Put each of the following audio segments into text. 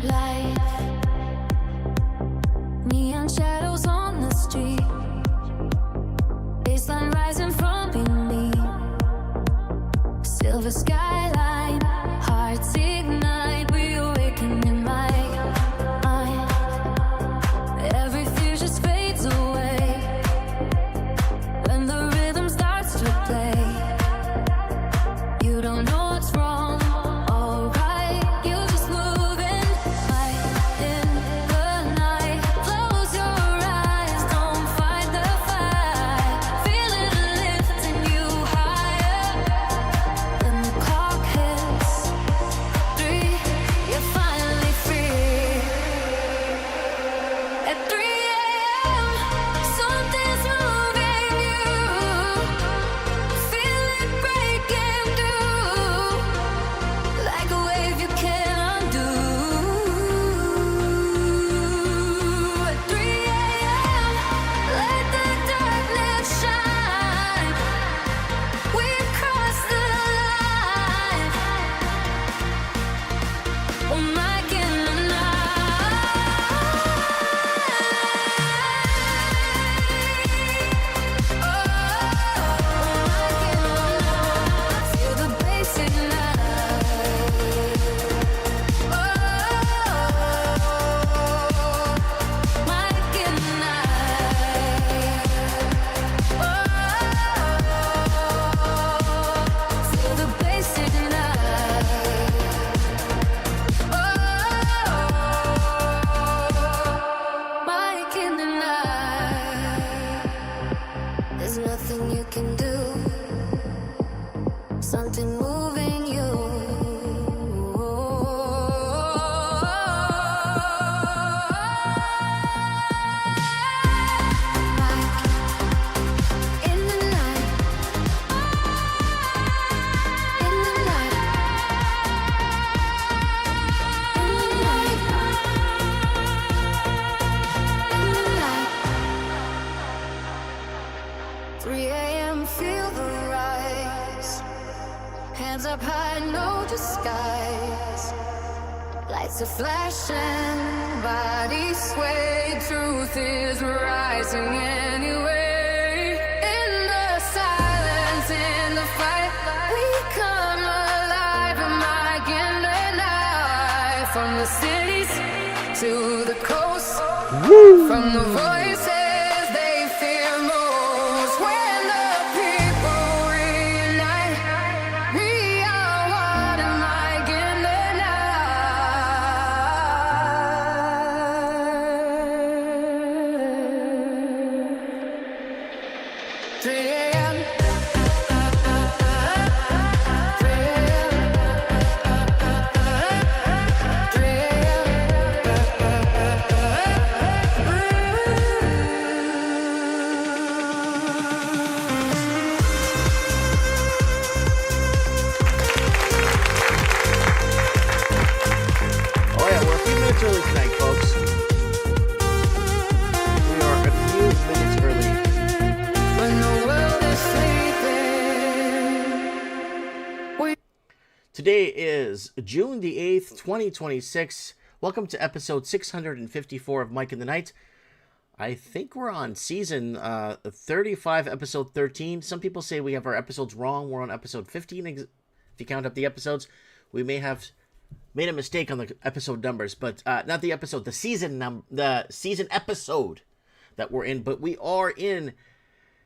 Light, neon shadows on the street, baseline rising from beneath, silver skyline, hearts ignite, we awaken in my mind. Every fear just fades away when the rhythm starts to play. You don't know what's wrong, alright, you just moving. Light in the night, close your eyes, don't fight the fight. Feel it lifting you higher. When the clock hits 3, you're finally free. At 3 a.m., something's moving you. Feel it breaking through, like a wave you can't undo. At 3 a.m., let the darkness shine. We've crossed the line. Oh, my goodness. Feel the bass ignite. My goodnight. Feel the bass ignite. My goodnight. There's nothing you can do. Something moving you. In the night. In the night. In the night. In the night. 3 a.m. feel the rise. Hands up high, no disguise. Lights are flashing, bodies sway. Truth is rising anyway. In the silence, in the fight, we come alive. And my goodnight. From the cities to the coast, from the voices they fear most. When the people reunite, we are one. And my goodnight. 3 a.m. 3 a.m. 3 Oh yeah, we're a few minutes early tonight, folks. We are a few minutes early. When the world is sleeping, we Today is June the 8th, 2026. Welcome to episode 654 of Mike in the Night. I think we're on season 35, episode 13. Some people say we have our episodes wrong. We're on episode 15, if you count up the episodes. We may have made a mistake on the episode numbers, but not the episode, the season episode that we're in. But we are in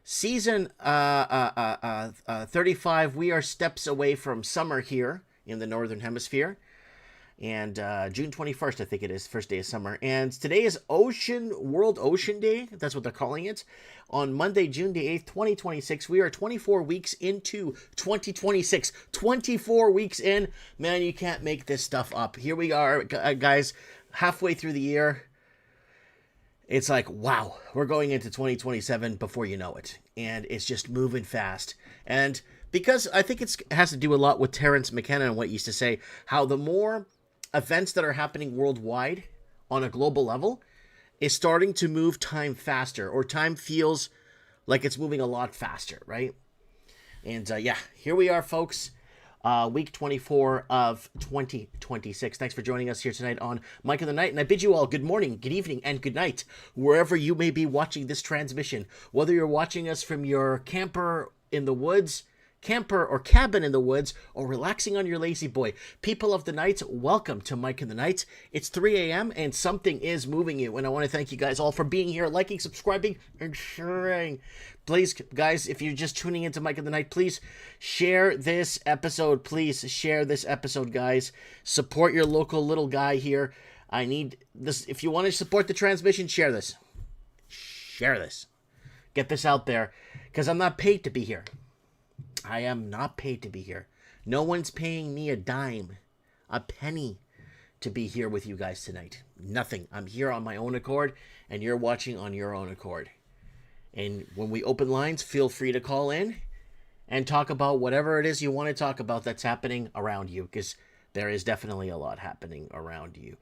season 35. We are steps away from summer here in the Northern Hemisphere. And June 21st, I think it is, first day of summer. And today is World Ocean Day. That's what they're calling it. On Monday, June the 8th, 2026, we are 24 weeks into 2026. 24 weeks in. Man, you can't make this stuff up. Here we are, guys, halfway through the year. It's like, wow, we're going into 2027 before you know it. And it's just moving fast. And because I think it has to do a lot with Terence McKenna and what he used to say, how the more events that are happening worldwide on a global level is starting to move time faster, or time feels like it's moving a lot faster, right? And yeah, here we are, folks. week 24 of 2026. Thanks for joining us here tonight on Mike of the Night, and I bid you all good morning, good evening, and good night, wherever you may be watching this transmission. Whether you're watching us from your camper in the woods, camper or cabin in the woods, or relaxing on your lazy boy, people of the night, welcome to Mike in the Night. It's 3 a.m. and something is moving you, and I want to thank you guys all for being here, liking, subscribing, and sharing. Please, guys, if you're just tuning into Mike in the Night, please share this episode. Please share this episode, guys. Support your local little guy here. I need this. If you want to support the transmission, share this. Share this. Get this out there, because I'm not paid to be here. I am not paid to be here. No one's paying me a dime, a penny to be here with you guys tonight. Nothing. I'm here on my own accord, and you're watching on your own accord. And when we open lines, feel free to call in and talk about whatever it is you want to talk about that's happening around you, because there is definitely a lot happening around you.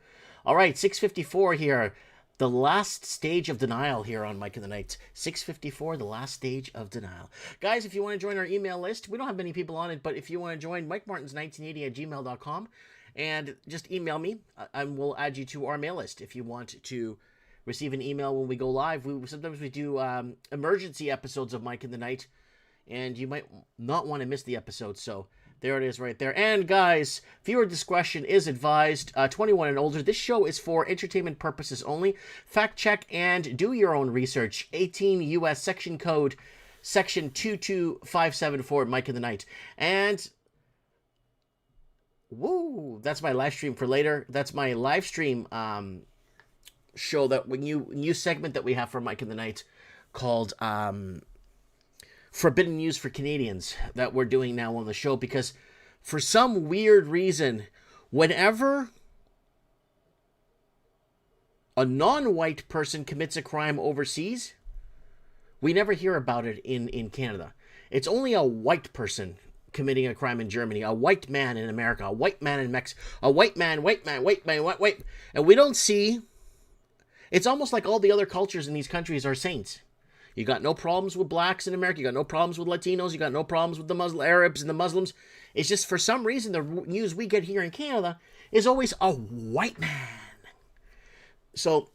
All right, 654 here. The last stage of denial here on Mike in the Night. 654, the last stage of denial. Guys, if you want to join our email list, we don't have many people on it, but if you want to join, MikeMartins1980@gmail.com, and just email me, and we'll add you to our mail list if you want to receive an email when we go live. Sometimes we do emergency episodes of Mike in the Night, and you might not want to miss the episode, so there it is right there. And guys, viewer discretion is advised. 21 and older. This show is for entertainment purposes only. Fact check and do your own research. 18 U.S. section code, section 22574, Mike in the Night. And woo, that's my live stream for later. That's my live stream show, that new segment that we have for Mike in the Night called Forbidden News for Canadians, that we're doing now on the show, because for some weird reason, whenever a non-white person commits a crime overseas, we never hear about it in Canada. It's only a white person committing a crime in Germany, a white man in America, a white man in Mexico, a white man, and we don't see. It's almost like all the other cultures in these countries are saints. You got no problems with blacks in America. You got no problems with Latinos. You got no problems with the Arabs and the Muslims. It's just for some reason the news we get here in Canada is always a white man. So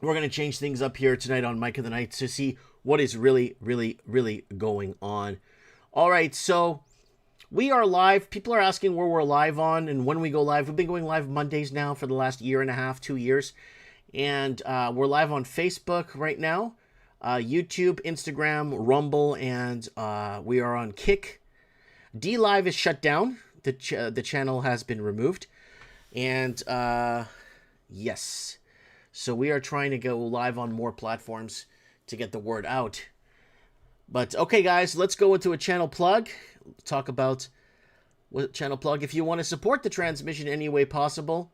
we're going to change things up here tonight on Mike of the Night to see what is really, really, really going on. All right, so we are live. People are asking where we're live on and when we go live. We've been going live Mondays now for the last year and a half, 2 years. And we're live on Facebook right now. YouTube, Instagram, Rumble, and we are on Kick. D-Live is shut down. The channel has been removed. And, yes. So we are trying to go live on more platforms to get the word out. But, okay, guys, let's go into a channel plug. Talk about what channel plug. If you want to support the transmission any way possible,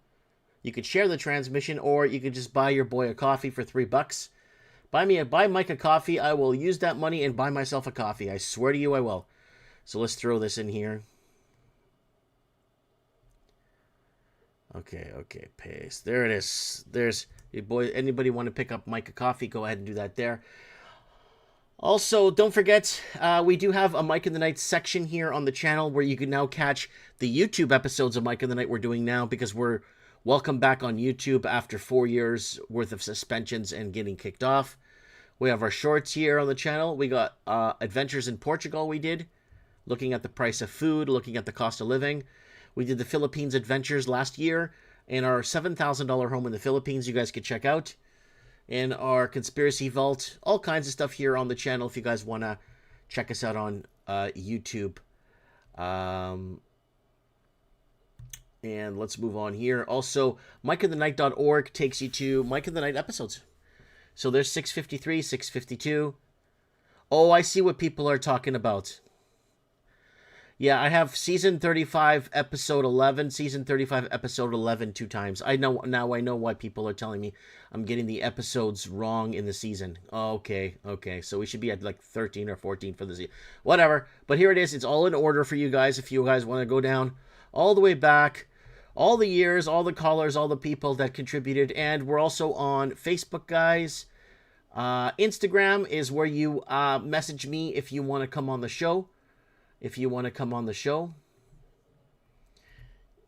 you could share the transmission, or you could just buy your boy a coffee for $3. Buy Mike a coffee. I will use that money and buy myself a coffee. I swear to you I will. So let's throw this in here. Okay, paste. There it is. There's your boy. Anybody want to pick up Mike a coffee, go ahead and do that there. Also, don't forget, we do have a Mike in the Night section here on the channel where you can now catch the YouTube episodes of Mike in the Night we're doing now, because we're welcome back on YouTube after 4 years worth of suspensions and getting kicked off. We have our shorts here on the channel. We got Adventures in Portugal we did, looking at the price of food, looking at the cost of living. We did the Philippines adventures last year, and our $7,000 home in the Philippines you guys could check out. And our Conspiracy Vault, all kinds of stuff here on the channel if you guys want to check us out on YouTube. And let's move on here. Also, mikeofthenight.org takes you to Mike of the Night episodes. So there's 653, 652. Oh, I see what people are talking about. Yeah, I have season 35, episode 11, season 35, episode 11 2 times. I know now. I know why people are telling me I'm getting the episodes wrong in the season. Okay. So we should be at like 13 or 14 for the season. Whatever. But here it is. It's all in order for you guys if you guys want to go down all the way back, all the years, all the callers, all the people that contributed. And we're also on Facebook, guys. Instagram is where you message me if you want to come on the show.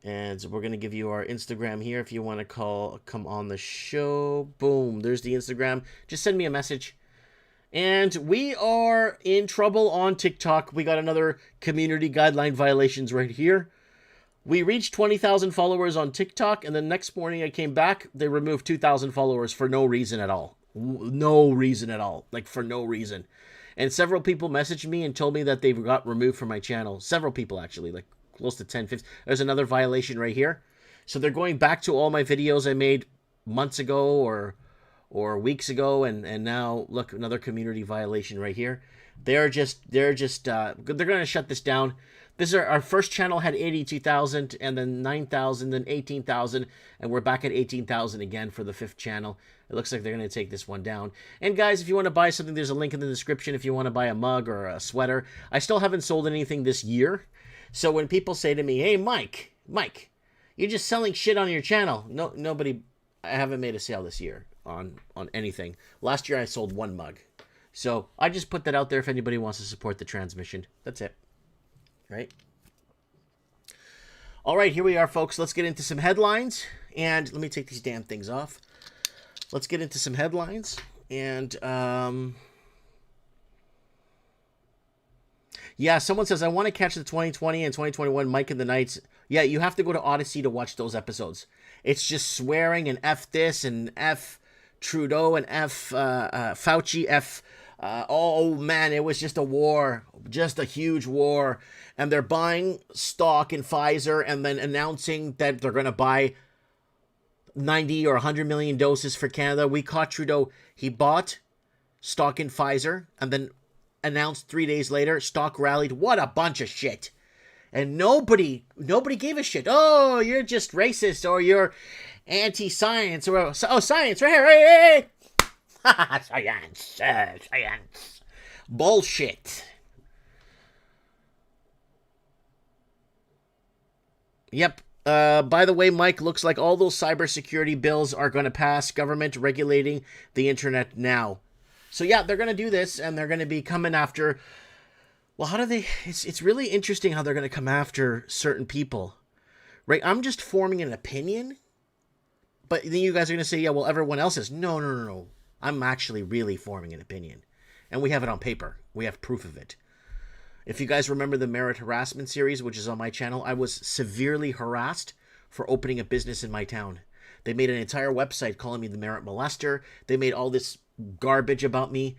And we're going to give you our Instagram here if you want to come on the show. Boom, there's the Instagram. Just send me a message. And we are in trouble on TikTok. We got another community guideline violations right here. We reached 20,000 followers on TikTok, and the next morning I came back, they removed 2,000 followers for no reason at all. No reason at all. Like, for no reason. And several people messaged me and told me that they got removed from my channel. Several people, actually, like close to 10, 15. There's another violation right here. So they're going back to all my videos I made months ago or weeks ago, and now look, another community violation right here. They're going to shut this down. This is our first channel had 82,000, and then 9,000, then 18,000, and we're back at 18,000 again for the 5th channel. It looks like they're going to take this one down. And guys, if you want to buy something, there's a link in the description if you want to buy a mug or a sweater. I still haven't sold anything this year. So when people say to me, hey, Mike, you're just selling shit on your channel. No, nobody, I haven't made a sale this year on anything. Last year I sold 1 mug. So I just put that out there if anybody wants to support the transmission. That's it. Right? All right, here we are, folks. Let's get into some headlines. And let me take these damn things off. Let's get into some headlines. And, yeah, someone says, I want to catch the 2020 and 2021 Mike and the Knights. Yeah, you have to go to Odyssey to watch those episodes. It's just swearing and F this and F Trudeau and F Fauci, F... oh, man, it was just a war. Just a huge war. And they're buying stock in Pfizer and then announcing that they're going to buy 90 or 100 million doses for Canada. We caught Trudeau. He bought stock in Pfizer and then announced 3 days later, stock rallied. What a bunch of shit. And nobody gave a shit. Oh, you're just racist or you're anti-science or, oh, science, right here, hey. Science. Bullshit. Yep. By the way, Mike, looks like all those cybersecurity bills are going to pass, government regulating the internet now. So yeah, they're going to do this, and they're going to be coming after... Well, how do they... It's really interesting how they're going to come after certain people. Right? I'm just forming an opinion, but then you guys are going to say, yeah, well, everyone else is. No. I'm actually really forming an opinion. And we have it on paper. We have proof of it. If you guys remember the merit harassment series, which is on my channel, I was severely harassed for opening a business in my town. They made an entire website calling me the merit molester. They made all this garbage about me.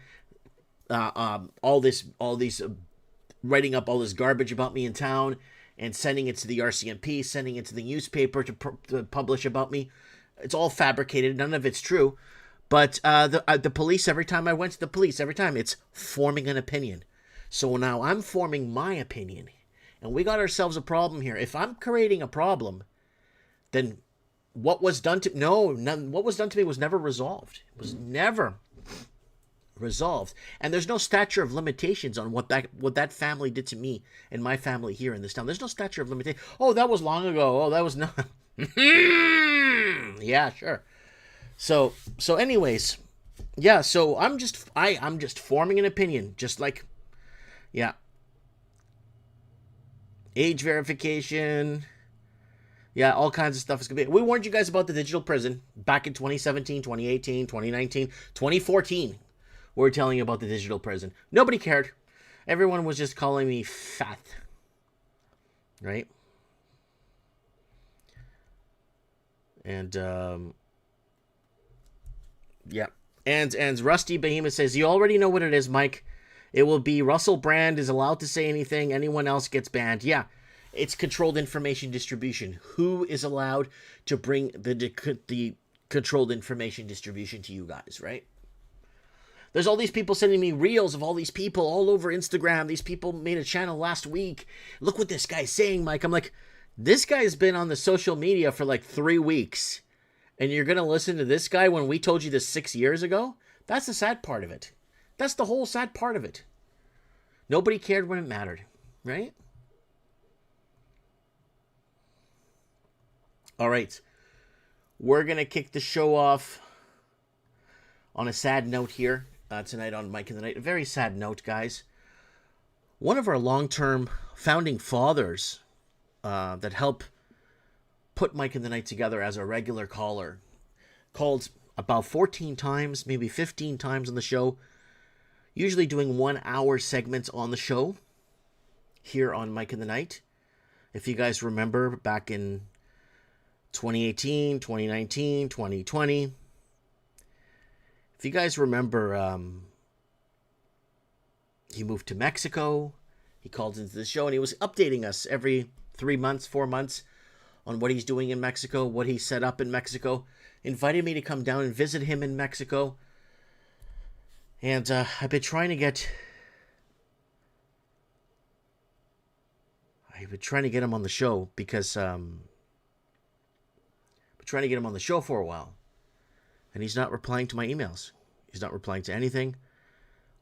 Writing up all this garbage about me in town and sending it to the RCMP, sending it to the newspaper to publish about me. It's all fabricated. None of it's true. But the police, every time I went to the police, it's forming an opinion. So now I'm forming my opinion. And we got ourselves a problem here. If I'm creating a problem, then what was done to... what was done to me was never resolved. It was never resolved. And there's no statute of limitations on what that family did to me and my family here in this town. There's no statute of limitation. Oh, that was long ago. Oh, that was not... Yeah, sure. So anyways, yeah, so I'm just forming an opinion, just like, yeah. Age verification. Yeah, all kinds of stuff is going to be. We warned you guys about the digital prison back in 2017, 2018, 2019, 2014. We were telling you about the digital prison. Nobody cared. Everyone was just calling me fat. Right? And, yeah. And Rusty Behemoth says, you already know what it is, Mike. It will be Russell Brand is allowed to say anything. Anyone else gets banned. Yeah. It's controlled information distribution. Who is allowed to bring the controlled information distribution to you guys, right? There's all these people sending me reels of all these people all over Instagram. These people made a channel last week. Look what this guy's saying, Mike. I'm like, this guy's been on the social media for like 3 weeks. And you're going to listen to this guy when we told you this 6 years ago? That's the sad part of it. That's the whole sad part of it. Nobody cared when it mattered, right? All right. We're going to kick the show off on a sad note here tonight on Mike and the Night. A very sad note, guys. One of our long-term founding fathers that helped put Mike in the Night together as a regular caller. Called about 14 times, maybe 15 times on the show. Usually doing 1 hour segments on the show here on Mike in the Night. If you guys remember back in 2018, 2019, 2020. If you guys remember, he moved to Mexico. He called into the show and he was updating us every 3 months, 4 months on what he's doing in Mexico, what he set up in Mexico. Invited me to come down and visit him in Mexico. And I've been trying to get him on the show because I've been trying to get him on the show for a while. And he's not replying to my emails. He's not replying to anything.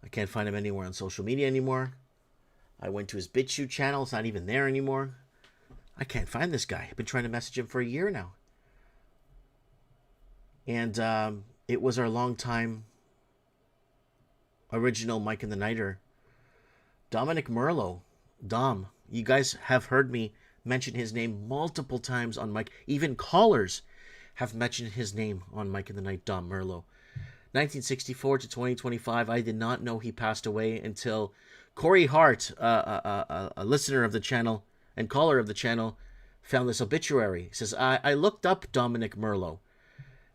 I can't find him anywhere on social media anymore. I went to his BitChute channel. It's not even there anymore. I can't find this guy. I've been trying to message him for a year now. And it was our longtime original Mike in the Nighter, Dominic Merlo. Dom, you guys have heard me mention his name multiple times on Mike. Even callers have mentioned his name on Mike in the Night, Dom Merlo. 1964 to 2025, I did not know he passed away until Corey Hart, a listener of the channel and caller of the channel, found this obituary. He says, I looked up Dominic Merlo,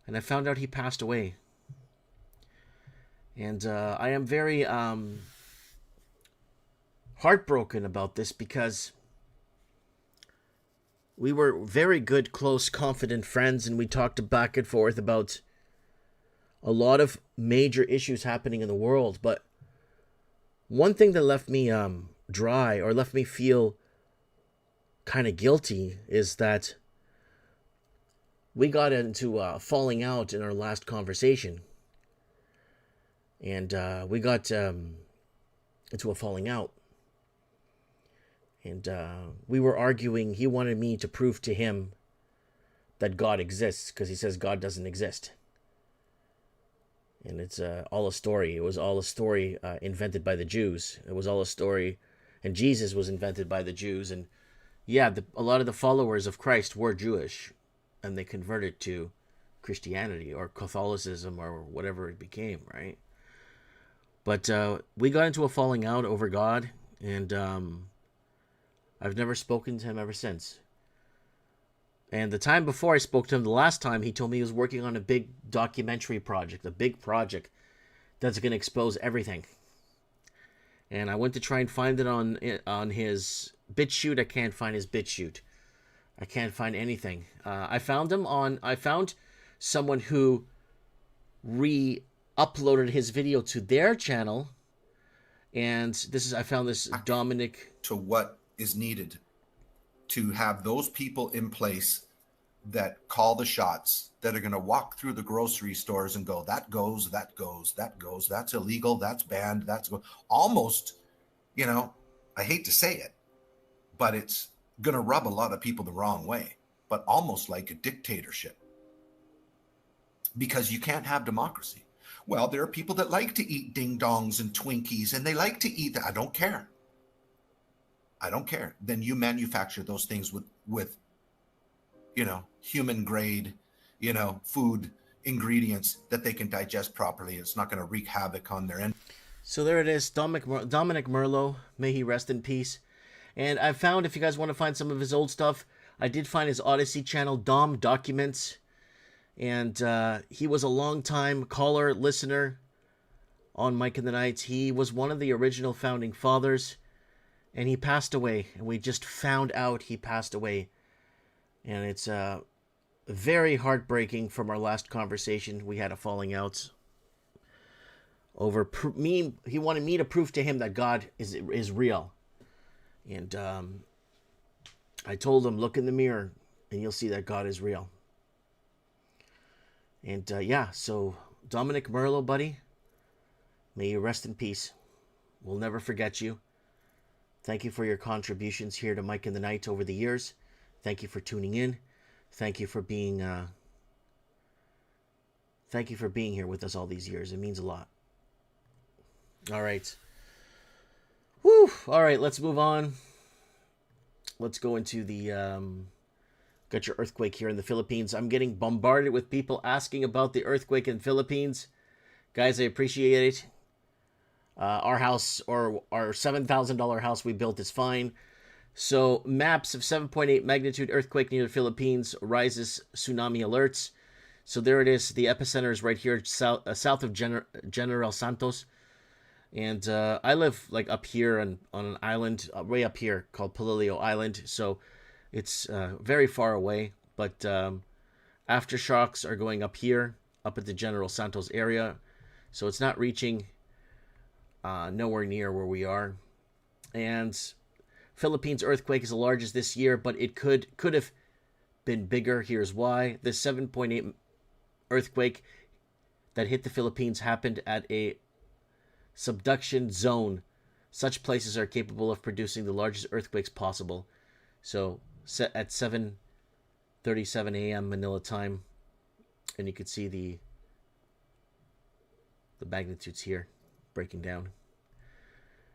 and I found out he passed away. And I am very heartbroken about this because we were very good, close, confident friends, and we talked back and forth about a lot of major issues happening in the world. But one thing that left me dry or left me feel kind of guilty is that we got into falling out in our last conversation. And we got into a falling out. And we were arguing. He wanted me to prove to him that God exists because he says God doesn't exist. And it's all a story. It was all a story invented by the Jews. It was all a story. And Jesus was invented by the Jews. And yeah, a lot of the followers of Christ were Jewish. And they converted to Christianity or Catholicism or whatever it became, right? But we got into a falling out over God. And I've never spoken to him ever since. And the time before I spoke to him, the last time, he told me he was working on a big documentary project, a big project that's going to expose everything. And I went to try and find it on his BitChute. I can't find his BitChute. I can't find anything. I found someone who re-uploaded his video to their channel. And I found this Dominic. To what is needed to have those people in place that call the shots, that are going to walk through the grocery stores and go, that goes, that's illegal, that's banned, that's almost, I hate to say it, but it's going to rub a lot of people the wrong way, but almost like a dictatorship, because you can't have democracy. Well, there are people that like to eat ding dongs and Twinkies, and they like to eat that. I don't care. Then you manufacture those things with human grade, food ingredients that they can digest properly. It's not going to wreak havoc on their end. So there it is, Dominic Merlo. May he rest in peace. And I found, if you guys want to find some of his old stuff, I did find his Odyssey channel, Dom Documents. And he was a long-time caller, listener on Mike in the Night. He was one of the original founding fathers. And he passed away. And we just found out he passed away. And it's very heartbreaking from our last conversation. We had a falling out over me. He wanted me to prove to him that God is real. And I told him, look in the mirror and you'll see that God is real. And yeah, so Dominic Merlo, buddy, may you rest in peace. We'll never forget you. Thank you for your contributions here to Mike in the Night over the years. Thank you for tuning in. Thank you for being here with us all these years. It means a lot. All right. Woo! All right, let's move on. Let's go into the Got your earthquake here in the Philippines. I'm getting bombarded with people asking about the earthquake in the Philippines. Guys, I appreciate it. Our house, or our $7,000 house we built, is fine. So, maps of 7.8 magnitude earthquake near the Philippines, rises tsunami alerts. So there it is. The epicenter is right here, south of General Santos. And I live like up here on an island, way up here, called Palilio Island. So it's very far away. But aftershocks are going up here, up at the General Santos area. So it's not reaching nowhere near where we are. And Philippines earthquake is the largest this year, but it could have been bigger. Here's why. The 7.8 earthquake that hit the Philippines happened at a subduction zone. Such places are capable of producing the largest earthquakes possible. So set at 7:37 a.m. Manila time, and you can see the magnitudes here breaking down.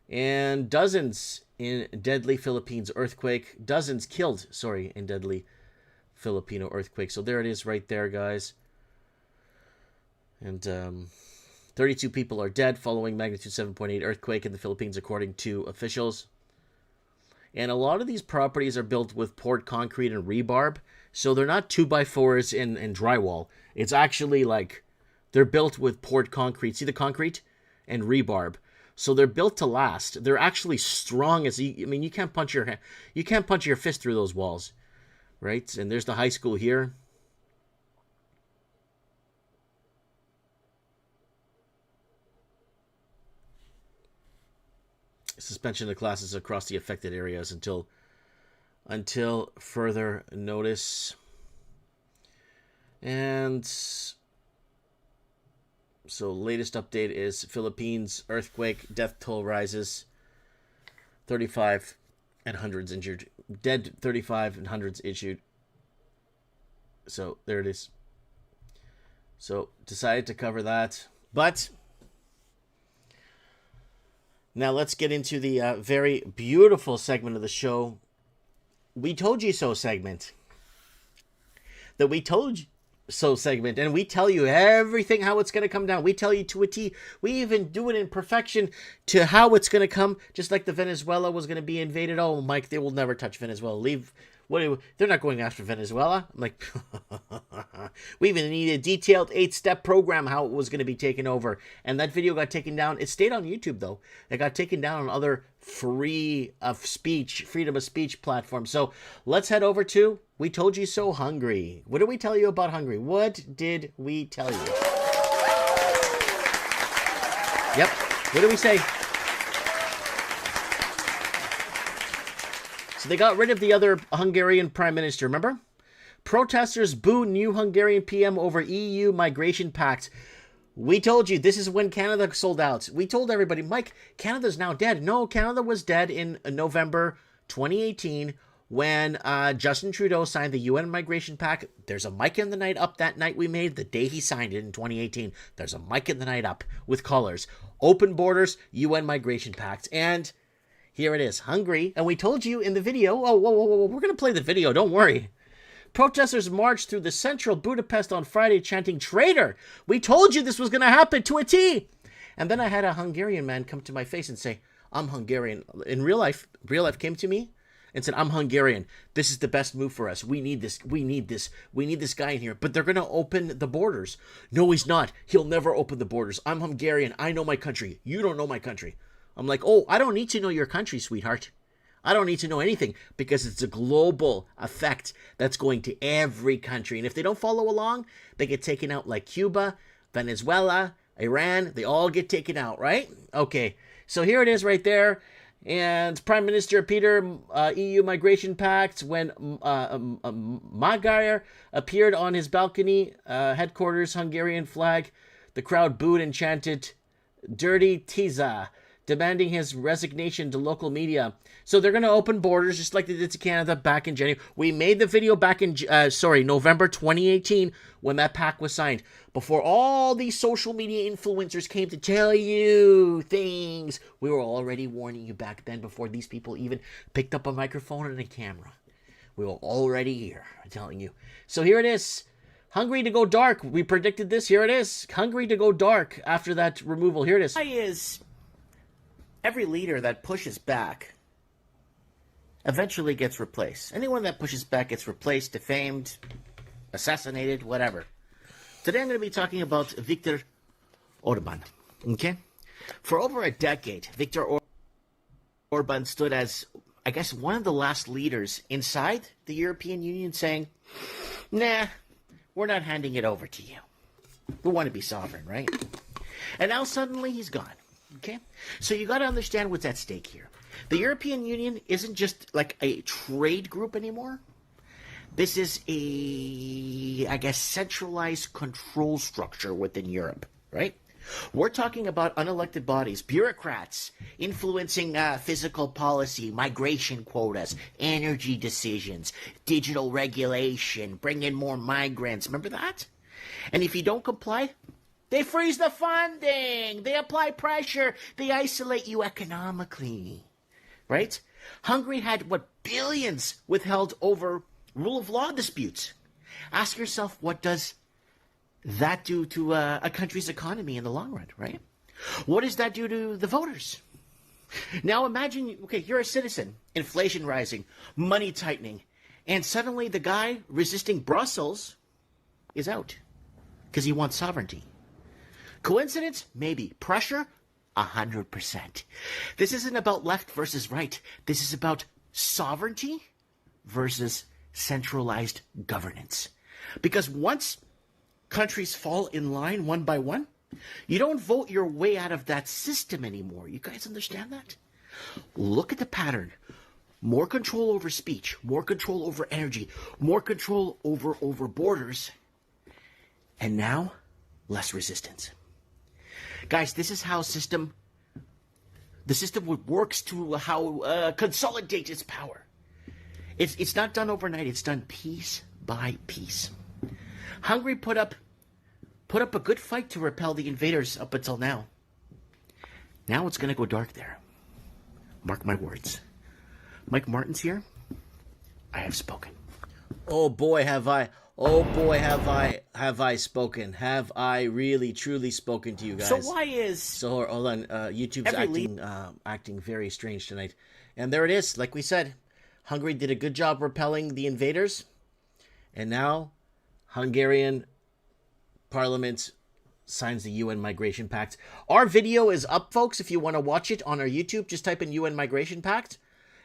And dozens in deadly Philippines earthquake. Dozens killed, sorry, in deadly Filipino earthquake. So there it is right there, guys. And 32 people are dead following magnitude 7.8 earthquake in the Philippines, according to officials. And a lot of these properties are built with poured concrete and rebarb. So they're not 2x4s and drywall. It's actually like they're built with poured concrete. See the concrete? And rebarb. So they're built to last. They're actually strong as I mean, you can't punch your fist through those walls, right? And there's the high school here. Suspension of classes across the affected areas until further notice. And so latest update is Philippines earthquake, death toll rises, 35 and hundreds injured. Dead 35 and hundreds injured. So there it is. So decided to cover that. But now let's get into the very beautiful segment of the show. We told you so segment. The We Told You So segment. And we tell you everything, how it's going to come down. We tell you to a T. We even do it in perfection to how it's going to come. Just like the Venezuela was going to be invaded. Oh, Mike, they will never touch Venezuela. Leave. They're not going after Venezuela. I'm like, we even need a detailed 8-step program how it was going to be taken over. And that video got taken down. It stayed on YouTube, though. It got taken down on other freedom of speech platforms. So let's head over to We Told You So Hungary. What did we tell you about Hungary? What did we tell you? Yep. What did we say? So they got rid of the other Hungarian prime minister, remember? Protesters boo new Hungarian PM over EU migration pact. We told you, this is when Canada sold out. We told everybody, Mike, Canada's now dead. No, Canada was dead in November 2018 when Justin Trudeau signed the UN migration pact. There's a Mike in the Night Up that night we made, the day he signed it in 2018. There's a Mike in the Night Up with colors. Open borders, UN migration pact. And here it is, Hungary. And we told you in the video, oh, whoa, we're going to play the video, don't worry. Protesters marched through the central Budapest on Friday chanting, traitor! We told you this was going to happen to a T! And then I had a Hungarian man come to my face and say, I'm Hungarian. In real life came to me and said, I'm Hungarian. This is the best move for us. We need this. We need this guy in here. But they're going to open the borders. No, he's not. He'll never open the borders. I'm Hungarian. I know my country. You don't know my country. I'm like, oh, I don't need to know your country, sweetheart. I don't need to know anything because it's a global effect that's going to every country. And if they don't follow along, they get taken out like Cuba, Venezuela, Iran. They all get taken out, right? Okay, so here it is right there. And Prime Minister Peter, EU migration pact, when Magyar appeared on his balcony, headquarters, Hungarian flag, the crowd booed and chanted, dirty Tiza, demanding his resignation to local media. So they're going to open borders just like they did to Canada back in January. We made the video back in, November 2018 when that pact was signed. Before all these social media influencers came to tell you things. We were already warning you back then before these people even picked up a microphone and a camera. We were already here, I'm telling you. So here it is. Hungary to go dark. We predicted this. Here it is. Hungary to go dark after that removal. Here it is. Why is every leader that pushes back eventually gets replaced? Anyone that pushes back gets replaced, defamed, assassinated, whatever. Today I'm going to be talking about Viktor Orban. Okay? For over a decade, Viktor Orban stood as, I guess, one of the last leaders inside the European Union saying, nah, we're not handing it over to you. We want to be sovereign, right? And now suddenly he's gone. Okay? So you got to understand what's at stake here. The European Union isn't just like a trade group anymore. This is a, I guess, centralized control structure within Europe, right? We're talking about unelected bodies, bureaucrats influencing physical policy, migration quotas, energy decisions, digital regulation, bring in more migrants. Remember that? And if you don't comply, they freeze the funding, they apply pressure, they isolate you economically, right? Hungary had, billions withheld over rule of law disputes. Ask yourself, what does that do to a country's economy in the long run, right? What does that do to the voters? Now imagine, okay, you're a citizen, inflation rising, money tightening, and suddenly the guy resisting Brussels is out because he wants sovereignty. Coincidence? Maybe. Pressure? 100%. This isn't about left versus right. This is about sovereignty versus centralized governance. Because once countries fall in line one by one, you don't vote your way out of that system anymore. You guys understand that? Look at the pattern. More control over speech, more control over energy, more control over borders, and now less resistance. Guys, this is how the system works to how consolidate its power. It's not done overnight. It's done piece by piece. Hungary put up a good fight to repel the invaders up until now. Now it's going to go dark there. Mark my words. Mike Martin's here. I have spoken. Oh boy, have I. Oh boy, have I spoken. Have I really, truly spoken to you guys? So why is... So hold on, YouTube's acting very strange tonight. And there it is, like we said. Hungary did a good job repelling the invaders. And now Hungarian Parliament signs the UN Migration Pact. Our video is up, folks. If you want to watch it on our YouTube, just type in UN Migration Pact.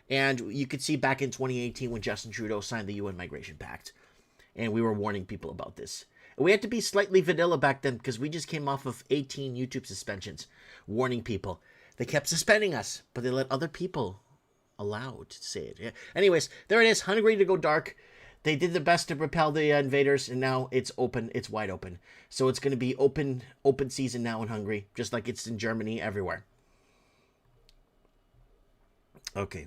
And you could see back in 2018 when Justin Trudeau signed the UN Migration Pact. And we were warning people about this. And we had to be slightly vanilla back then because we just came off of 18 YouTube suspensions. Warning people. They kept suspending us, but they let other people allowed to say it. Yeah. Anyways, there it is. Hungary to go dark. They did their best to repel the invaders, and now it's open. It's wide open. So it's going to be open season now in Hungary, just like it's in Germany, everywhere. Okay.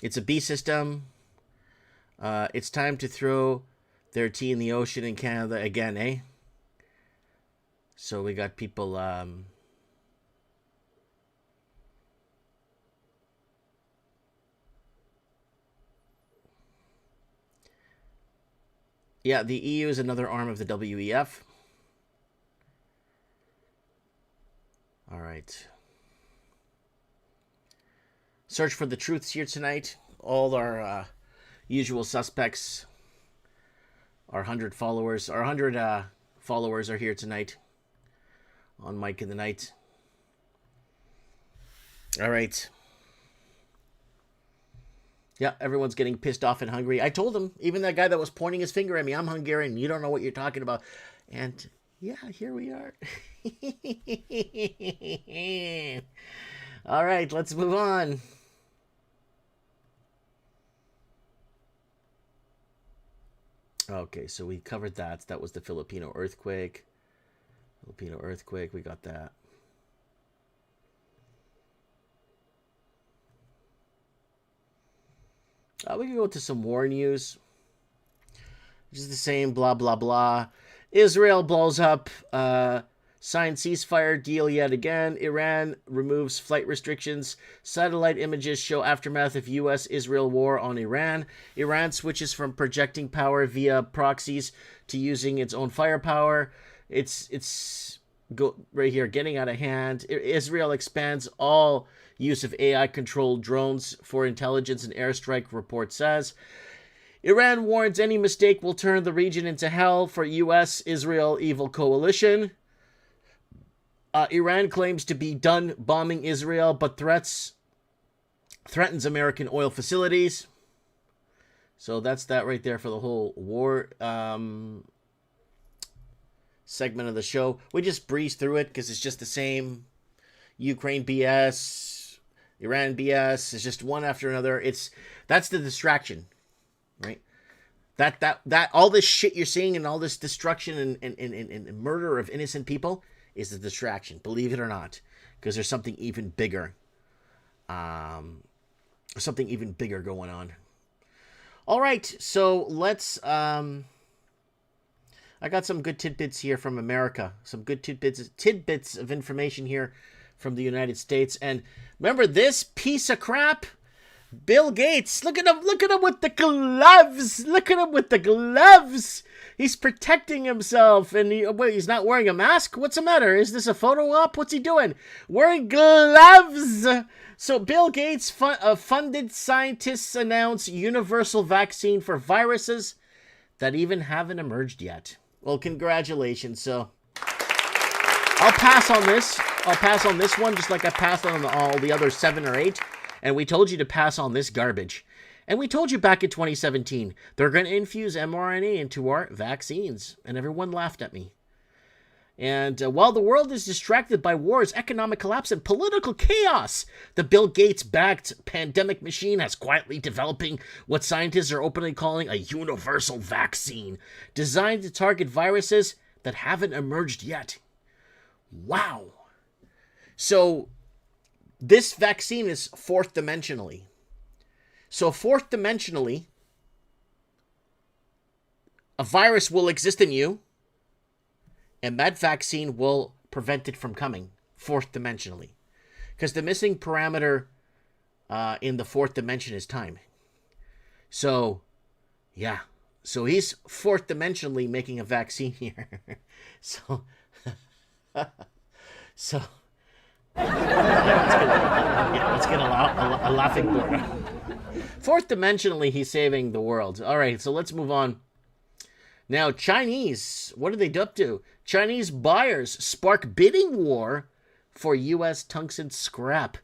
It's a B system. It's time to throw their tea in the ocean in Canada again, eh? So we got people... Yeah, the EU is another arm of the WEF. All right. Search for the truths here tonight. All our usual suspects, our 100 followers, our 100 followers are here tonight on Mike in the Night. All right. Yeah, everyone's getting pissed off in Hungary. I told him, even that guy that was pointing his finger at me, I'm Hungarian, you don't know what you're talking about. And yeah, here we are. All right, let's move on. Okay, so we covered that. That was the Filipino earthquake. We got that. We can go to some war news. Just the same blah, blah, blah. Israel blows up Signed ceasefire deal yet again. Iran removes flight restrictions. Satellite images show aftermath of U.S.-Israel war on Iran. Iran switches from projecting power via proxies to using its own firepower. It's right here, getting out of hand. Israel expands all use of AI-controlled drones for intelligence and airstrike, report says. Iran warns any mistake will turn the region into hell for U.S.-Israel evil coalition. Iran claims to be done bombing Israel, but threatens American oil facilities. So that's that right there for the whole war segment of the show. We just breeze through it because it's just the same Ukraine BS, Iran BS. It's just one after another. That's the distraction, right? That all this shit you're seeing and all this destruction and murder of innocent people is the distraction, believe it or not, because there's something even bigger. Something even bigger going on. All right, so let's. I got some good tidbits here from America. Some good tidbits of information here from the United States. And remember this piece of crap, Bill Gates. Look at him with the gloves. Look at him with the gloves. He's protecting himself, and he's not wearing a mask? What's the matter? Is this a photo op? What's he doing? Wearing gloves! So Bill Gates funded scientists announce universal vaccine for viruses that even haven't emerged yet. Well, congratulations. So I'll pass on this. I'll pass on this one just like I passed on all the other 7 or 8. And we told you to pass on this garbage. And we told you back in 2017, they're going to infuse mRNA into our vaccines. And everyone laughed at me. And while the world is distracted by wars, economic collapse, and political chaos, the Bill Gates-backed pandemic machine has quietly developing what scientists are openly calling a universal vaccine, designed to target viruses that haven't emerged yet. Wow. So this vaccine is fourth dimensionally. So fourth dimensionally, a virus will exist in you, and that vaccine will prevent it from coming fourth dimensionally. Because the missing parameter in the fourth dimension is time. So, yeah. So he's fourth dimensionally making a vaccine here. So, let's get a laughing board. Fourth dimensionally, he's saving the world. All right, so let's move on. Now, Chinese, what are they up to? Chinese buyers spark bidding war for U.S. tungsten scrap.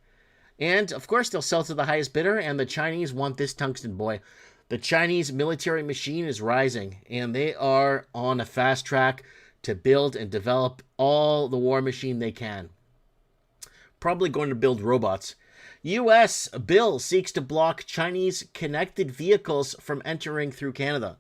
And, of course, they'll sell to the highest bidder, and the Chinese want this tungsten boy. The Chinese military machine is rising, and they are on a fast track to build and develop all the war machine they can. Probably going to build robots. U.S. bill seeks to block Chinese connected vehicles from entering through Canada.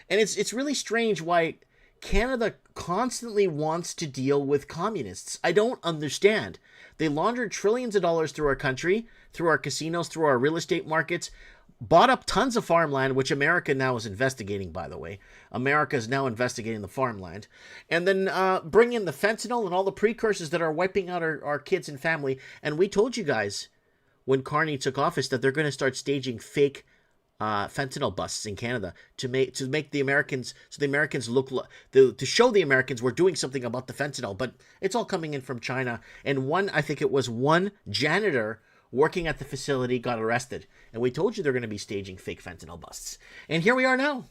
And it's really strange why Canada constantly wants to deal with communists. I don't understand. They launder trillions of dollars through our country, through our casinos, through our real estate markets, bought up tons of farmland, which America now is investigating, by the way. America is now investigating the farmland. And then bring in the fentanyl and all the precursors that are wiping out our kids and family. And we told you guys when Carney took office that they're going to start staging fake fentanyl busts in Canada to make the Americans, so the Americans look to show the Americans we're doing something about the fentanyl. But it's all coming in from China. And I think it was one janitor working at the facility got arrested. And we told you they're going to be staging fake fentanyl busts. And here we are now.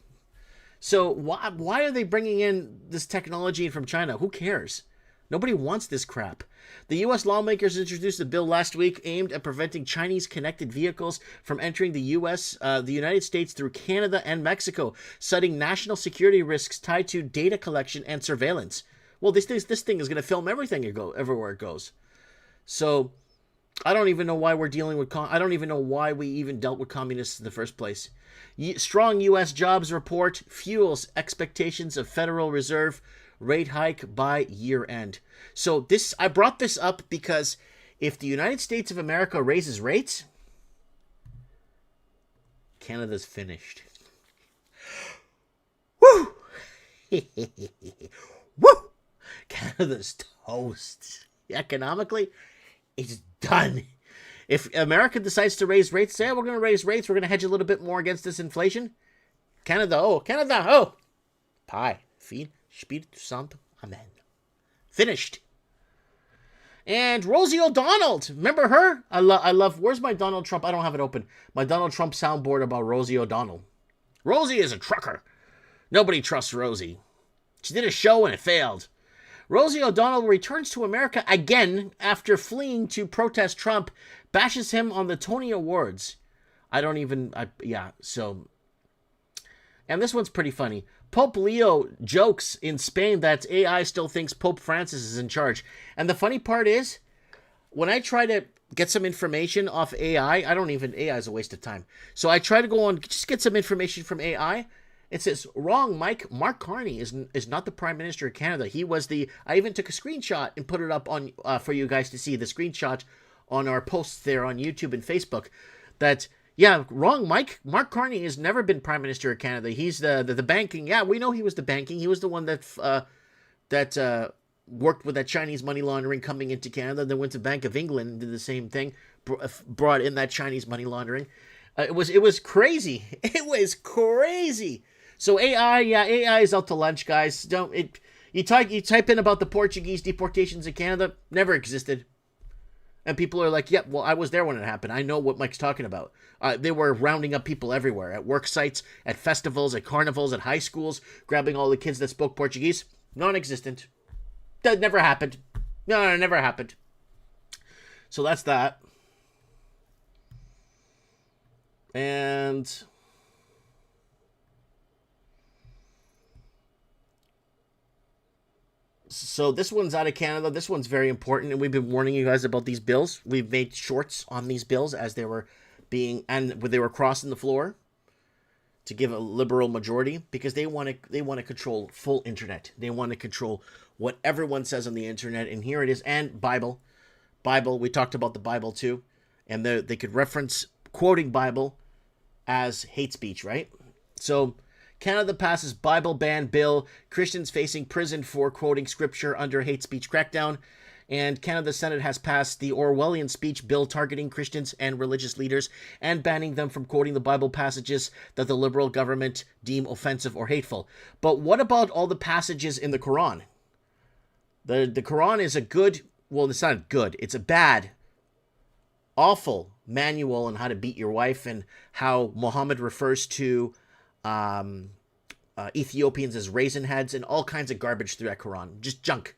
So why are they bringing in this technology from China? Who cares? Nobody wants this crap. The U.S. lawmakers introduced a bill last week aimed at preventing Chinese connected vehicles from entering the United States through Canada and Mexico, citing national security risks tied to data collection and surveillance. Well, this thing is going to film everything everywhere it goes. So I don't even know why we're dealing with. I don't even know why we even dealt with communists in the first place. Strong U.S. jobs report fuels expectations of Federal Reserve rate hike by year end. So I brought this up because if the United States of America raises rates, Canada's finished. Woo! Woo! Canada's toast. Economically, it's done. If America decides to raise rates, say, we're going to raise rates, we're going to hedge a little bit more against this inflation. Canada, oh. Pie, fin, Spiritu Santo, amen. Finished. And Rosie O'Donnell, remember her? I love, where's my Donald Trump? I don't have it open. My Donald Trump soundboard about Rosie O'Donnell. Rosie is a trucker. Nobody trusts Rosie. She did a show and it failed. Rosie O'Donnell returns to America again after fleeing to protest Trump, bashes him on the Tony Awards. And this one's pretty funny. Pope Leo jokes in Spain that AI still thinks Pope Francis is in charge. And the funny part is, when I try to get some information off AI, AI is a waste of time. So I try to go on, just get some information from AI. It says, wrong, Mike. Mark Carney is not the Prime Minister of Canada. He was I even took a screenshot and put it up on for you guys to see the screenshot on our posts there on YouTube and Facebook. Wrong, Mike. Mark Carney has never been Prime Minister of Canada. He's the banking. Yeah, we know he was the banking. He was the one that worked with that Chinese money laundering coming into Canada. Then went to Bank of England and did the same thing. Brought in that Chinese money laundering. It was crazy. It was crazy. So AI is out to lunch, guys. You type in about the Portuguese deportations in Canada, never existed. And people are like, yep, well, I was there when it happened. I know what Mike's talking about. They were rounding up people everywhere, at work sites, at festivals, at carnivals, at high schools, grabbing all the kids that spoke Portuguese. Non-existent. That never happened. No, it never happened. So that's that. And so this one's out of Canada. This one's very important, and we've been warning you guys about these bills. We've made shorts on these bills as they were crossing the floor to give a liberal majority, because they want to control full internet. They want to control what everyone says on the internet, and here it is. And Bible, we talked about the Bible too, and they could reference quoting Bible as hate speech, right? So Canada passes Bible ban bill, Christians facing prison for quoting scripture under hate speech crackdown. And Canada Senate has passed the Orwellian speech bill targeting Christians and religious leaders and banning them from quoting the Bible passages that the Liberal government deem offensive or hateful. But what about all the passages in the Quran? The Quran is it's not good, it's a bad, awful manual on how to beat your wife, and how Muhammad refers to Ethiopians as raisin heads, and all kinds of garbage through that Quran. Just junk.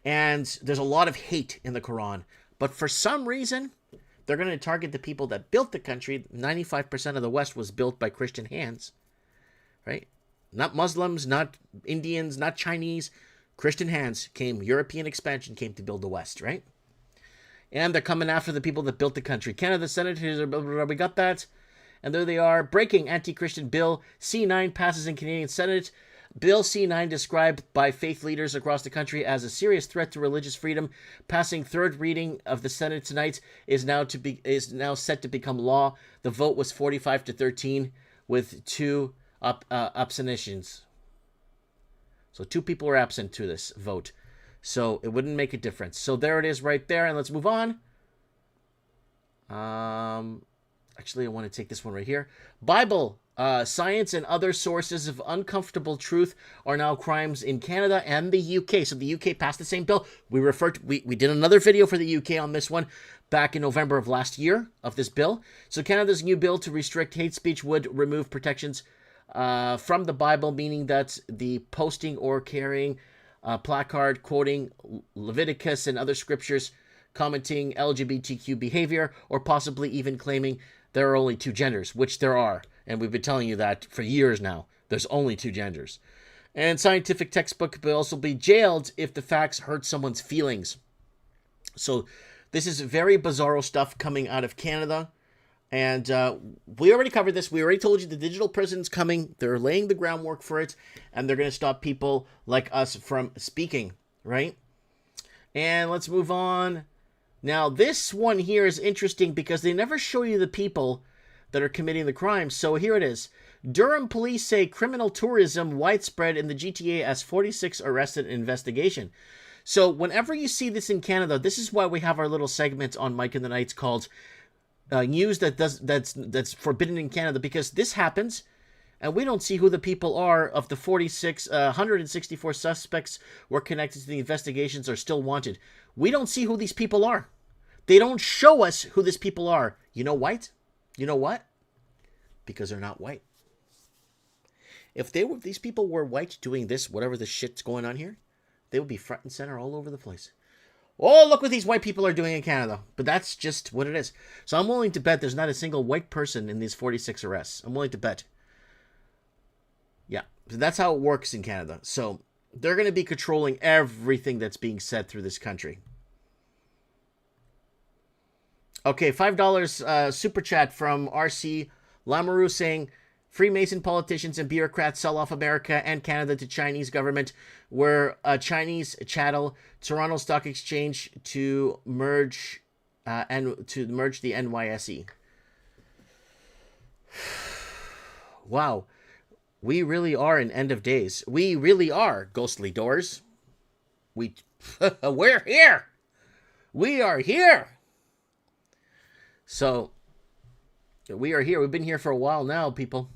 And there's a lot of hate in the Quran. But for some reason, they're going to target the people that built the country. 95% of the West was built by Christian hands. Right? Not Muslims, not Indians, not Chinese. Christian hands European expansion came to build the West, right? And they're coming after the people that built the country. Canada Senate, we got that. And there they are. Breaking anti-Christian bill. C9 passes in Canadian Senate. Bill C9, described by faith leaders across the country as a serious threat to religious freedom, passing third reading of the Senate tonight, is now set to become law. The vote was 45-13 with 2 abstentions. So 2 people were absent to this vote. So it wouldn't make a difference. So there it is right there. And let's move on. Actually, I want to take this one right here. Bible, science, and other sources of uncomfortable truth are now crimes in Canada and the UK. So the UK passed the same bill. We did another video for the UK on this one back in November of last year of this bill. So Canada's new bill to restrict hate speech would remove protections from the Bible, meaning that the posting or carrying placard quoting Leviticus and other scriptures, commenting LGBTQ behavior, or possibly even claiming there are only 2 genders, which there are. And we've been telling you that for years now. There's only 2 genders. And scientific textbook will also be jailed if the facts hurt someone's feelings. So this is very bizarro stuff coming out of Canada. And we already covered this. We already told you the digital prison's coming. They're laying the groundwork for it. And they're going to stop people like us from speaking, right? And let's move on. Now, this one here is interesting because they never show you the people that are committing the crimes. So here it is. Durham police say criminal tourism widespread in the GTA as 46 arrested in investigation. So whenever you see this in Canada, this is why we have our little segment on Mike in the Nights called news that's forbidden in Canada, because this happens and we don't see who the people are. Of the 164 suspects were connected to the investigations are still wanted. We don't see who these people are. They don't show us who these people are. You know what? You know what? Because they're not white. If these people were white doing this, whatever the shit's going on here, they would be front and center all over the place. Oh, look what these white people are doing in Canada. But that's just what it is. So I'm willing to bet there's not a single white person in these 46 arrests. I'm willing to bet. Yeah, that's how it works in Canada. So they're going to be controlling everything that's being said through this country. Okay, $5 super chat from RC Lamoureux saying, Freemason politicians and bureaucrats sell off America and Canada to Chinese government. We're a Chinese chattel. Toronto Stock Exchange to merge the NYSE. Wow, we really are an end of days. We really are ghostly doors. We're here. We are here. So we are here. We've been here for a while now, people.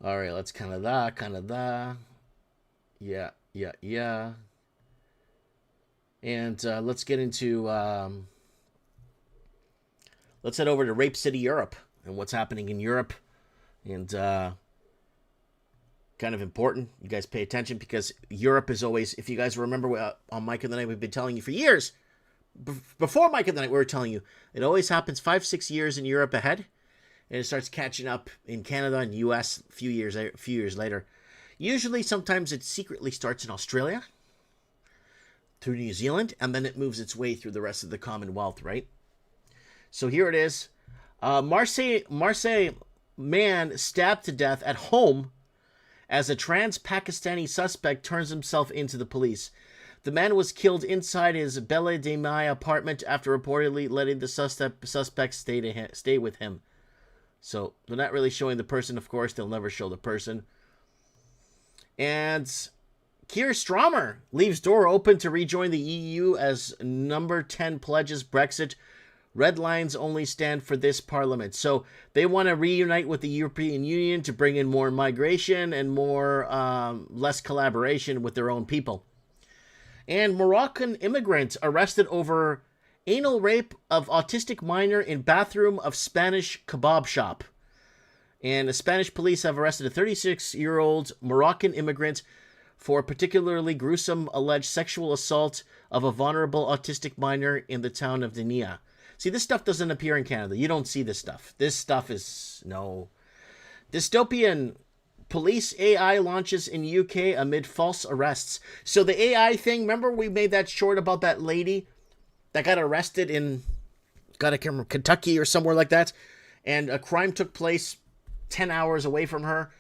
All right, let's kind of that. Yeah. And let's get into, let's head over to Rape City, Europe, and what's happening in Europe. And kind of important. You guys pay attention, because Europe is always, if you guys remember on Mike in the Night, we've been telling you for years. Before Mike in the Night, we were telling you, it always happens 5-6 years in Europe ahead. And it starts catching up in Canada and US a few years later. Usually, sometimes it secretly starts in Australia, through New Zealand, and then it moves its way through the rest of the Commonwealth, right? So here it is. Marseille man stabbed to death at home as a trans-Pakistani suspect turns himself into the police. The man was killed inside his Belle de Mai apartment after reportedly letting the suspect stay with him. So they're not really showing the person, of course. They'll never show the person. And Keir Starmer leaves door open to rejoin the EU as number 10 pledges Brexit. Red lines only stand for this parliament. So they want to reunite with the European Union to bring in more migration and less collaboration with their own people. And Moroccan immigrant arrested over anal rape of autistic minor in bathroom of Spanish kebab shop. And the Spanish police have arrested a 36-year-old Moroccan immigrant for particularly gruesome alleged sexual assault of a vulnerable autistic minor in the town of Denia. See, this stuff doesn't appear in Canada. You don't see this stuff. This stuff is, no. Dystopian police AI launches in UK amid false arrests. So the AI thing, remember we made that short about that lady that got arrested in, I can't remember, Kentucky or somewhere like that. And a crime took place 10 hours away from her.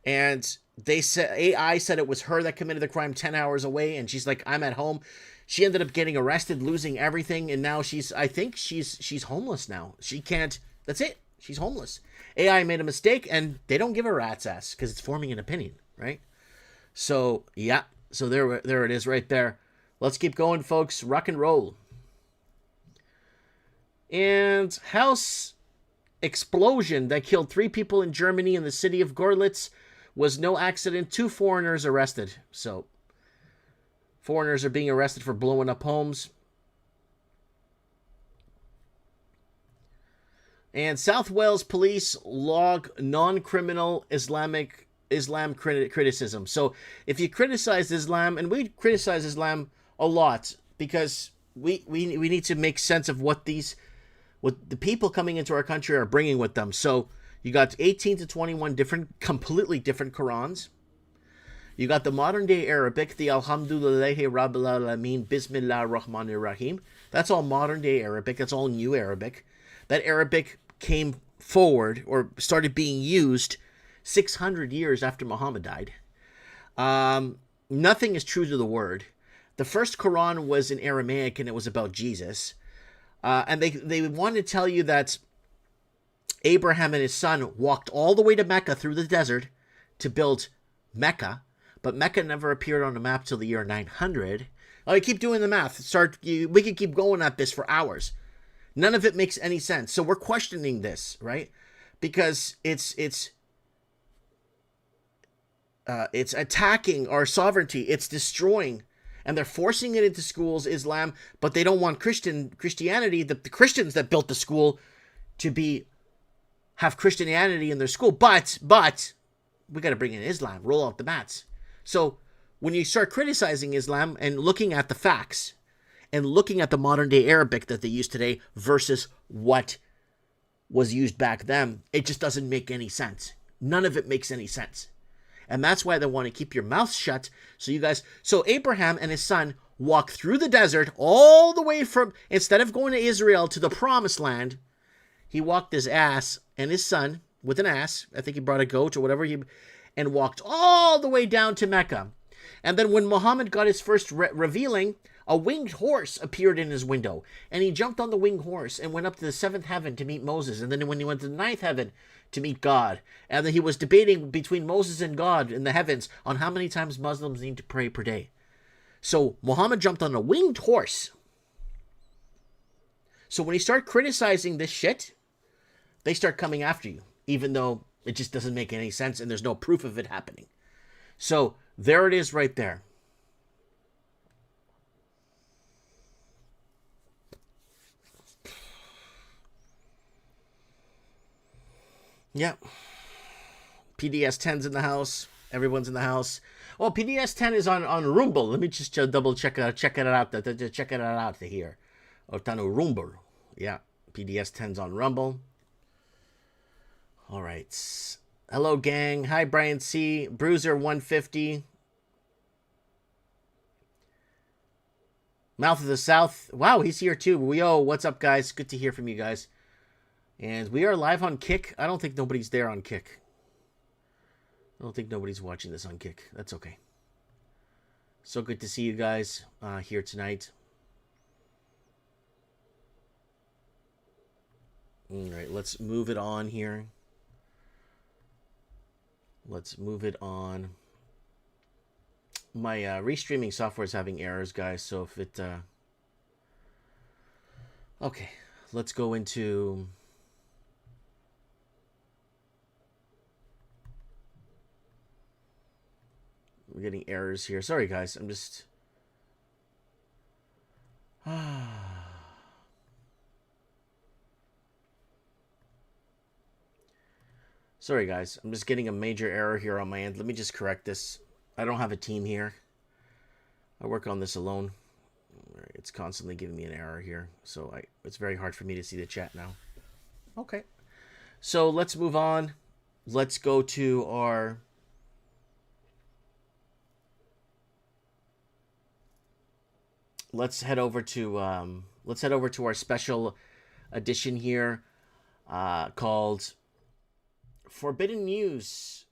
And they said, AI said it was her that committed the crime 10 hours away. And she's like, I'm at home. She ended up getting arrested, losing everything. And now I think she's homeless now. She can't, that's it. She's homeless. AI made a mistake and they don't give a rat's ass because it's forming an opinion, right? So, yeah. So there it is right there. Let's keep going, folks. Rock and roll. And house explosion that killed 3 people in Germany in the city of Görlitz was no accident. 2 foreigners arrested. So, foreigners are being arrested for blowing up homes. And South Wales police log non-criminal Islam criticism. So, if you criticize Islam, and we criticize Islam a lot because we need to make sense of what the people coming into our country are bringing with them. So you got 18 to 21 completely different Qurans. You got the modern day Arabic, the Alhamdulillahi Rabbil Alameen, Bismillah Rahmanir Rahim. That's all modern day Arabic. That's all new Arabic. That Arabic came forward or started being used 600 years after Muhammad died. Nothing is true to the word. The first Quran was in Aramaic and it was about Jesus. And they want to tell you that Abraham and his son walked all the way to Mecca through the desert to build Mecca, but Mecca never appeared on the map till the year 900. Oh, you keep doing the math. We could keep going at this for hours. None of it makes any sense. So we're questioning this, right? Because it's attacking our sovereignty. It's destroying, and they're forcing it into schools, Islam, but they don't want Christianity, the Christians that built the school, to have Christianity in their school. But we got to bring in Islam, roll out the mats. So when you start criticizing Islam and looking at the facts and looking at the modern day Arabic that they use today versus what was used back then, it just doesn't make any sense. None of it makes any sense. And that's why they want to keep your mouth shut. So Abraham and his son walked through the desert all the way from, instead of going to Israel to the promised land, he walked his ass and his son with an ass. I think he brought a goat or whatever, and walked all the way down to Mecca. And then when Muhammad got his first revealing, a winged horse appeared in his window. And he jumped on the winged horse and went up to the seventh heaven to meet Moses. And then when he went to the ninth heaven to meet God. And then he was debating between Moses and God in the heavens on how many times Muslims need to pray per day. So Muhammad jumped on a winged horse. So when you start criticizing this shit, they start coming after you, even though it just doesn't make any sense and there's no proof of it happening. So there it is right there. Yeah. PDS 10's in the house. Everyone's in the house. Oh, PDS 10 is on Rumble. Let me just double check it out. Check it out here. Otano Rumble. Yeah. PDS 10's on Rumble. All right. Hello, gang. Hi, Brian C. Bruiser 150. Mouth of the South. Wow, he's here too. What's up, guys? Good to hear from you guys. And we are live on Kick. I don't think nobody's there on Kick. I don't think nobody's watching this on Kick. That's okay. So good to see you guys here tonight. All right, let's move it on here. Let's move it on. My restreaming software is having errors, guys. So if it... Okay, let's go into... We're getting errors here. Sorry, guys. I'm just... Sorry, guys. I'm just getting a major error here on my end. Let me just correct this. I don't have a team here. I work on this alone. It's constantly giving me an error here. So it's very hard for me to see the chat now. Okay. So let's move on. Let's go to our... Let's head over to our special edition here called Forbidden News.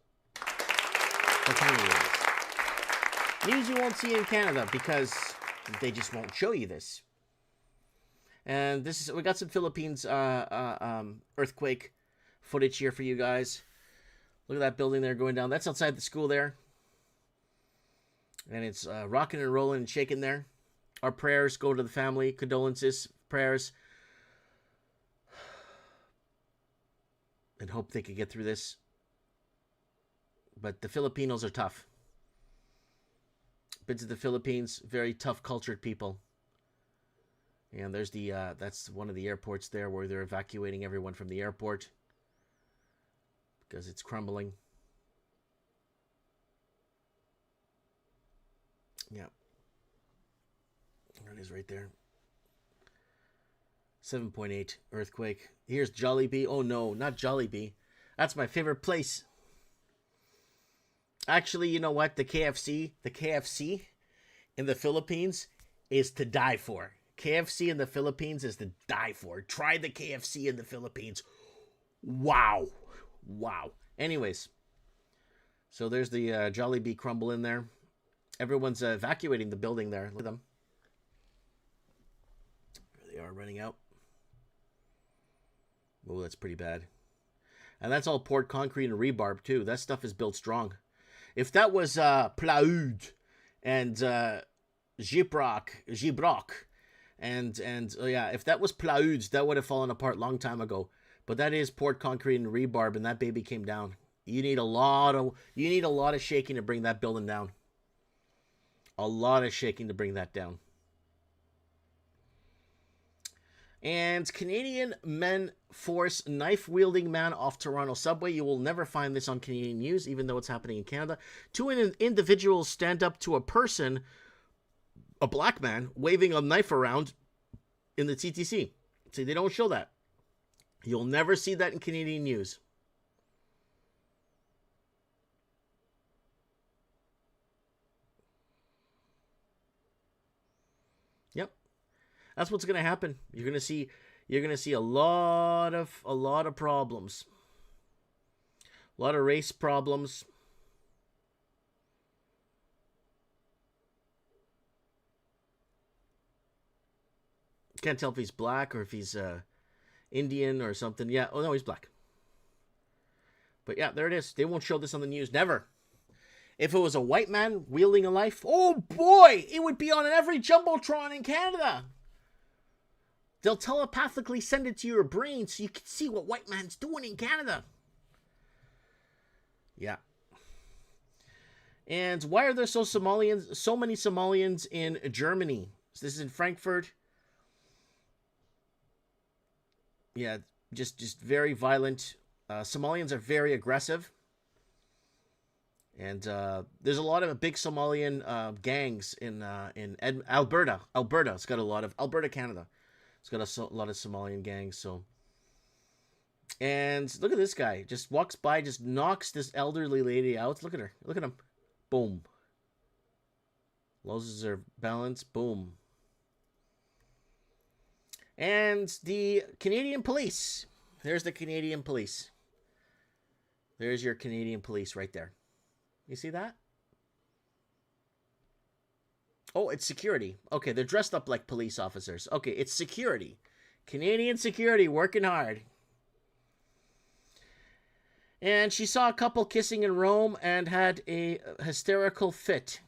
News you won't see in Canada because they just won't show you this. And we got some Philippines earthquake footage here for you guys. Look at that building there going down. That's outside the school there. And it's rocking and rolling and shaking there. Our prayers go to the family. Condolences, prayers. And hope they could get through this. But the Filipinos are tough. Been to the Philippines, very tough cultured people. And there's that's one of the airports there where they're evacuating everyone from the airport. Because it's crumbling. Yeah. There it is right there. 7.8 earthquake. Here's Jollibee. Oh no, not Jollibee. That's my favorite place. Actually, you know what? The KFC in the Philippines is to die for. KFC in the Philippines is to die for. Try the KFC in the Philippines. Wow. Wow. Anyways. So there's the Jollibee crumble in there. Everyone's evacuating the building there. Look at them. There they are running out. Oh, that's pretty bad. And that's all poured concrete and rebarb, too. That stuff is built strong. If that was Plaoud and Gibrock, and yeah, if that was Plaoud, that would have fallen apart long time ago. But that is poured concrete and rebarb, and that baby came down. You need a lot of shaking to bring that building down. A lot of shaking to bring that down. And Canadian men force knife-wielding man off Toronto subway. You will never find this on Canadian news, even though it's happening in Canada. Two individuals stand up to a person, a black man, waving a knife around in the TTC. See, they don't show that. You'll never see that in Canadian news. Yep. That's what's going to happen. You're going to see a lot of problems. A lot of race problems. Can't tell if he's black or if he's Indian or something. Yeah, oh no, he's black. But yeah, there it is. They won't show this on the news. Never. If it was a white man wielding a knife, oh boy, it would be on every Jumbotron in Canada. They'll telepathically send it to your brain so you can see what white man's doing in Canada. Yeah. And why are there so many Somalians in Germany? So this is in Frankfurt. Yeah, just very violent. Somalians are very aggressive. And there's a lot of big Somalian gangs in Alberta. Alberta, it's got a lot of Alberta, Canada. It's got a lot of Somalian gangs. So, and look at this guy. Just walks by, just knocks this elderly lady out. Look at her. Look at him. Boom. Loses her balance. Boom. And the Canadian police. There's the Canadian police. There's your Canadian police right there. You see that? Oh, it's security. Okay, they're dressed up like police officers. Okay, it's security. Canadian security working hard. And she saw a couple kissing in Rome and had a hysterical fit.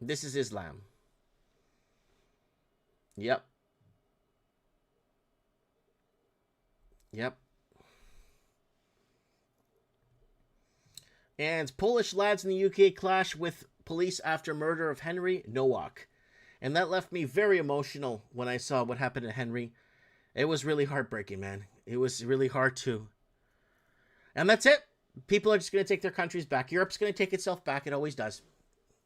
This is Islam. Yep. Yep. And Polish lads in the UK clash with police after murder of Henry Nowak. And that left me very emotional when I saw what happened to Henry. It was really heartbreaking, man. It was really hard to. And that's it. People are just going to take their countries back. Europe's going to take itself back. It always does.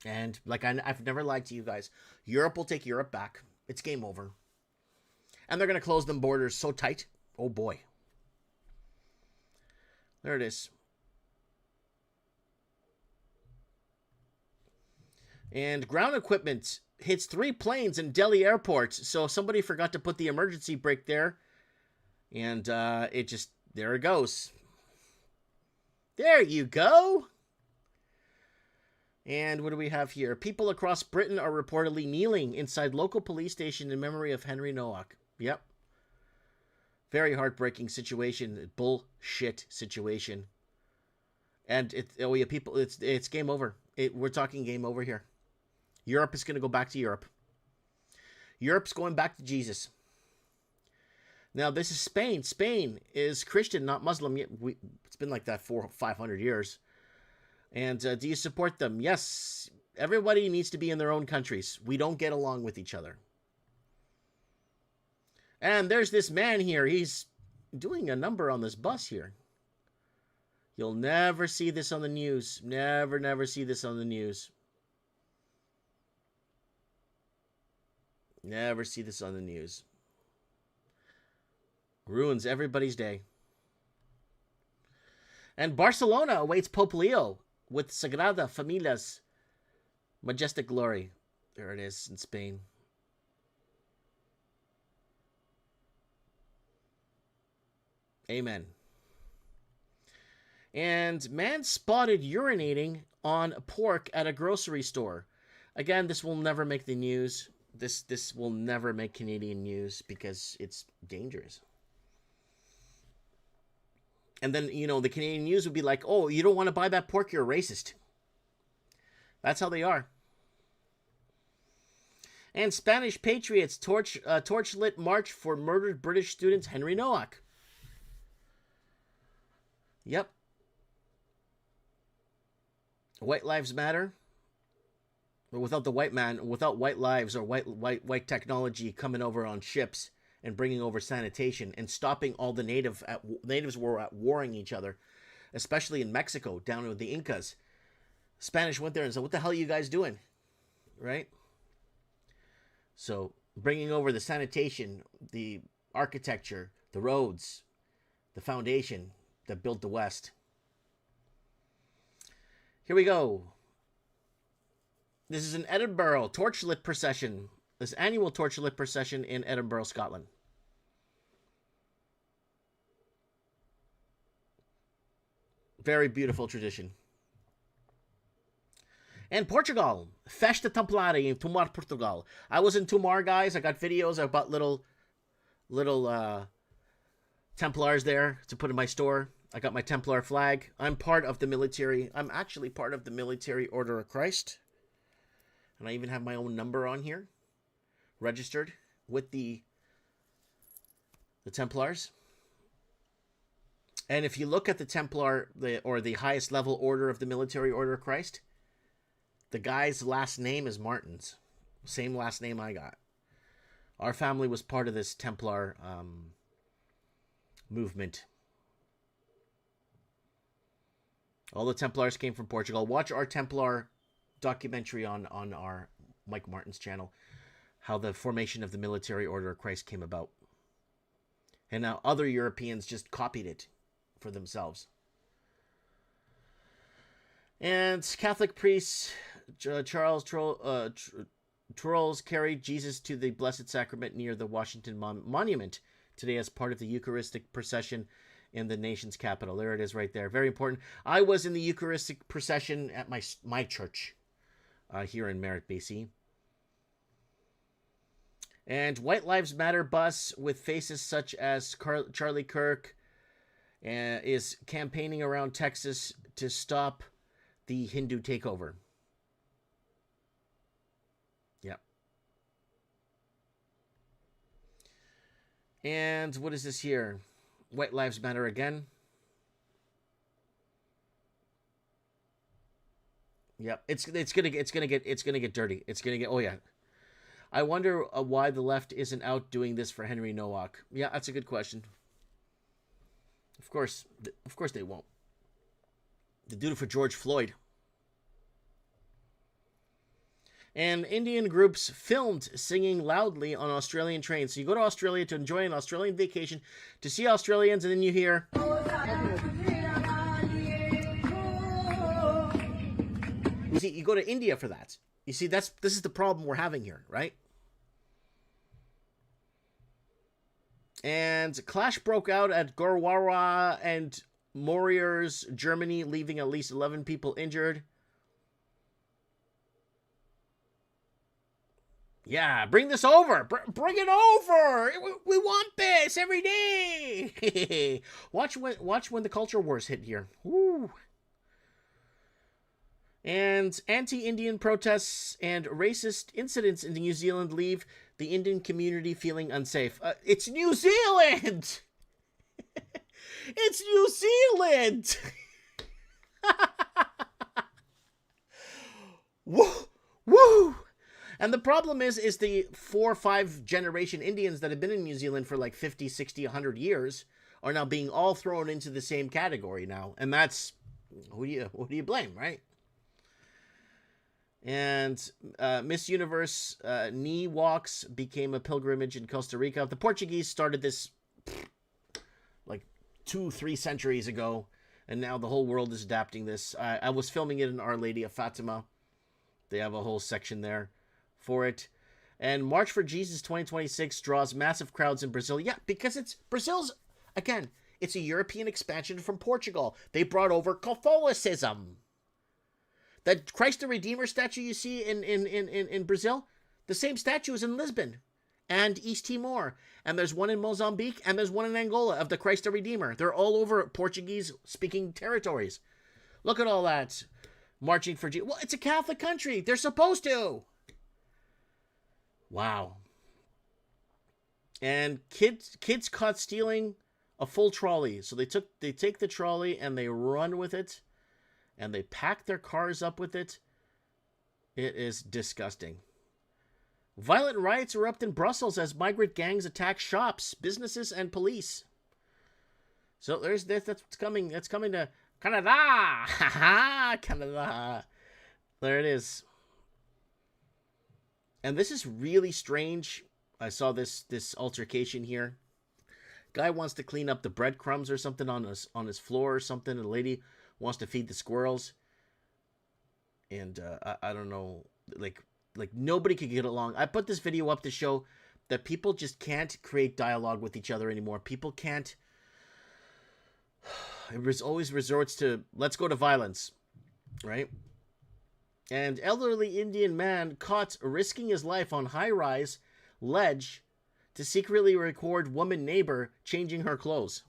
And like I've never lied to you guys. Europe will take Europe back. It's game over. And they're going to close them borders so tight. Oh boy. There it is. And ground equipment hits 3 planes in Delhi airport. So somebody forgot to put the emergency brake there. And it just, there it goes. There you go. And what do we have here? People across Britain are reportedly kneeling inside local police station in memory of Henry Nowak. Yep. Very heartbreaking situation. Bullshit situation. And it's game over. We're talking game over here. Europe is going to go back to Europe. Europe's going back to Jesus. Now, this is Spain. Spain is Christian, not Muslim. It's been like that for 500 years. And do you support them? Yes. Everybody needs to be in their own countries. We don't get along with each other. And there's this man here. He's doing a number on this bus here. You'll never see this on the news. Never see this on the news. Never see this on the news. Ruins everybody's day. And Barcelona awaits Pope Leo with Sagrada Familia's majestic glory. There it is in Spain. Amen. And man spotted urinating on pork at a grocery store. Again, this will never make the news. This will never make Canadian news because it's dangerous. And then, the Canadian news would be like, oh, you don't want to buy that pork, you're a racist. That's how they are. And Spanish patriots torch-lit march for murdered British student Henry Nowak. Yep. White lives matter. But without the white man, without white lives or white technology coming over on ships and bringing over sanitation and stopping all the natives were at warring each other, especially in Mexico, down with the Incas. Spanish went there and said, what the hell are you guys doing? Right? So bringing over the sanitation, the architecture, the roads, the foundation that built the West. Here we go. This is an Edinburgh torchlit procession. This annual torchlit procession in Edinburgh, Scotland. Very beautiful tradition. And Portugal, Festa Templari in Tomar, Portugal. I was in Tomar, guys. I got videos. I bought little Templars there to put in my store. I got my Templar flag. I'm part of the military. I'm actually part of the Military Order of Christ. And I even have my own number on here, registered with the Templars. And if you look at the Templar, or the highest level order of the Military Order of Christ, the guy's last name is Martins. Same last name I got. Our family was part of this Templar movement. All the Templars came from Portugal. Watch our Templar documentary on our Mike Martin's channel, how the formation of the Military Order of Christ came about. And now other Europeans just copied it for themselves. And Catholic priests, Charles Trolls carried Jesus to the Blessed Sacrament near the Washington Monument today as part of the Eucharistic procession in the nation's capital. There it is right there. Very important. I was in the Eucharistic procession at my church here in Merritt, BC. And White Lives Matter bus with faces such as Charlie Kirk is campaigning around Texas to stop the Hindu takeover. Yep. And what is this here? White Lives Matter again. Yep. It's gonna get dirty. It's gonna get, oh yeah. I wonder why the left isn't out doing this for Henry Nowak. Yeah, that's a good question. Of course they won't. They did it for George Floyd. And Indian groups filmed singing loudly on Australian trains. So you go to Australia to enjoy an Australian vacation, to see Australians, and then you hear... You see, you go to India for that. You see, this is the problem we're having here, right? And clash broke out at Gorwara and Moriers, Germany, leaving at least 11 people injured. Yeah, bring this over. Bring it over. We want this every day. Watch when the culture wars hit here. Woo. And anti-Indian protests and racist incidents in New Zealand leave the Indian community feeling unsafe. It's New Zealand! It's New Zealand! Woo! Woo! And the problem is the 4 or 5 generation Indians that have been in New Zealand for like 50, 60, 100 years are now being all thrown into the same category now. And that's, who do you blame, right? And Miss Universe knee walks became a pilgrimage in Costa Rica. The Portuguese started this like 2-3 centuries ago, and now the whole world is adapting this. I was filming it in Our Lady of Fatima. They have a whole section there for it. And March for Jesus 2026 draws massive crowds in Brazil. Yeah, because Brazil's, again, it's a European expansion from Portugal. They brought over Catholicism. That Christ the Redeemer statue you see in Brazil, the same statue is in Lisbon. and East Timor. And there's one in Mozambique, and there's one in Angola of the Christ the Redeemer. They're all over Portuguese-speaking territories. Look at all that marching for Jesus. Well, it's a Catholic country. They're supposed to. Wow. And kids caught stealing a full trolley. So they take the trolley and they run with it, and they pack their cars up with it. It is disgusting. Violent riots erupt in Brussels as migrant gangs attack shops, businesses, and police. So there's this. That's coming. That's coming to Canada. Ha ha, Canada. There it is. And this is really strange. I saw this altercation here. Guy wants to clean up the breadcrumbs or something on his floor or something. And the lady wants to feed the squirrels. And I don't know, like nobody could get along. I put this video up to show that people just can't create dialogue with each other anymore. People can't. It always resorts to, let's go to violence, right? And elderly Indian man caught risking his life on high-rise ledge to secretly record woman neighbor changing her clothes.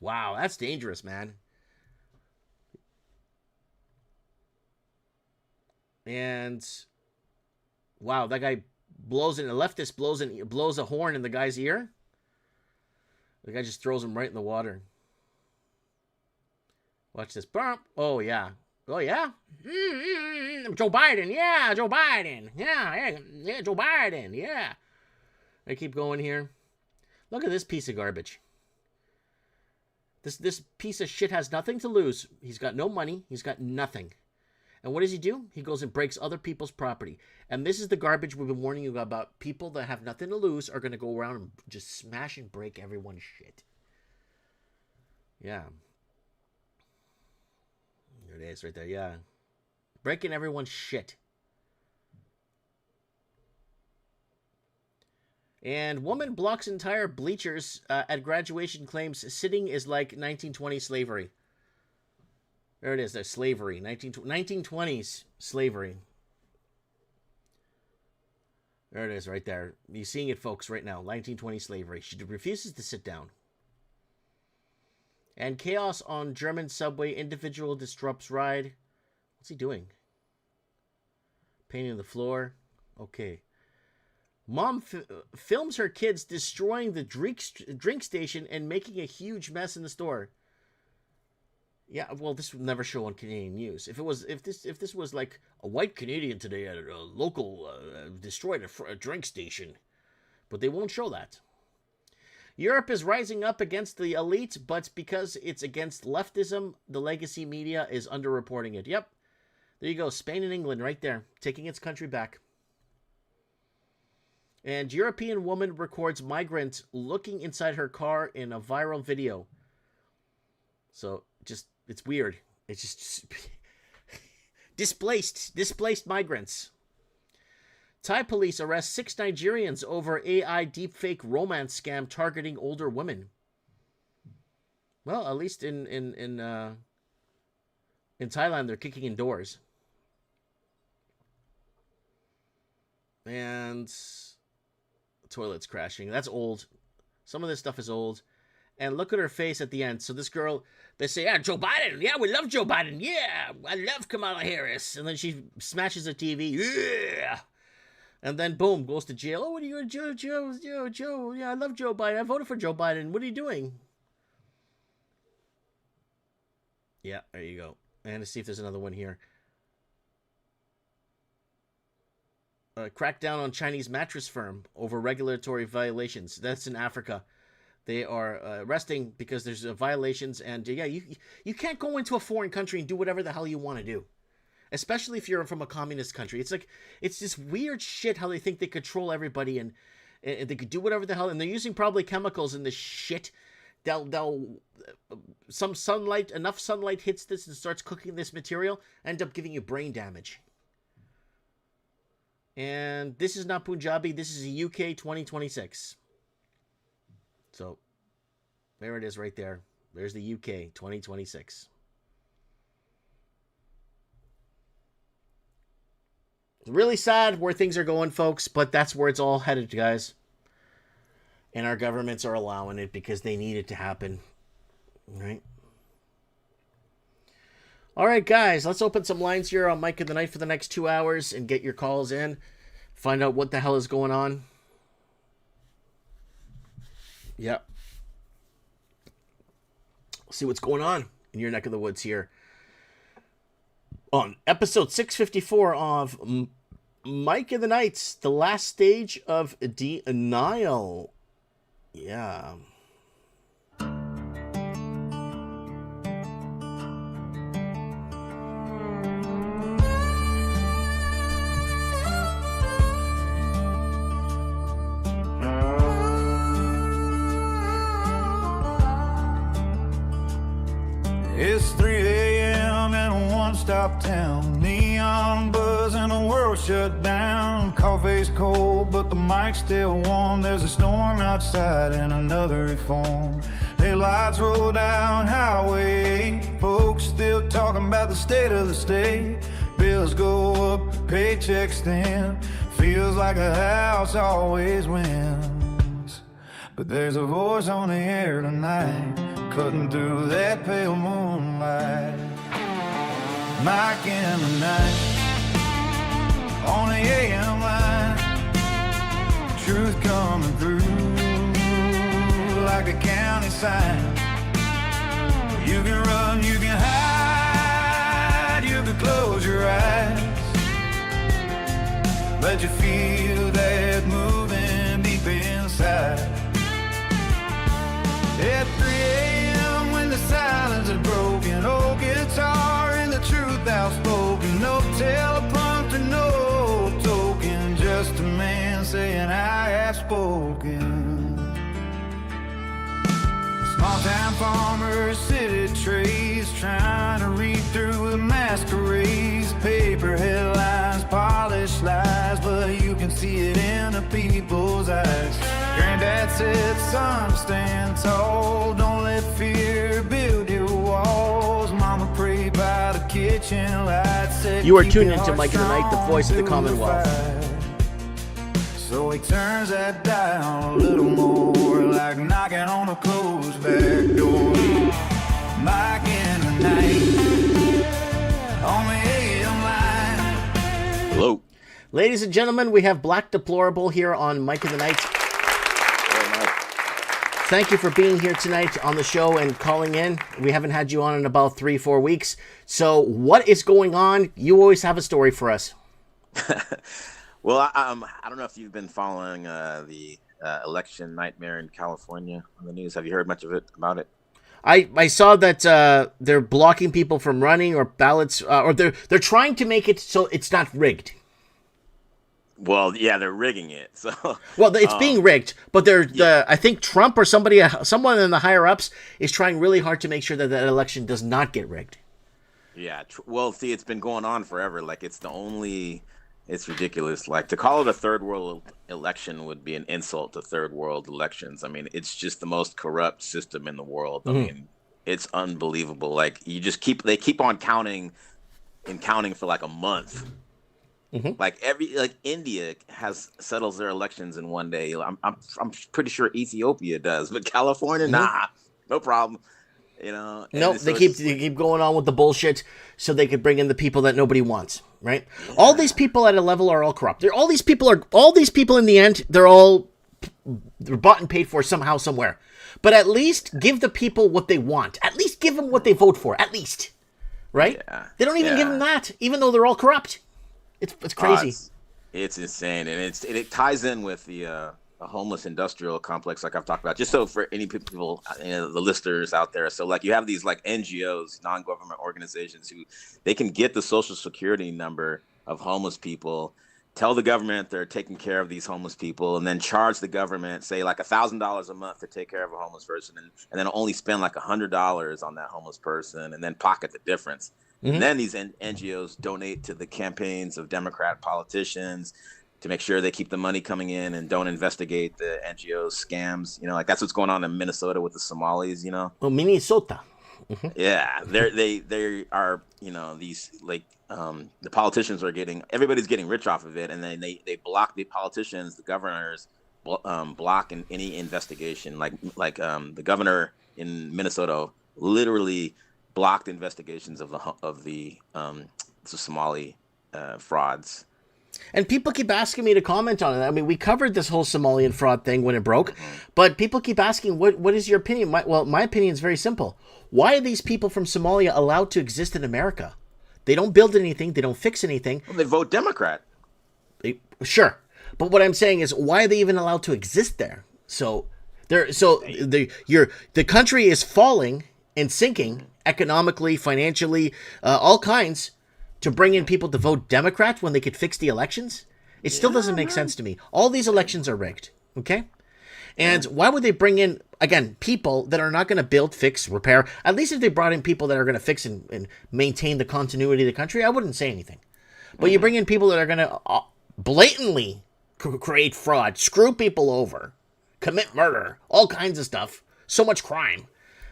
Wow, that's dangerous, man. And wow, that guy blows in. A leftist blows a horn in the guy's ear. The guy just throws him right in the water. Watch this. Bump. Oh yeah. Oh yeah. Joe Biden. Yeah, Joe Biden. Yeah, Joe Biden. Yeah. I keep going here. Look at this piece of garbage. This piece of shit has nothing to lose. He's got no money. He's got nothing. And what does he do? He goes and breaks other people's property. And this is the garbage we've been warning you about. People that have nothing to lose are going to go around and just smash and break everyone's shit. Yeah. There it is right there, yeah. Breaking everyone's shit. And woman blocks entire bleachers at graduation, claims sitting is like 1920 slavery. There it is. There's slavery. 1920s slavery. There it is right there. You're seeing it, folks, right now. 1920 slavery. She refuses to sit down. And chaos on German subway. Individual disrupts ride. What's he doing? Painting the floor. Okay. Mom films her kids destroying the drink station and making a huge mess in the store. Yeah, well, this would never show on Canadian news. If this was like a white Canadian today at a local destroyed a drink station, but they won't show that. Europe is rising up against the elite, but because it's against leftism, the legacy media is underreporting it. Yep, there you go. Spain and England right there, taking its country back. And European woman records migrant looking inside her car in a viral video. So just. It's weird. It's just displaced migrants. Thai police arrest 6 Nigerians over AI deepfake romance scam targeting older women. Well, at least in Thailand, they're kicking in doors. And toilets crashing. That's old. Some of this stuff is old. And look at her face at the end. So this girl, they say, yeah, Joe Biden. Yeah, we love Joe Biden. Yeah, I love Kamala Harris. And then she smashes the TV. Yeah. And then, boom, goes to jail. Oh, what are you doing, Joe? Yeah, I love Joe Biden. I voted for Joe Biden. What are you doing? Yeah, there you go. And let's see if there's another one here. Crackdown on Chinese mattress firm over regulatory violations. That's in Africa. They are arresting because there's violations, and yeah, you can't go into a foreign country and do whatever the hell you want to do, especially if you're from a communist country. It's this weird shit how they think they control everybody and they could do whatever the hell, and they're using probably chemicals in this shit. They'll enough sunlight hits this and starts cooking this material, end up giving you brain damage. And this is not Punjabi. This is a UK 2026. So, there it is right there. There's the UK 2026. Really sad where things are going, folks, but that's where it's all headed, guys. And our governments are allowing it because they need it to happen. Right? All right, guys, let's open some lines here on Mike of the Night for the next 2 hours and get your calls in. Find out what the hell is going on. Yep. See what's going on in your neck of the woods here. On episode 654 of Mike of the Night, the last stage of denial. Yeah. It's 3 a.m. in a one-stop town. Neon buzz and the world shut down. Coffee's cold, but the mic's still warm. There's a storm outside and another reform. Headlights roll down Highway 8. Folks still talking about the state of the state. Bills go up, paychecks thin. Feels like a house always wins. But there's a voice on the air tonight, cutting through that pale moonlight. Mike in the night, on the AM line. Truth coming through like a county sign. You can run, you can hide, you can close your eyes, but you feel that moving deep inside. At 3 a.m. when the silence is broken, old guitar and the truth outspoken. No teleprompter, no token, just a man saying I have spoken. Small-time farmers, city trades, trying to read through the masquerades. Paper headlines, polished lies, but you can see it in the people's eyes. Granddad said, son, stand tall, don't let fear build your walls. Mama prayed by the kitchen light, said, you are tuned into Mike of the Night, the voice of the Commonwealth. So he turns that dial a little more, like knocking on a closed back door. Mike in the night, on the AM line. Hello. Ladies and gentlemen, we have Black Deplorable here on Mike of the Night. Thank you for being here tonight on the show and calling in. We haven't had you on in about 3-4 weeks. So what is going on? You always have a story for us. Well, I don't know if you've been following the election nightmare in California on the news. Have you heard much of it about it? I saw that they're blocking people from running or ballots, or they're trying to make it so it's not rigged. Well, yeah, they're rigging it. So well, it's being rigged, but I think Trump or someone in the higher ups is trying really hard to make sure that that election does not get rigged. Yeah, well, see, it's been going on forever. Like, it's ridiculous. Like, to call it a third world election would be an insult to third world elections. I mean, it's just the most corrupt system in the world. I mean, it's unbelievable. Like, they keep on counting for like a month. Like India settles their elections in one day. I'm pretty sure Ethiopia does, but California, nah, no problem. You know, no, they keep going on with the bullshit so they could bring in the people that nobody wants, right? Yeah. All these people at a level are all corrupt. All these people in the end, they're bought and paid for somehow, somewhere. But at least give the people what they want. At least give them what they vote for. At least, right? Yeah. They don't even give them that, even though they're all corrupt. It's crazy. It's insane, and it ties in with the homeless industrial complex, like I've talked about. Just so for any people, the listeners out there, so like you have these like NGOs, non-government organizations, who they can get the social security number of homeless people, tell the government they're taking care of these homeless people, and then charge the government, say like $1,000 a month to take care of a homeless person, and then only spend like $100 on that homeless person, and then pocket the difference. And then these NGOs donate to the campaigns of Democrat politicians to make sure they keep the money coming in and don't investigate the NGOs scams. You know, like that's what's going on in Minnesota with the Somalis, you know? Well, Minnesota. Yeah, they are, these like the politicians are everybody's getting rich off of it, and then they block the politicians, the governors block any investigation. The governor in Minnesota literally blocked investigations of the Somali frauds. And people keep asking me to comment on it. I mean, we covered this whole Somalian fraud thing when it broke, but people keep asking, what is your opinion? My opinion is very simple. Why are these people from Somalia allowed to exist in America? They don't build anything. They don't fix anything. Well, they vote Democrat. Sure. But what I'm saying is, why are they even allowed to exist there? The country is falling and sinking economically, financially, all kinds, to bring in people to vote Democrat when they could fix the elections. It still doesn't make sense to me. All these elections are rigged. Okay. And why would they bring in, again, people that are not going to build, fix, repair? At least if they brought in people that are going to fix and maintain the continuity of the country, I wouldn't say anything. But you bring in people that are going to blatantly create fraud, screw people over, commit murder, all kinds of stuff. So much crime.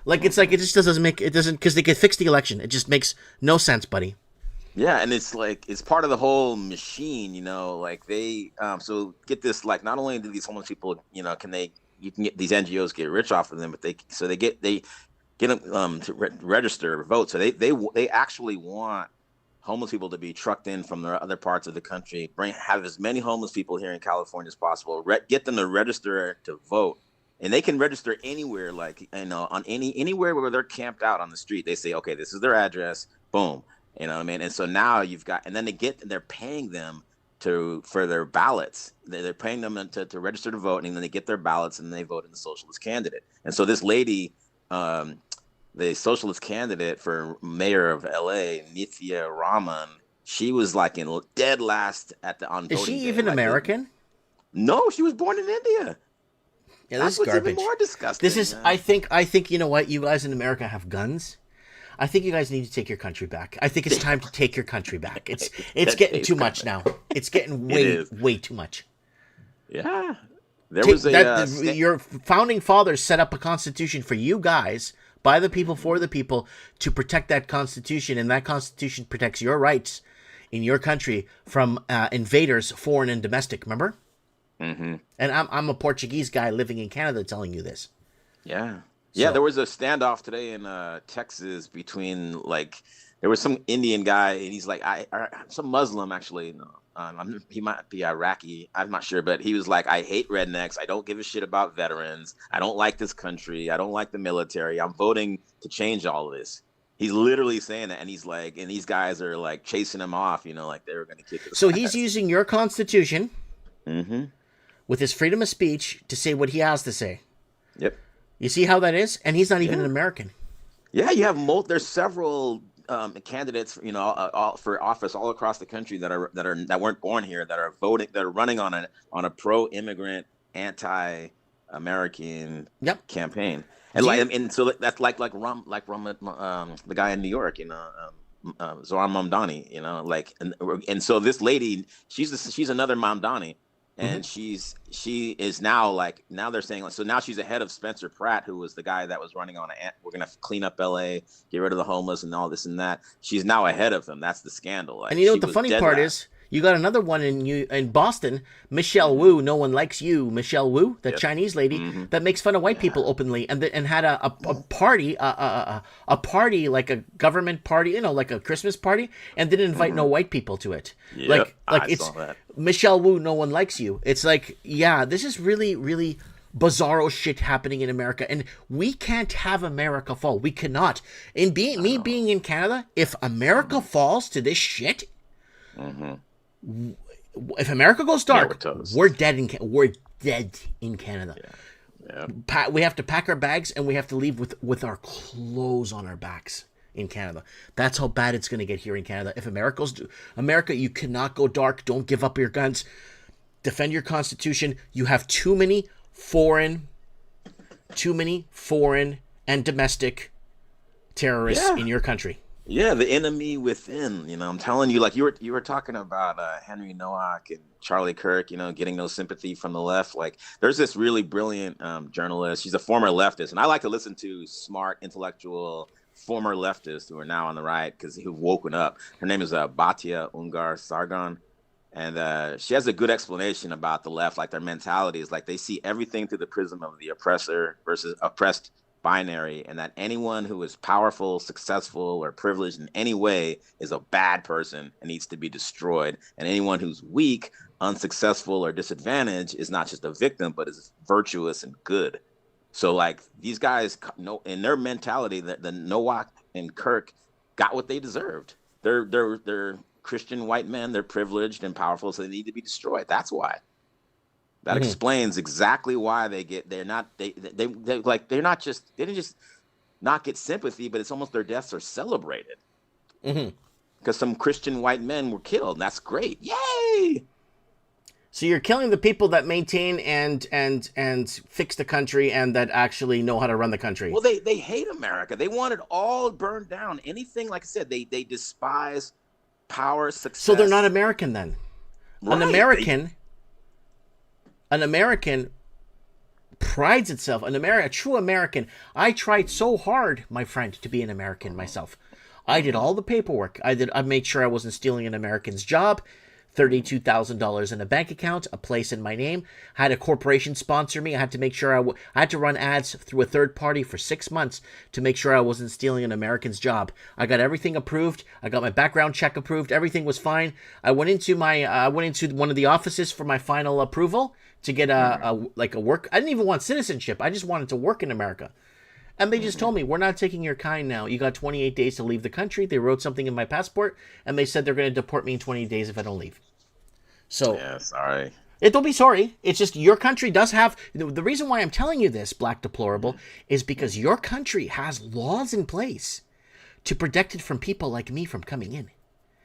It just doesn't because they could fix the election. It just makes no sense, buddy. Yeah, and it's part of the whole machine, they so get this, not only do these homeless people, you can get these NGOs get rich off of them, but they get them to register vote. So they actually want homeless people to be trucked in from the other parts of the country, have as many homeless people here in California as possible, get them to register to vote. And they can register anywhere, on anywhere where they're camped out on the street. They say, okay, this is their address, boom. You know what I mean? And so now and then they're paying them for their ballots. They're paying them to register to vote, and then they get their ballots and they vote in the socialist candidate. And so this lady, the socialist candidate for mayor of LA, Nithya Raman, she was in dead last on voting. Is she even American? No, she was born in India. Yeah, this is garbage. Even more disgusting. This is, I think, you know what? You guys in America have guns. I think you guys need to take your country back. I think it's time to take your country back. It's getting too much now. It's getting way too much. Yeah. Your founding fathers set up a constitution for you guys, by the people, for the people, to protect that constitution, and that constitution protects your rights in your country from invaders, foreign and domestic, remember? Mm-hmm. And I'm a Portuguese guy living in Canada telling you this. Yeah. Yeah, there was a standoff today in Texas between there was some Indian guy, and he's some Muslim actually. No, he might be Iraqi. I'm not sure, but he was like, I hate rednecks. I don't give a shit about veterans. I don't like this country. I don't like the military. I'm voting to change all of this. He's literally saying that, and he's and these guys are chasing him off. They were going to kick his ass. He's using your constitution with his freedom of speech to say what he has to say. Yep. You see how that is? And he's not even an American. Yeah, you have there's several candidates, for office all across the country that weren't born here, that are voting, that are running on a pro-immigrant, anti-American campaign. And so that's the guy in New York, Zohran Mamdani, and so this lady, she's another Mamdani. And she is now now they're saying, so now she's ahead of Spencer Pratt, who was the guy that was running on we're going to clean up LA, get rid of the homeless and all this and that. She's now ahead of him. That's the scandal. And you know what the funny part is? You got another one in Boston, Michelle Wu. No one likes you, Michelle Wu, that Chinese lady that makes fun of white people openly, and had a party, a party, like a government party, like a Christmas party, and didn't invite no white people to it. I saw that. Michelle Wu. No one likes you. It's this is really, really bizarro shit happening in America, and we can't have America fall. We cannot. Being in Canada, if America falls to this shit. If America goes dark, we're dead in Canada. Yeah. We have to pack our bags and we have to leave with our clothes on our backs in Canada. That's how bad it's going to get here in Canada. If America, you cannot go dark. Don't give up your guns. Defend your constitution. You have too many foreign and domestic terrorists in your country. Yeah, the enemy within. I'm telling you, you were talking about Henry Nowak and Charlie Kirk, getting no sympathy from the left. There's this really brilliant journalist. She's a former leftist, and I like to listen to smart, intellectual, former leftists who are now on the right because who've woken up. Her name is Batya Ungar Sargon. And she has a good explanation about the left, like their mentality is like they see everything through the prism of the oppressor versus oppressed binary, and that anyone who is powerful, successful, or privileged in any way is a bad person and needs to be destroyed. And anyone who's weak, unsuccessful, or disadvantaged is not just a victim, but is virtuous and good. So like these guys know in their mentality that the Nowak and Kirk got what they deserved. They're Christian white men, they're privileged and powerful, so they need to be destroyed. That's why. That explains exactly why they didn't just not get sympathy, but it's almost their deaths are celebrated. Because some Christian white men were killed, and that's great. Yay! So you're killing the people that maintain and fix the country and that actually know how to run the country. Well, they hate America. They want it all burned down. Anything, like I said, they despise power, success. So they're not American then. Right. An American prides itself. A true American. I tried so hard, my friend, to be an American myself. I did all the paperwork. I made sure I wasn't stealing an American's job. $32,000 in a bank account, a place in my name. I had a corporation sponsor me. I had to make sure I had to run ads through a third party for 6 months to make sure I wasn't stealing an American's job. I got everything approved. I got my background check approved. Everything was fine. I went into one of the offices for my final approval to get a work. I didn't even want citizenship. I just wanted to work in America. And they just told me, we're not taking your kind now. You got 28 days to leave the country. They wrote something in my passport, and they said they're going to deport me in 20 days if I don't leave. So, yeah, sorry. Don't be sorry. It's just your country does have... The reason why I'm telling you this, Black Deplorable, is because your country has laws in place to protect it from people like me from coming in.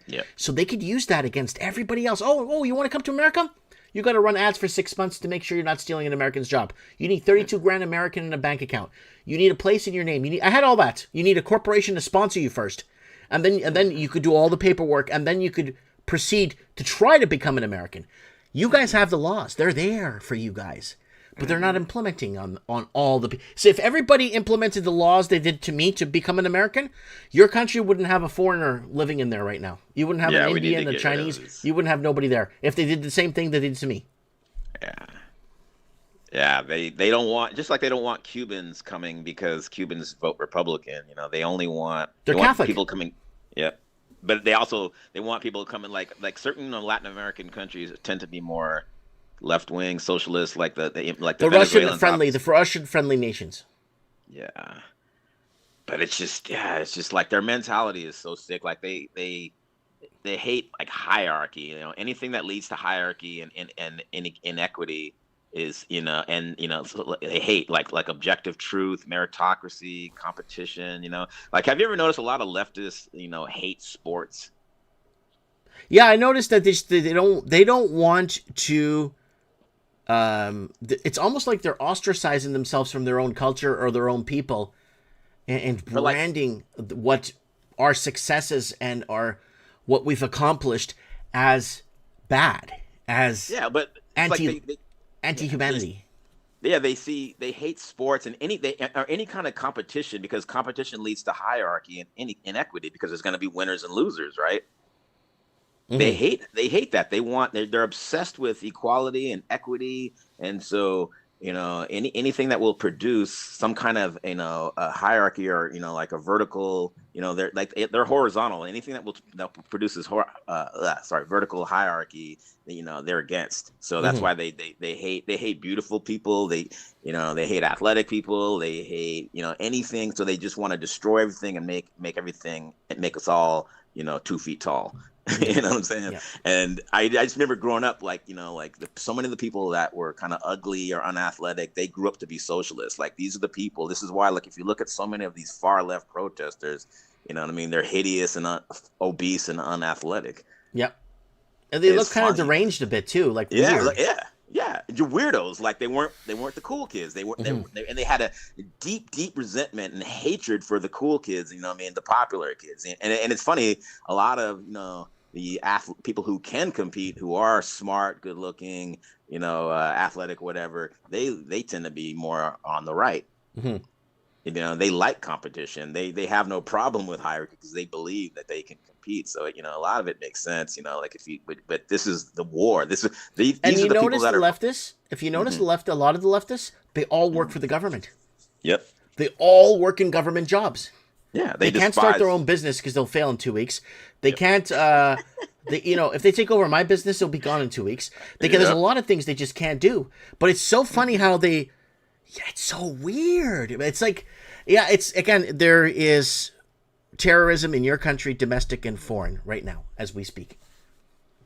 Yeah. So they could use that against everybody else. Oh, you want to come to America? You got to run ads for 6 months to make sure you're not stealing an American's job. You need 32 grand American in a bank account. You need a place in your name. I had all that. You need a corporation to sponsor you first. And then you could do all the paperwork, and then you could proceed to try to become an American. You guys have the laws. They're there for you guys. But they're not implementing on all the... So if everybody implemented the laws they did to me to become an American, your country wouldn't have a foreigner living in there right now. You wouldn't have an Indian, a Chinese. You wouldn't have nobody there if they did the same thing they did to me. Yeah, they don't want, just like they don't want Cubans coming because Cubans vote Republican. You know, they only want... They're Catholic. Want people coming... Yeah. But they want people coming like certain Latin American countries tend to be more left-wing socialist, like the Russian friendly, the Russian friendly nations. Yeah, but it's just like their mentality is so sick. Like they hate like hierarchy. You know, anything that leads to hierarchy and inequity is so they hate like objective truth, meritocracy, competition. You know, like have you ever noticed a lot of leftists hate sports? Yeah, I noticed that they don't want to. It's almost like they're ostracizing themselves from their own culture or their own people, and branding what our successes and what we've accomplished as bad, as anti-humanity. They hate sports and any kind of competition because competition leads to hierarchy and inequity because there's going to be winners and losers, right? Mm-hmm. They hate that. They're obsessed with equality and equity, and so anything that will produce some kind of a hierarchy or like a vertical, they're horizontal. Anything that produces vertical hierarchy, they're against. So that's why they hate beautiful people. They hate athletic people. They hate anything. So they just want to destroy everything and make everything and make us all 2 feet tall. You know what I'm saying? Yeah. And I just remember growing up, so many of the people that were kind of ugly or unathletic, they grew up to be socialists. Like these are the people. This is why, if you look at so many of these far left protesters, they're hideous and obese and unathletic. Yep. And they look kind of deranged a bit too, like weird. Yeah, you're weirdos. Like they weren't the cool kids. They and they had a deep resentment and hatred for the cool kids. The popular kids. And it's funny. A lot of the people who can compete, who are smart, good looking, athletic, whatever. They tend to be more on the right. Mm-hmm. You know, they like competition. They have no problem with hierarchy because they believe that they can compete. So, you know, a lot of it makes sense. You know, like if you, but this is the war. These And are you the people notice that the are. leftists. If you notice the left, a lot of the leftists, they all work for the government. Yep. They all work in government jobs. Yeah, They can't start their own business because they'll fail in 2 weeks. They can't. You know, if they take over my business, it'll be gone in 2 weeks. There's a lot of things they just can't do. But it's so funny how they. Yeah, it's so weird. It's like, yeah, it's again. There is terrorism in your country, domestic and foreign, right now as we speak.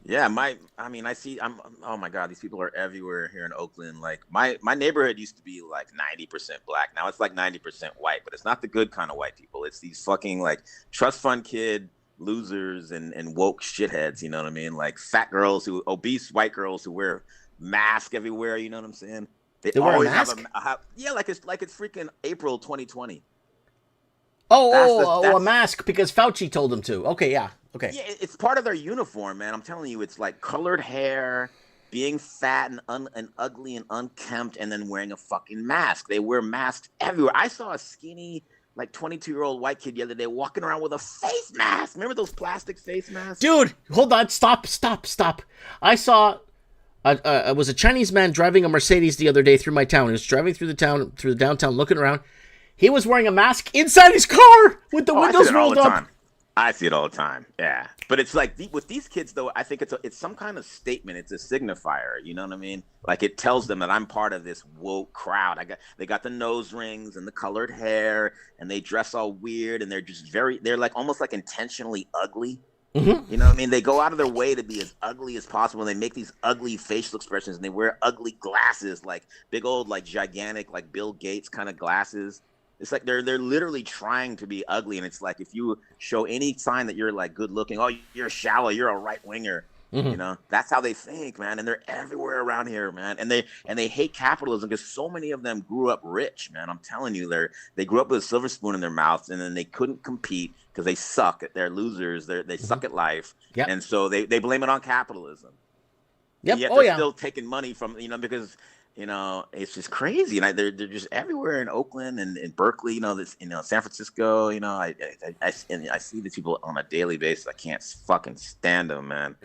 Yeah, I see. Oh my God, these people are everywhere here in Oakland. Like my neighborhood used to be like 90% black. Now it's like 90% white, but it's not the good kind of white people. It's these fucking like trust fund kid losers and woke shitheads. You know what I mean? Like fat girls obese white girls who wear masks everywhere. You know what I'm saying? They wear always a mask? yeah, like it's freaking April 2020. A mask because Fauci told them to. Okay, yeah. Okay. Yeah, it's part of their uniform, man. I'm telling you, it's like colored hair, being fat and ugly and unkempt, and then wearing a fucking mask. They wear masks everywhere. I saw a skinny, like 22-year-old white kid the other day walking around with a face mask. Remember those plastic face masks? Dude, hold on. Stop. I saw it was a Chinese man driving a Mercedes the other day through my town. He was driving through the downtown, looking around. He was wearing a mask inside his car with the windows rolled up. I see it all the time. Yeah, but it's like with these kids, though. I think it's some kind of statement. It's a signifier. You know what I mean? Like it tells them that I'm part of this woke crowd. They got the nose rings and the colored hair, and they dress all weird, and they're just they're like almost like intentionally ugly. Mm-hmm. You know what I mean? They go out of their way to be as ugly as possible. And they make these ugly facial expressions, and they wear ugly glasses, like big old, like gigantic, like Bill Gates kind of glasses. It's like they're literally trying to be ugly, and it's like if you show any sign that you're like good looking, oh, you're shallow, you're a right winger. Mm-hmm. You know, that's how they think, man. And they're everywhere around here, man. And they hate capitalism because so many of them grew up rich, man. I'm telling you, they grew up with a silver spoon in their mouths, and then they couldn't compete because they suck. They're losers. They mm-hmm. suck at life, and so they blame it on capitalism. Yep. Yet they're still taking money from because. You know, it's just crazy, and they're just everywhere in Oakland and in Berkeley. You know, San Francisco. You know, I see these people on a daily basis. I can't fucking stand them, man.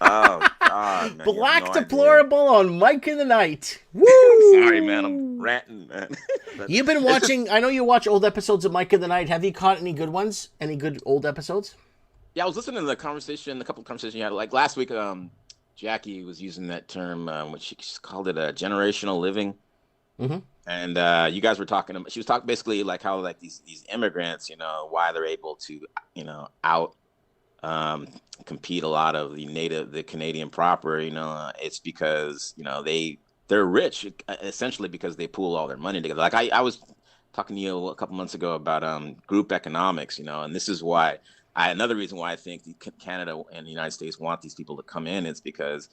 Oh God, man, Black Deplorable on Mike in the Night. Woo! Sorry, man, I'm ranting, man. You've been watching. I know you watch old episodes of Mike in the Night. Have you caught any good ones? Any good old episodes? Yeah, I was listening to a couple of conversations you had. Like last week, Jackie was using that term, which she called it generational living. Mm-hmm. And you guys were talking. She was talking basically like how like these immigrants, why they're able to, out compete a lot of the Canadian proper. It's because they're rich essentially because they pool all their money together. Like I was talking to you a couple months ago about group economics, and this is why. Another reason why I think Canada and the United States want these people to come in is because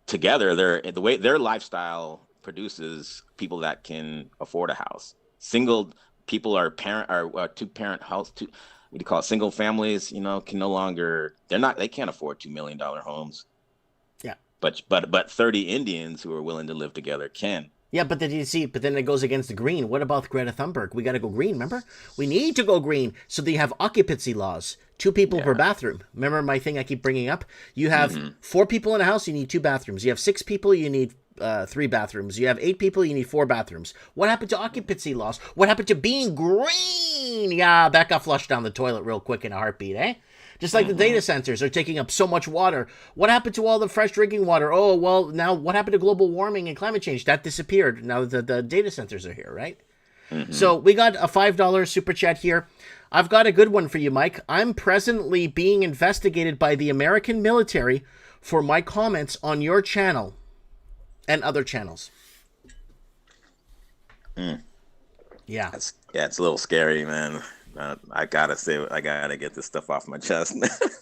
together the way their lifestyle produces people that can afford a house. Single people are two-parent house. What do you call it? Single families, can no longer. They can't afford $2 million homes. Yeah. But 30 Indians who are willing to live together can. Yeah, but then it goes against the green. What about Greta Thunberg? We got to go green, remember? We need to go green. So they have occupancy laws. 2 people per bathroom. Remember my thing I keep bringing up? You have 4 people in a house, you need 2 bathrooms. You have 6 people, you need 3 bathrooms. You have 8 people, you need 4 bathrooms. What happened to occupancy laws? What happened to being green? Yeah, that got flushed down the toilet real quick in a heartbeat, eh? Just like the data centers are taking up so much water. What happened to all the fresh drinking water? Oh, well, now what happened to global warming and climate change? That disappeared now that the data centers are here, right? Mm-hmm. So we got a $5 super chat here. I've got a good one for you, Mike. I'm presently being investigated by the American military for my comments on your channel and other channels. Yeah. It's a little scary, man. I gotta get this stuff off my chest.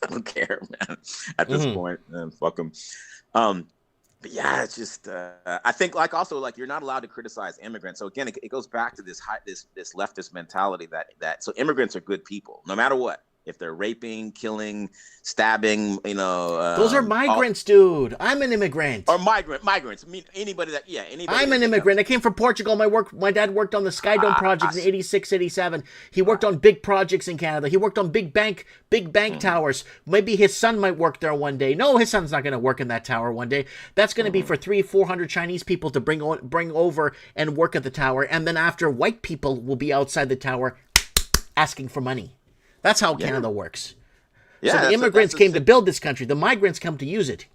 I don't care, man. At this point, man, fuck them. But yeah, it's just I think also you're not allowed to criticize immigrants. So again, it goes back to this leftist mentality that so immigrants are good people, no matter what. if they're raping, killing, stabbing, Those are migrants, dude. I'm an immigrant. Or migrants. I mean, anybody that, anybody. I'm an immigrant. I came from Portugal. My dad worked on the Skydome project in 86, 87. He worked on big projects in Canada. He worked on big bank towers. Maybe his son might work there one day. No, his son's not going to work in that tower one day. That's going to be for 300-400 Chinese people to bring over and work at the tower. And then after, white people will be outside the tower asking for money. That's how Canada works. Yeah, so the immigrants came to build this country. The migrants come to use it.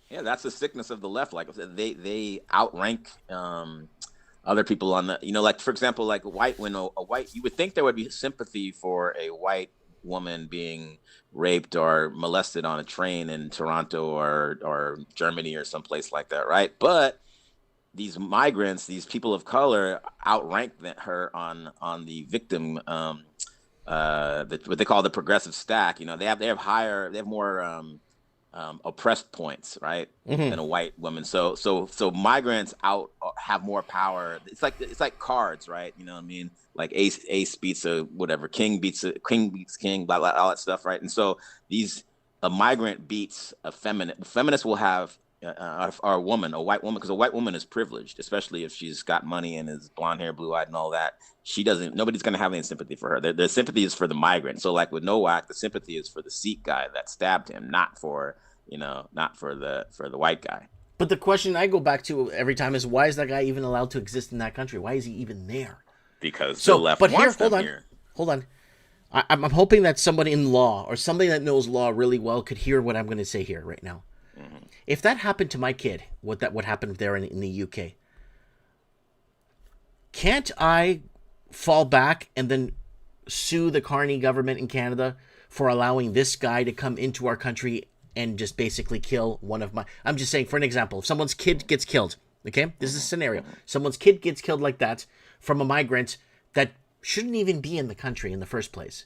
Yeah, that's the sickness of the left. Like they outrank other people on the, like, for example, like when a white, you would think there would be sympathy for a white woman being raped or molested on a train in Toronto or Germany or someplace like that, right? But these migrants, these people of color, outrank her on the victim, what they call the progressive stack. They have more oppressed points, right, than a white woman. So migrants have more power. It's like cards, right? You know what I mean? Like ace beats a whatever, king beats king, blah blah, all that stuff, right? And so a migrant beats a feminist. A feminist will have or a woman, a white woman, because a white woman is privileged, especially if she's got money and is blonde hair, blue eyed, and all that. Nobody's going to have any sympathy for her. Their sympathy is for the migrant. So like with Nowak, the sympathy is for the Sikh guy that stabbed him, not for the white guy. But the question I go back to every time is, why is that guy even allowed to exist in that country? Why is he even there? Because the left wants them here. Hold on. I'm hoping that somebody in law or somebody that knows law really well could hear what I'm going to say here right now. Mm-hmm. If that happened to my kid, what happened there in the UK, can't I fall back and then sue the Carney government in Canada for allowing this guy to come into our country and just basically kill one of my... I'm just saying, for an example, if someone's kid gets killed, okay? This is a scenario. Someone's kid gets killed like that from a migrant that shouldn't even be in the country in the first place.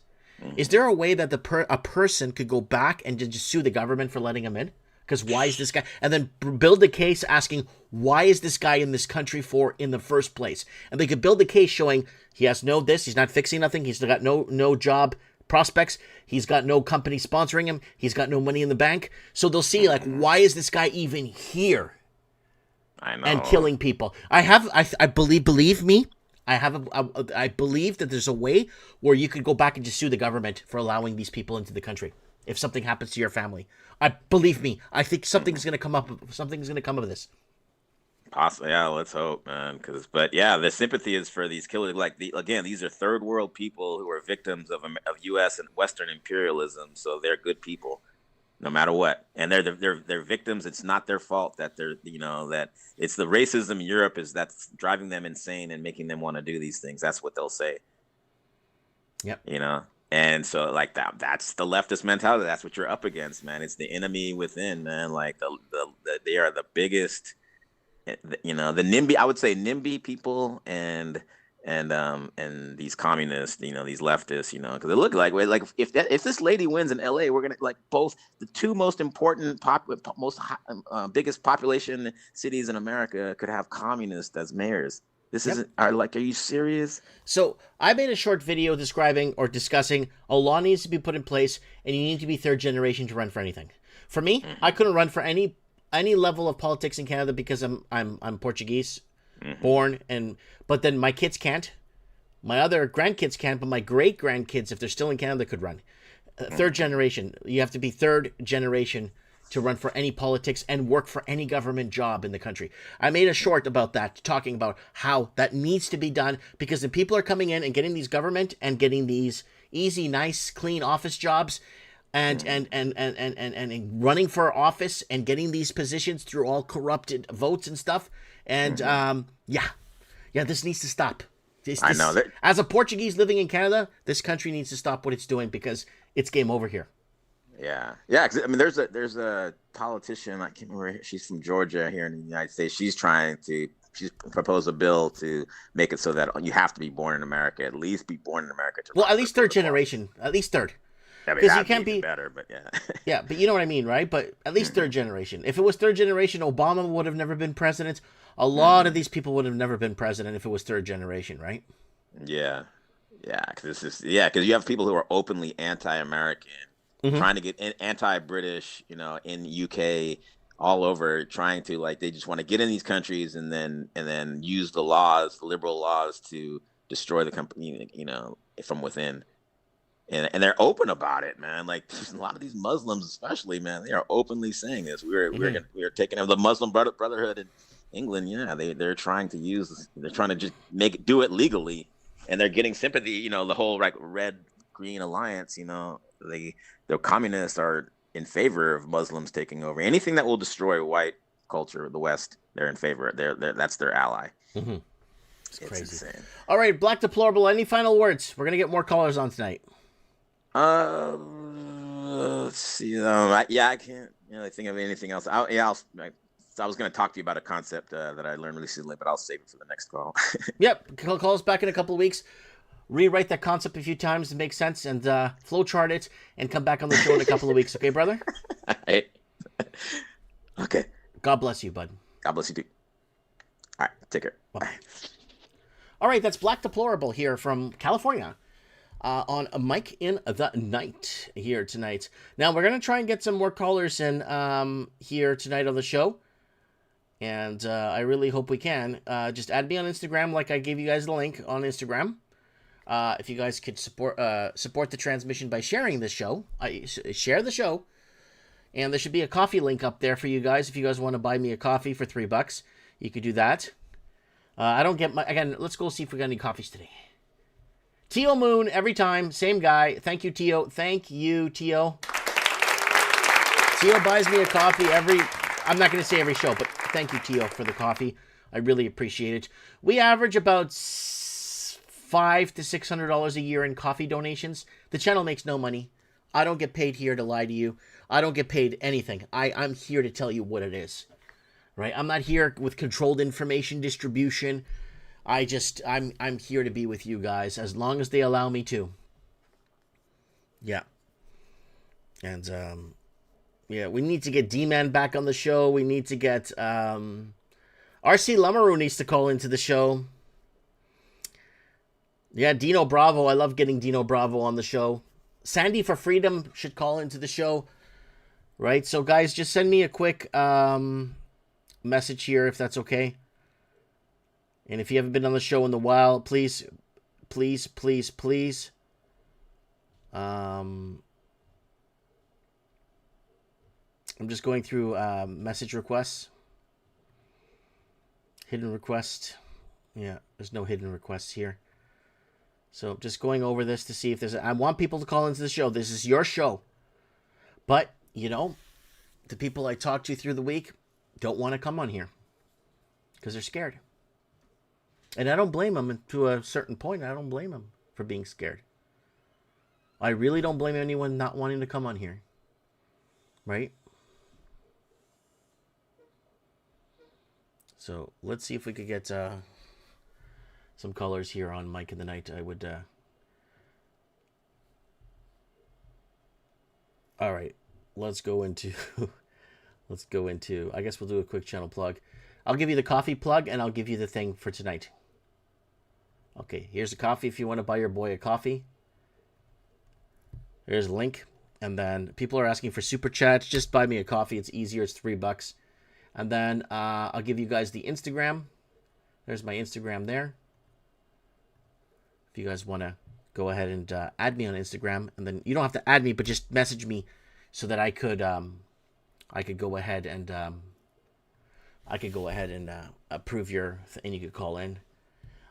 Is there a way that a person could go back and just sue the government for letting him in? Because why is this guy... And then build a case asking, why is this guy in this country for in the first place? And they could build a case showing he has no this, he's not fixing nothing, he's got no job prospects, he's got no company sponsoring him, he's got no money in the bank. So they'll see, like, why is this guy even here? I know. And killing people. I believe me, I believe that there's a way where you could go back and just sue the government for allowing these people into the country if something happens to your family. Believe me, I think something's going to come up. Something's going to come of this. Possibly, yeah. Let's hope, man. But yeah, the sympathy is for these killers. Like these are third world people who are victims of U.S. and Western imperialism. So they're good people, no matter what. And they're victims. It's not their fault that that it's the racism in Europe that's driving them insane and making them want to do these things. That's what they'll say. Yep. And so like that's the leftist mentality. That's what you're up against, man. It's the enemy within, man. Like they are the biggest, the NIMBY, I would say NIMBY people and these communists, these leftists, because it look like if this lady wins in LA, we're going to both the two most important biggest population cities in America could have communists as mayors. This isn't, are you serious? So I made a short video describing or discussing a law needs to be put in place and you need to be third generation to run for anything. For me, I couldn't run for any level of politics in Canada because I'm Portuguese born, but then my kids can't. My other grandkids can't, but my great grandkids, if they're still in Canada, could run. Third generation. You have to be third generation to run for any politics and work for any government job in the country. I made a short about that, talking about how that needs to be done, because the people are coming in and getting these government and getting these easy, nice, clean office jobs and running for office and getting these positions through all corrupted votes and stuff. And this needs to stop. I know that. As a Portuguese living in Canada, this country needs to stop what it's doing because it's game over here. Yeah. I mean, there's a politician, I can't remember, she's from Georgia here in the United States. She's proposed a bill to make it so that you have to be born in America, at least be born in America. At least third generation, at least third. Because you can't be better, but yeah. Yeah, but you know what I mean, right? But at least third generation. If it was third generation, Obama would have never been president. A lot of these people would have never been president if it was third generation, right? Yeah. Yeah, because you have people who are openly anti-American, Mm-hmm. trying to get anti-British, in UK, all over, trying to like they just want to get in these countries and then use the laws, the liberal laws, to destroy the company, from within. And they're open about it, man. Like a lot of these Muslims, especially, man, they are openly saying this. Mm-hmm. We're taking the Muslim Brotherhood in England. Yeah, they're trying to just do it legally, and they're getting sympathy. The whole like red green alliance. The communists are in favor of Muslims taking over anything that will destroy white culture, the West. They're in favor. That's their ally. Mm-hmm. It's It's crazy. insane. All right, Black Deplorable. Any final words? We're gonna get more callers on tonight. Let's see. I can't really think of anything else. I was going to talk to you about a concept that I learned recently, but I'll save it for the next call. Yep, call us back in a couple of weeks. Rewrite that concept a few times to make sense, and flowchart it, and come back on the show in a couple of weeks. Okay, brother? Hey. Okay. God bless you, bud. God bless you too. All right. Take care. Bye. All right, that's Black Deplorable here from California. On a Mike in the Night here tonight. Now, we're going to try and get some more callers in here tonight on the show. And I really hope we can. Just add me on Instagram like I gave you guys the link on Instagram. If you guys could support the transmission by sharing this show. Share the show. And there should be a coffee link up there for you guys. If you guys want to buy me a coffee for $3, you could do that. I don't get again, let's go see if we got any coffees today. Tio Moon, every time, same guy. Thank you, Tio. Thank you, Tio. Tio buys me a coffee I'm not going to say every show, but thank you, Tio, for the coffee. I really appreciate it. We average about $500 to $600 a year in coffee donations. The channel makes no money. I don't get paid here to lie to you. I don't get paid anything. I'm here to tell you what it is. Right? I'm not here with controlled information distribution. I'm here to be with you guys as long as they allow me to. Yeah. And we need to get D-Man back on the show. We need to get RC Lamaru needs to call into the show. Yeah, Dino Bravo. I love getting Dino Bravo on the show. Sandy for Freedom should call into the show. Right? So guys, just send me a quick message here if that's okay. And if you haven't been on the show in a while, please. I'm just going through message requests. Hidden request. Yeah, there's no hidden requests here. So just going over this to see if there's... I want people to call into the show. This is your show. But, the people I talk to through the week don't want to come on here. Because they're scared. And I don't blame them to a certain point. I don't blame them for being scared. I really don't blame anyone not wanting to come on here. Right? So let's see if we could get some colors here on Mike in the Night. I would... All right. Let's go into... I guess we'll do a quick channel plug. I'll give you the coffee plug, and I'll give you the thing for tonight. Okay, here's a coffee if you want to buy your boy a coffee. Here's a link. And then people are asking for super chats. Just buy me a coffee. It's easier. It's $3. And then I'll give you guys the Instagram. There's my Instagram there. If you guys want to go ahead and add me on Instagram. And then you don't have to add me, but just message me so that I could go ahead and approve your and you could call in.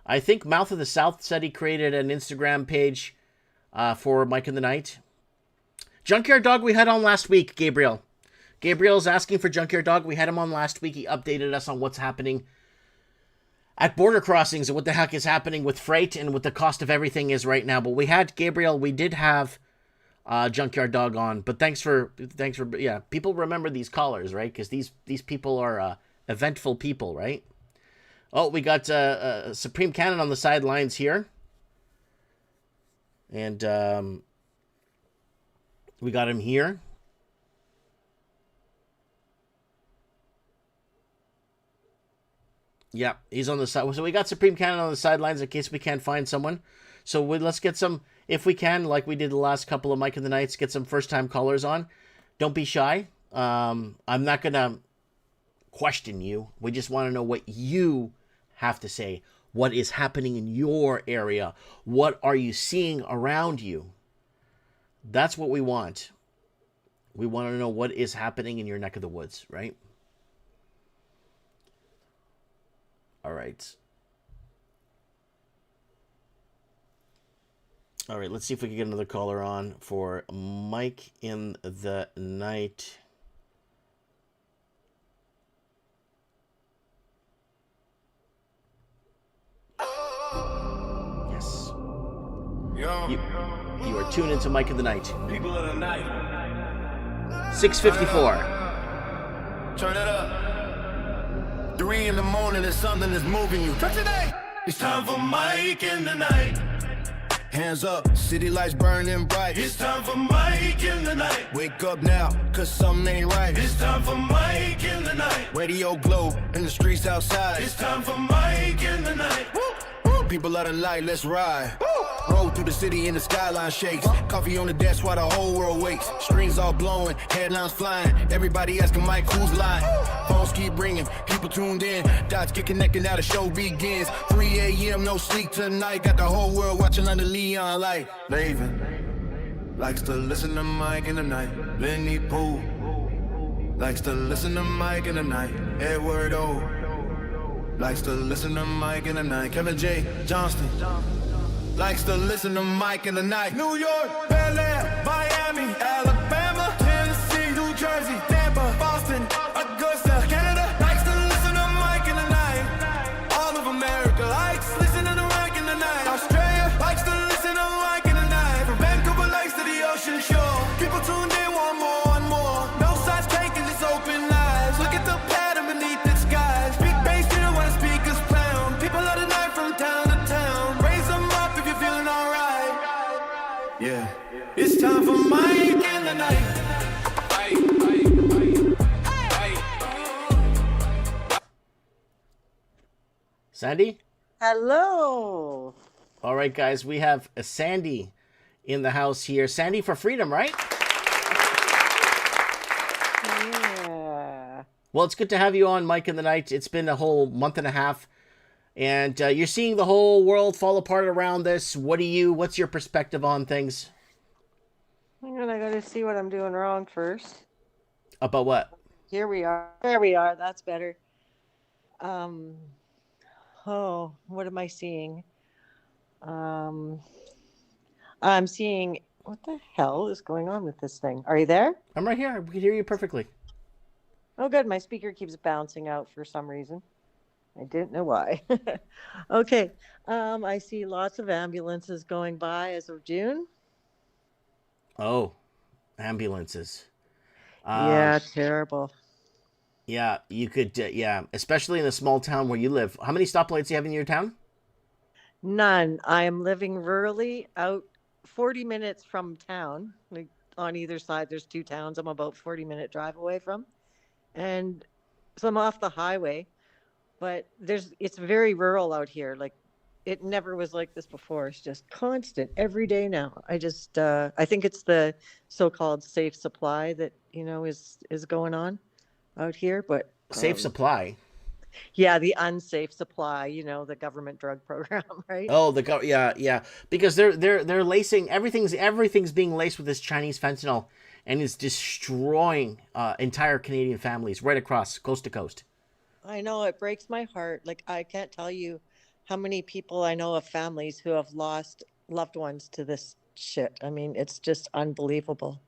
I think Mouth of the South said he created an Instagram page for Mike in the Night. Junkyard Dog we had on last week, Gabriel. Gabriel's asking for Junkyard Dog. We had him on last week. He updated us on what's happening at border crossings and what the heck is happening with freight and what the cost of everything is right now. But we did have Junkyard Dog on. But thanks for people remember these callers, right? Because these people are eventful people, right? Oh, we got Supreme Cannon on the sidelines here. And we got him here. Yeah, he's on the side. So we got Supreme Cannon on the sidelines in case we can't find someone. So let's get some, if we can, like we did the last couple of Mike and the Nights, get some first-time callers on. Don't be shy. I'm not going to question you. We just want to know what you have to say. What is happening in your area? What are you seeing around you? That's what we want. We want to know what is happening in your neck of the woods, right? All right. All right, let's see if we can get another caller on for Mike in the Night. Yes. You are tuned into Mike in the Night. People of the night. 654. Turn it up. 3 in the morning and something is moving you. Today. It's time for Mike in the night. Hands up, city lights burning bright. It's time for Mike in the night. Wake up now, cause something ain't right. It's time for Mike in the night. Radio glow in the streets outside. It's time for Mike in the night. Woo, woo. People of the night, let's ride. Woo. Roll through the city and the skyline shakes. Coffee on the desk while the whole world wakes. Strings all blowing, headlines flying. Everybody asking Mike who's lying. Phones keep ringing, people tuned in. Dots get connected, now the show begins. 3 a.m. no sleep tonight. Got the whole world watching under Leon light. Laven likes to listen to Mike in the night. Lenny Poole likes to listen to Mike in the night. Edward O likes to listen to Mike in the night. Kevin J. Johnston likes to listen to Mike in the night. New York, Bel Air, Miami, Alabama, Tennessee, New Jersey, Tampa, Boston, Augusta, Canada. Likes to listen to Mike in the night. All of America likes listening to Mike in the night. Australia likes to listen to Mike in the night. From Vancouver Lakes to the ocean shore, people tuned in, want more, want more. No sides taken, just open eyes. Look at the pattern beneath the skies. Big bass in when the speakers pound. People of the night from town to town. Raise them up if you're feeling alright. Yeah, it's time for Mike in the night. Sandy? Hello. All right, guys, we have a Sandy in the house here. Sandy for Freedom, right? Yeah. Well, it's good to have you on, Mike in the Night. It's been a whole month and a half, and you're seeing the whole world fall apart around this. What's your perspective on things? Hang on, I gotta see what I'm doing wrong first. About what? Here we are. There we are. That's better. Oh, what am I seeing? I'm seeing, what the hell is going on with this thing? Are you there? I'm right here. We can hear you perfectly. Oh, good. My speaker keeps bouncing out for some reason. I didn't know why. Okay. I see lots of ambulances going by as of June. Oh, ambulances. Yeah, terrible. Yeah, you could, especially in a small town where you live. How many stoplights do you have in your town? None. I am living rurally out 40 minutes from town. Like on either side, there's 2 towns I'm about 40-minute drive away from. And so I'm off the highway, but it's very rural out here. Like it never was like this before. It's just constant every day now. I think it's the so-called safe supply that, is going on out here, but Safe supply. yeah, the unsafe supply, the government drug program, right? Oh, yeah, because they're lacing everything's being laced with this Chinese fentanyl, and it's destroying entire Canadian families right across coast to coast. I know, it breaks my heart. Like I can't tell you how many people I know of families who have lost loved ones to this shit. I mean, it's just unbelievable.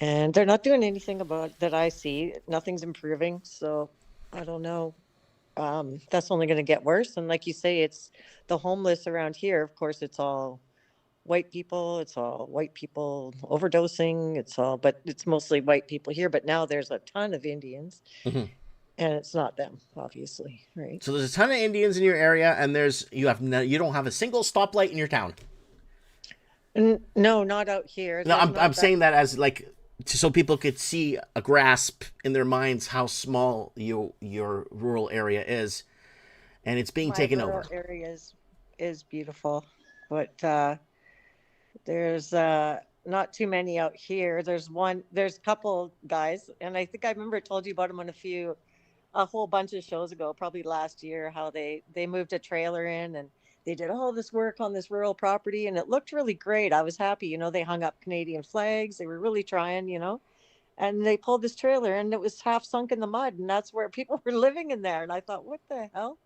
And they're not doing anything about it that I see. Nothing's improving. So I don't know. That's only going to get worse. And like you say, it's the homeless around here. Of course, it's all white people. It's all white people overdosing. But it's mostly white people here. But now there's a ton of Indians. Mm-hmm. And it's not them, obviously, right? So there's a ton of Indians in your area, and you don't have a single stoplight in your town. No, not out here. No, I'm saying that as like so people could see a grasp in their minds how small your rural area is, and it's being taken over. Rural area is beautiful. but there's not too many out here. There's a couple guys, and I think I remember I told you about them on a whole bunch of shows ago, probably last year, how they moved a trailer in and they did all this work on this rural property, and it looked really great. I was happy, they hung up Canadian flags. They were really trying, and they pulled this trailer and it was half sunk in the mud, and that's where people were living in there. And I thought, what the hell?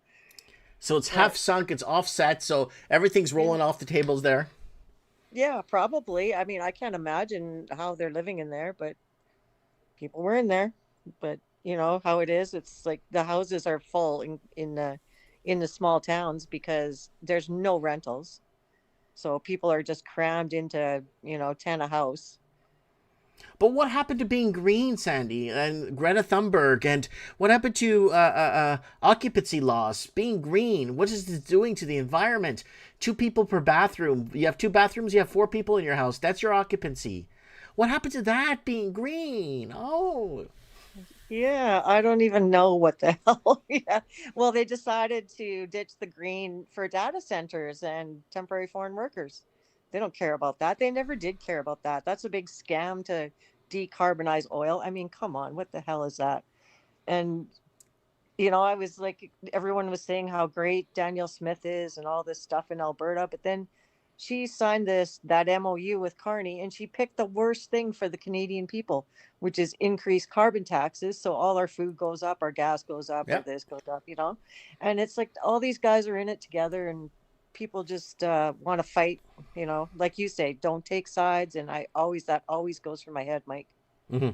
So it's half sunk, it's offset, so everything's rolling off the tables there. Yeah, probably. I mean, I can't imagine how they're living in there, but people were in there. But you know how it is. It's like the houses are full in the small towns because there's no rentals. So people are just crammed into, 10 a house. But what happened to being green, Sandy, and Greta Thunberg, and what happened to occupancy laws, being green? What is this doing to the environment? 2 people per bathroom. You have 2 bathrooms, you have 4 people in your house. That's your occupancy. What happened to that being green? Oh. Yeah, I don't even know what the hell. Yeah. Well, they decided to ditch the green for data centers and temporary foreign workers. They don't care about that. They never did care about that. That's a big scam to decarbonize oil. I mean, come on, what the hell is that? And, I was like, everyone was saying how great Danielle Smith is and all this stuff in Alberta. But then she signed that MOU with Carney, and she picked the worst thing for the Canadian people, which is increased carbon taxes. So all our food goes up, our gas goes up, or this goes up, And it's like all these guys are in it together, and people just want to fight, like you say, don't take sides. And that always goes through my head, Mike. Mm-hmm.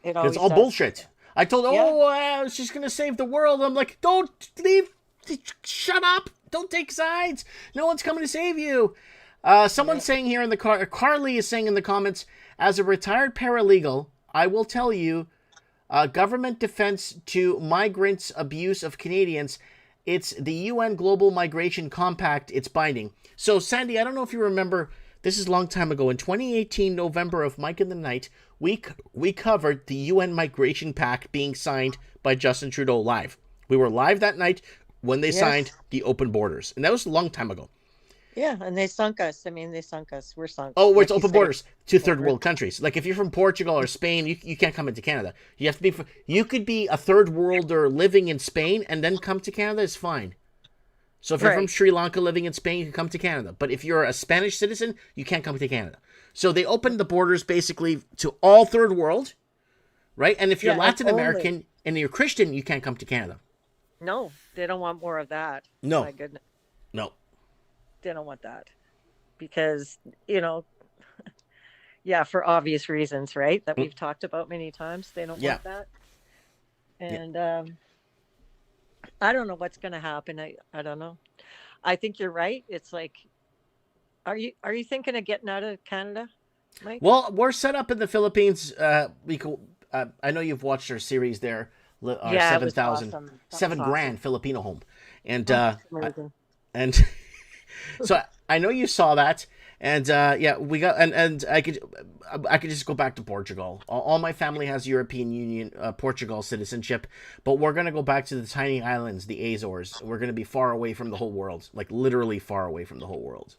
It's all bullshit. I told she's going to save the world. I'm like, don't leave. Shut up. Don't take sides. No one's coming to save you. Someone's saying here in the Carly is saying in the comments, as a retired paralegal, I will tell you, government defense to migrants' abuse of Canadians. It's the UN Global Migration Compact. It's binding. So, Sandy, I don't know if you remember, this is a long time ago. In 2018, November of Mike and the Night, we covered the UN Migration Pact being signed by Justin Trudeau live. We were live that night when they signed the open borders. And that was a long time ago. Yeah, and they sunk us. I mean, they sunk us. We're sunk. Oh, it's open borders to third world countries. Like if you're from Portugal or Spain, you can't come into Canada. You have to be. You could be a third worlder living in Spain and then come to Canada is fine. So if you're from Sri Lanka living in Spain, you can come to Canada. But if you're a Spanish citizen, you can't come to Canada. So they opened the borders basically to all third world, right? And if you're Latin American and you're Christian, you can't come to Canada. No, they don't want more of that. No. My goodness. No. They don't want that because, for obvious reasons, right? That we've talked about many times. They don't want that. And I don't know what's going to happen. I don't know. I think you're right. It's like, are you thinking of getting out of Canada, Mike? Well, we're set up in the Philippines. I know you've watched our series there. Our 7,000, awesome. $7,000 Filipino home. And so I know you saw that, and we got and I could just go back to Portugal. All my family has European Union, Portugal citizenship, but we're gonna go back to the tiny islands, the Azores. We're gonna be far away from the whole world, like literally far away from the whole world.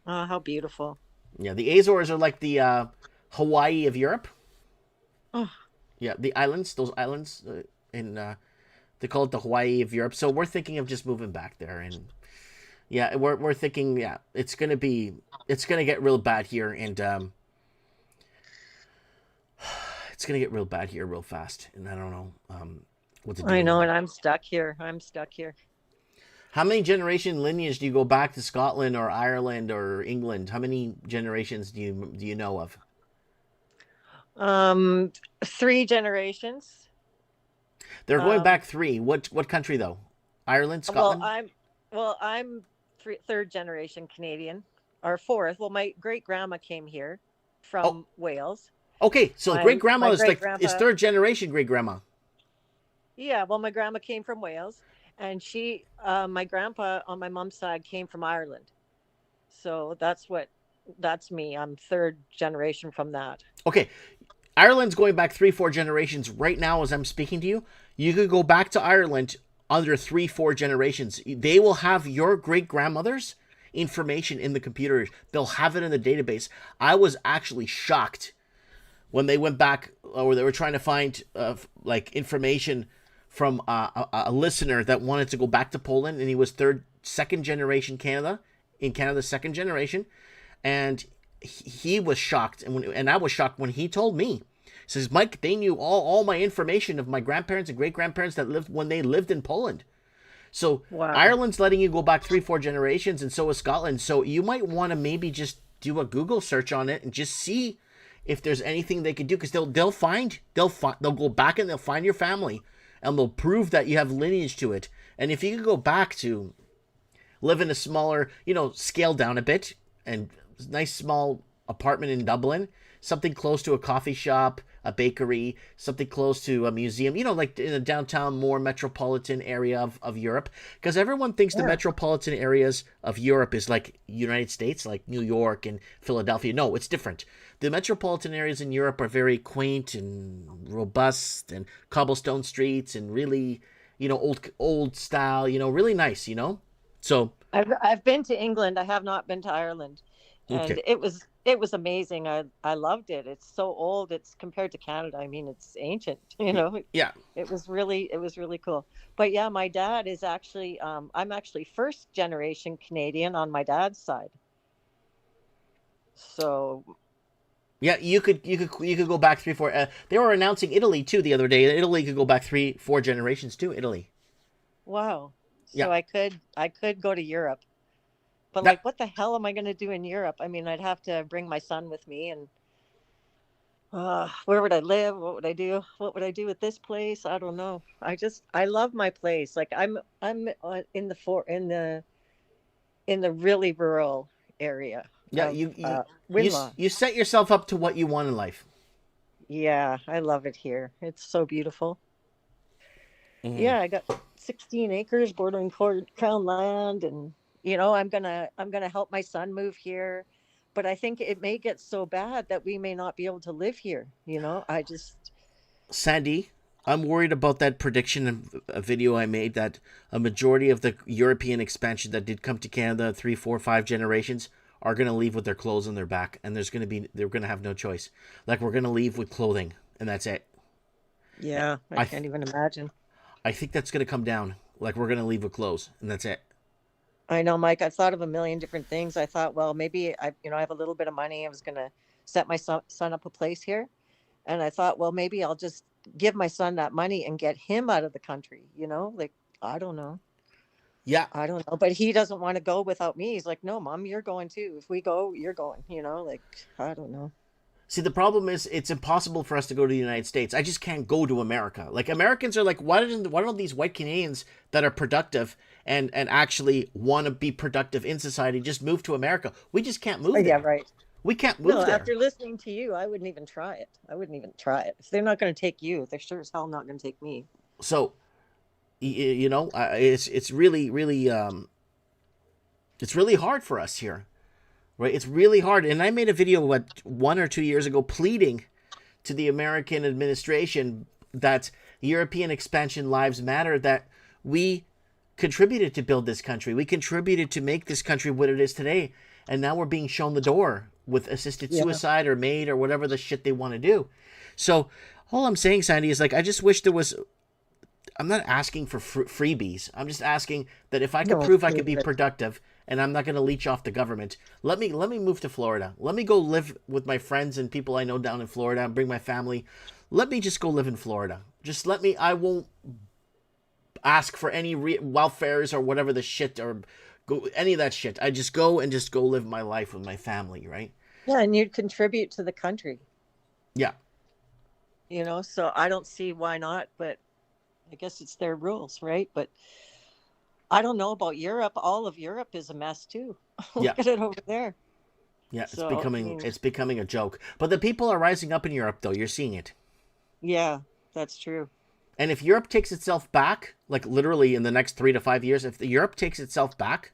Oh, how beautiful! Yeah, the Azores are like the Hawaii of Europe. Oh, yeah, the islands, those islands they call it the Hawaii of Europe. So we're thinking of just moving back there and. Yeah, we're thinking, it's gonna get real bad here, and it's gonna get real bad here real fast, and I don't know what to do. I know, and I'm stuck here. How many generation lineage do you go back to Scotland or Ireland or England? How many generations do you know of? 3 generations. They're going back 3. What country though? Ireland, Scotland? I'm 3rd generation Canadian, or 4th. Well, my great grandma came here from Wales. Okay, so great grandma is 3rd generation great grandma. Yeah, well, my grandma came from Wales, and my grandpa on my mom's side came from Ireland. So that's me. I'm 3rd generation from that. Okay, Ireland's going back 3-4 generations right now as I'm speaking to you. You could go back to Ireland under 3-4 generations. They will have your great grandmothers information in the computer. They'll have it in the database. I was actually shocked when they went back, or they were trying to find like information from a listener that wanted to go back to Poland, and he was second generation second generation, and he was shocked, and I was shocked when he told me. He says, Mike, they knew all my information of my grandparents and great grandparents that lived when they lived in Poland. So Wow. Ireland's letting you go back 3-4 generations, and so is Scotland. So you might want to maybe just do a Google search on it and just see if there's anything they could do, because they'll go back and they'll find your family, and they'll prove that you have lineage to it. And if you could go back to live in a smaller, scale down a bit, and nice small apartment in Dublin, something close to a coffee shop, a bakery, something close to a museum, like in a downtown, more metropolitan area of Europe. Because everyone thinks the metropolitan areas of Europe is like United States, like New York and Philadelphia. No, it's different. The metropolitan areas in Europe are very quaint and robust, and cobblestone streets, and really, old style, really nice, So I've been to England. I have not been to Ireland, and Okay. it was amazing. I loved it. It's so old. It's compared to Canada. I mean, it's ancient. yeah. It was really cool. But yeah, my dad is actually I'm actually first generation Canadian on my dad's side. So Yeah, you could go back 3-4. They were announcing Italy too the other day. Italy could go back 3-4 generations too. Italy. wow. So Yeah. I could go to Europe. But That- what the hell am I going to do in Europe? I mean, I'd have to bring my son with me, and where would I live? What would I do? What would I do with this place? I don't know. I love my place. Like I'm in the really rural area. Yeah, of, you Winlaw. you set yourself up to what you want in life. Yeah, I love it here. It's so beautiful. Mm. Yeah, I got 16 acres bordering crown land, and I'm gonna help my son move here, but I think it may get so bad that we may not be able to live here. Sandy, I'm worried about that prediction of a video I made, that a majority of the European expansion that did come to Canada 3, 4, 5 generations are going to leave with their clothes on their back, and they're going to have no choice. Like, we're going to leave with clothing, and that's it. Yeah, I can't even imagine. I think that's going to come down. Like, we're going to leave with clothes, and that's it. I know, Mike. I thought of a million different things. I thought, well, maybe I have a little bit of money. I was going to set my son up a place here. And I thought, well, maybe I'll just give my son that money and get him out of the country. Like, I don't know. Yeah. I don't know. But he doesn't want to go without me. He's like, no, Mom, you're going too. If we go, you're going, like, I don't know. See, the problem is it's impossible for us to go to the United States. I just can't go to America. Like, Americans are like, why don't these white Canadians that are productive and actually want to be productive in society just move to America? We just can't move there. Yeah, right. We can't move there. After listening to you, I wouldn't even try it. If they're not going to take you, they're sure as hell not going to take me. So, it's really, really, it's really hard for us here. Right, it's really hard, and I made a video 1 or 2 years ago pleading to the American administration that European expansion lives matter, that we contributed to build this country, we contributed to make this country what it is today, and now we're being shown the door with assisted suicide or MAID or whatever the shit they want to do. So all I'm saying, Sandy, is like, I just wish there was. I'm not asking for freebies. I'm just asking that if I could prove I could be productive, and I'm not going to leech off the government, let me move to Florida. Let me go live with my friends and people I know down in Florida and bring my family. Let me just go live in Florida. Just let me. I won't ask for any welfares or whatever the shit, or go any of that shit. I just go live my life with my family, right? Yeah, and you'd contribute to the country. Yeah. So I don't see why not, but I guess it's their rules, right? But I don't know about Europe. All of Europe is a mess too. Look at it over there. Yeah, it's becoming a joke. But the people are rising up in Europe, though. You're seeing it. Yeah, that's true. And if Europe takes itself back, like literally in the next 3 to 5 years, if Europe takes itself back,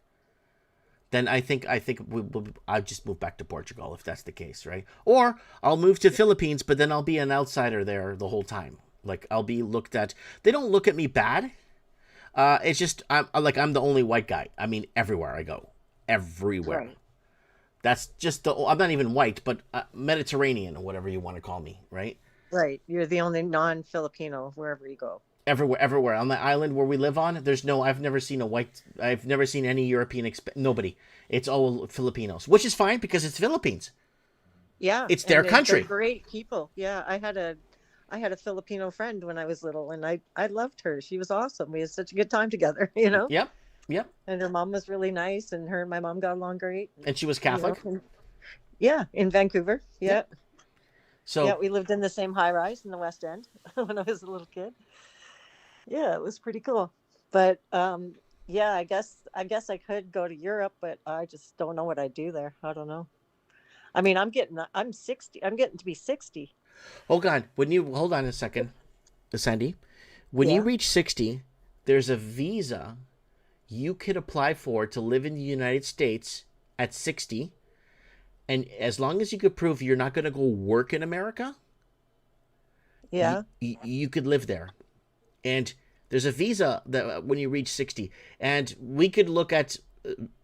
then I think I'll just move back to Portugal if that's the case, right? Or I'll move to Philippines, but then I'll be an outsider there the whole time. Like, I'll be looked at. They don't look at me bad. It's just I'm the only white guy. I mean, everywhere I go, everywhere. Right. That's just I'm not even white, but Mediterranean or whatever you want to call me, right? Right. You're the only non-Filipino wherever you go. Everywhere on the island where we live on, I've never seen I've never seen any European nobody. It's all Filipinos, which is fine because it's Philippines. Yeah. It's their country. They're great people. Yeah. I had a Filipino friend when I was little, and I loved her. She was awesome. We had such a good time together, you know? Yep. And her mom was really nice, and her and my mom got along great. And she was Catholic. You know, yeah, in Vancouver. Yeah. So yeah, we lived in the same high rise in the West End when I was a little kid. Yeah, it was pretty cool. But yeah, I guess I could go to Europe, but I just don't know what I'd do there. I don't know. I mean, I'm 60. I'm getting to be 60. hold on a second, Sandy. When you Yeah. reach 60, there's a visa you could apply for to live in the United States at 60. And as long as you could prove you're not going to go work in America, Yeah. you could live there. And there's a visa that when you reach 60. And we could look at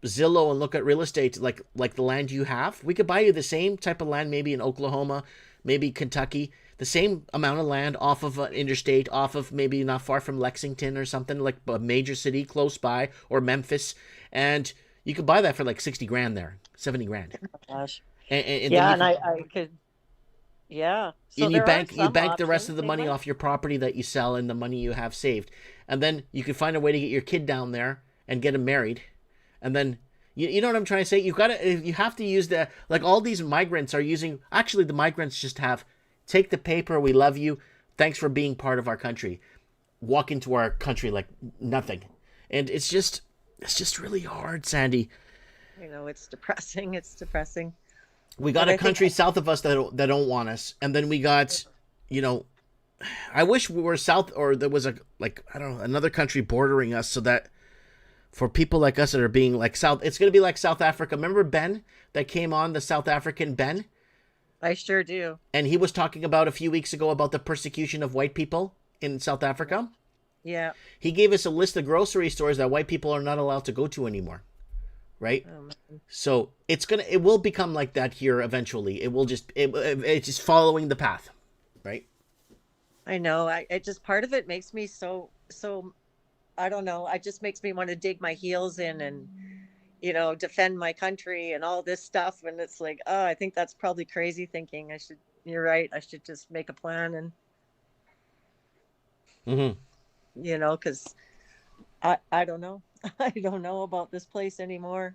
Zillow and look at real estate like the land you have. We could buy you the same type of land maybe in Oklahoma, maybe Kentucky, the same amount of land off of an interstate, off of maybe not far from Lexington or something, like a major city close by, or Memphis. And you could buy that for like 60 grand there, 70 grand. Gosh. And Yeah, then and I could. Yeah. So and you there are bank some the rest of options. the They money might- off your property that you sell and the money you have saved. And then you can find a way to get your kid down there and get him married. And then you know what I'm trying to say? You have to use like all these migrants are using. Actually, the migrants just take the paper. We love you. Thanks for being part of our country. Walk into our country like nothing. And it's just really hard, Sandy. You know, it's depressing. It's depressing. We got But a I think- country south of us that don't want us, and then we got, I wish we were south, or there was another country bordering us, so that for people like us that are being like South, it's gonna be like South Africa. Remember Ben that came on, the South African Ben, I sure do. and he was talking about a few weeks ago about the persecution of white people in South Africa. Yeah. He gave us a list of grocery stores that white people are not allowed to go to anymore. Right? So it will become like that here eventually. It will it's just following the path, right? I know. It just part of it makes me so I don't know. It just makes me want to dig my heels in and defend my country and all this stuff. And it's like, oh, I think that's probably crazy thinking. You're right. I should just make a plan and because I don't know. I don't know about this place anymore.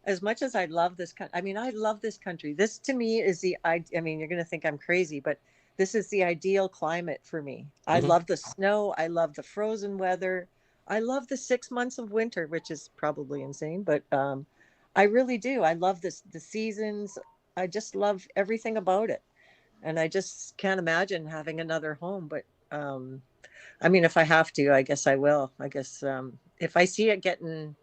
As much as I love this country, I mean, I love this country. This to me is I mean, you're going to think I'm crazy, but this is the ideal climate for me. I love the snow. I love the frozen weather. I love the 6 months of winter, which is probably insane, but I really do. I love the seasons. I just love everything about it. And I just can't imagine having another home, but I mean, if I have to, I guess I will. I guess if I see it getting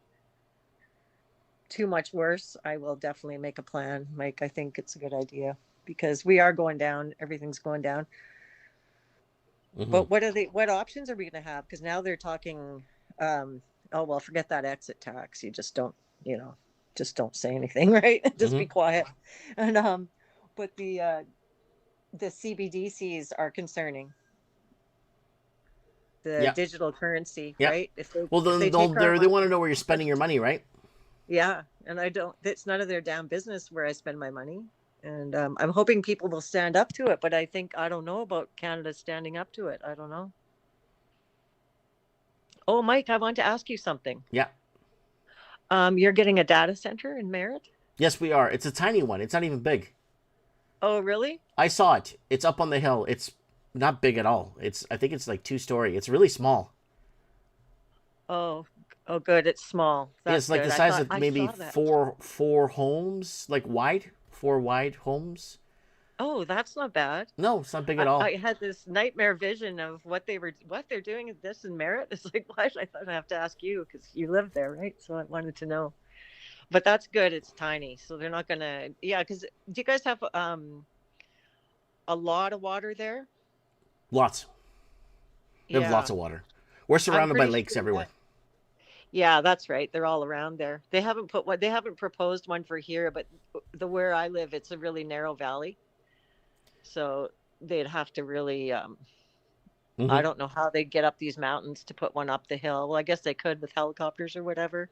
too much worse, I will definitely make a plan. Mike, I think it's a good idea because we are going down. Everything's going down. But what options are we going to have? Because now they're talking, oh, well, forget that exit tax. You just don't say anything, right? Just be quiet. And but the CBDCs are concerning. The digital currency, right? If they well, then they they want to know where you're spending your money, right? Yeah, and it's none of their damn business where I spend my money. And I'm hoping people will stand up to it, but I don't know about Canada standing up to it. I don't know. Oh, Mike, I want to ask you something. Yeah. You're getting a data center in Merritt? Yes, we are. It's a tiny one. It's not even big. Oh, really? I saw it. It's up on the hill. It's not big at all. I think it's like 2-story. It's really small. Oh, good. It's small. It's like good. the size of I maybe saw that. four homes, like wide, 4 wide homes. Oh, that's not bad. No, it's not big at all. I had this nightmare vision of what they're doing at this in Merritt. It's like, what? I thought I'd have to ask you because you live there, right? So I wanted to know. But that's good. It's tiny, so they're not gonna. Yeah, because do you guys have a lot of water there? Lots. We have lots of water. We're surrounded by lakes everywhere. Yeah, that's right. They're all around there. They haven't proposed one for here, but the where I live, it's a really narrow valley. So they'd have to really I Hmm. don't know how they'd get up these mountains to put one up the hill. Well, I guess they could with helicopters or whatever,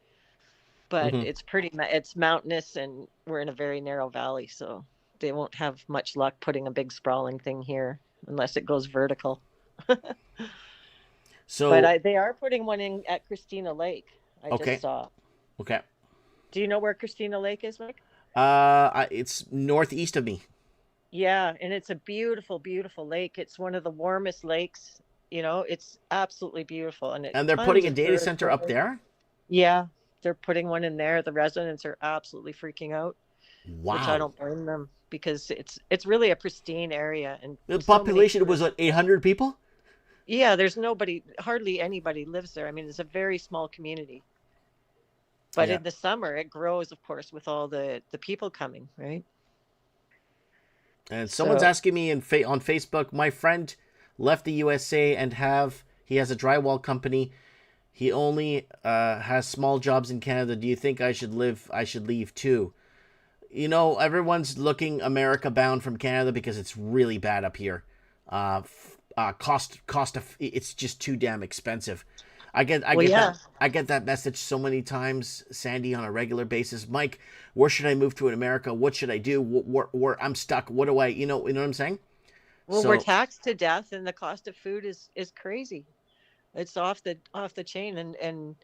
but Hmm. it's mountainous and we're in a very narrow valley, so they won't have much luck putting a big sprawling thing here unless it goes vertical. But So they are putting one in at Christina Lake. I just okay, saw. okay. Do you know where Christina Lake is, Mike? It's northeast of me, Yeah, and it's a beautiful, beautiful lake. It's one of the warmest lakes. It's absolutely beautiful, and and they're putting tons a of data tourists center go up there. there. Yeah, they're putting one in there. The residents are absolutely freaking out, which I Wow. don't blame them because it's really a pristine area and The so many population was tourists. what, 800 people? Yeah, there's nobody, hardly anybody lives there. I mean, it's a very small community. But Yeah. in the summer, it grows, of course, with all the people coming, right? And someone's So, asking me on Facebook, my friend left the USA and he has a drywall company. He only has small jobs in Canada. Do you think I should leave too? Everyone's looking America bound from Canada because it's really bad up here. Cost of it's just too damn expensive. I well, get yeah. that message so many times, Sandy, on a regular basis. Mike, where should I move to in America? What should I do? Where I'm stuck. What do I, you know what I'm saying? Well, we're So taxed to death, and the cost of food is crazy. It's off the chain, and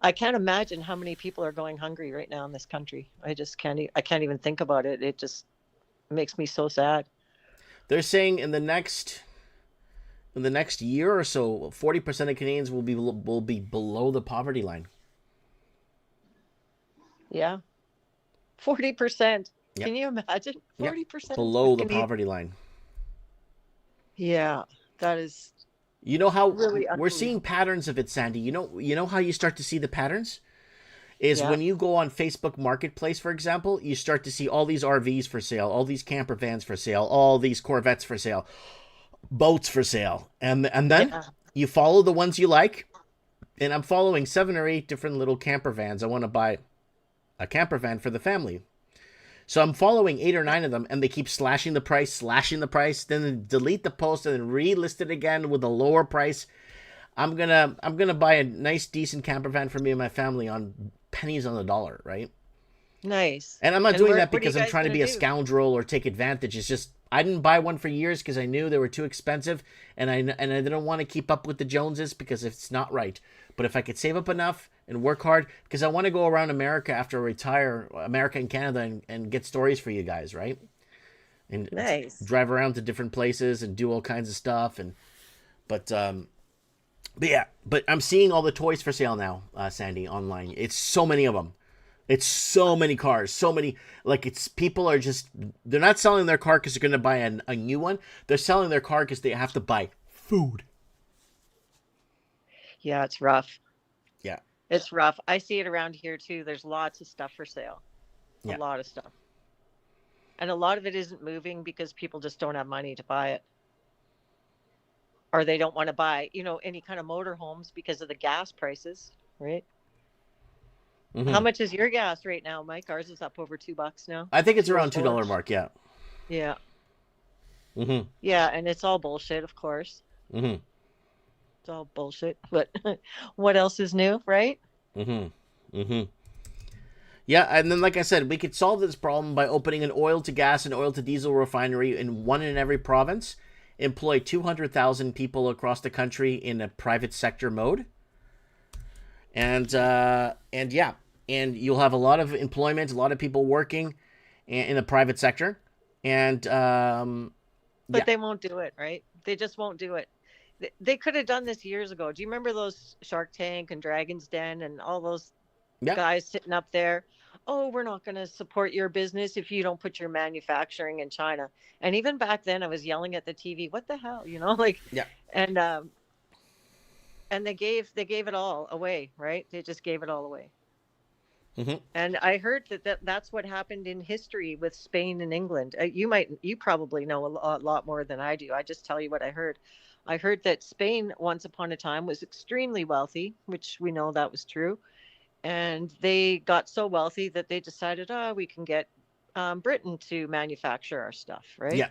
I can't imagine how many people are going hungry right now in this country. I just I can't even think about it. It just makes me so sad. they're saying in the next year or so, 40% of Canadians will be below the poverty line. Yeah, 40%. Yep. Can you imagine Yep. 40% Below of the Canadians? poverty line. Yeah, that is You know how really we're seeing unbelievable. patterns of it, Sandy. You know how you start to see the patterns is Yeah, when you go on Facebook Marketplace, for example, you start to see all these RVs for sale, all these camper vans for sale, all these Corvettes for sale, boats for sale, and then yeah, you follow the ones you like. And I'm following 7 or 8 different little camper vans. I want to buy a camper van for the family. So I'm following 8 or 9 of them, and they keep slashing the price, then they delete the post and then relist it again with a lower price. I'm gonna buy a nice decent camper van for me and my family on pennies on the dollar, right? nice. And I'm not And doing that what are you because I'm guys trying to gonna be a do? scoundrel or take advantage. It's just I didn't buy one for years because I knew they were too expensive, and I didn't want to keep up with the Joneses because it's not right. But if I could save up enough and work hard, because I want to go around America after I retire, America and Canada, and get stories for you guys, right? And Nice. drive around to different places and do all kinds of stuff. But but yeah, but I'm seeing all the toys for sale now, Sandy, online. It's so many of them. It's so many cars, so many. Like it's people are just they're not selling their car because they're going to buy a new one. They're selling their car because they have to buy food. Yeah, it's rough. Yeah, It's rough. I see it around here too. There's lots of stuff for sale. A yeah. lot of stuff. And a lot of it isn't moving because people just don't have money to buy it. Or they don't want to buy, any kind of motorhomes because of the gas prices, right? How Hmm. much is your gas right now, Mike? Ours is up over $2 now. I think it's around $2 204. mark. Yeah. Yeah. Hmm. Yeah, and it's all bullshit, of course. Hmm. It's all bullshit. But what else is new, right? Hmm. Hmm. Yeah, and then like I said, we could solve this problem by opening an oil to gas and oil to diesel refinery in one in every province, employ 200,000 people across the country in a private sector mode, and yeah, and you'll have a lot of employment, a lot of people working in the private sector, and But yeah, they won't do it, right? They just won't do it. They could have done this years ago. Do you remember those Shark Tank and Dragon's Den and all those yeah, guys sitting up there? Oh, we're not going to support your business if you don't put your manufacturing in China. And even back then, I was yelling at the TV, "What the hell?" Like, yeah. and they gave it all away, right? They just gave it all away. Hmm. And I heard that's what happened in history with Spain and England. You probably know a lot more than I do. I just tell you what I heard. I heard that Spain once upon a time was extremely wealthy, which we know that was true. And they got so wealthy that they decided, oh, we can get Britain to manufacture our stuff, right? Yeah.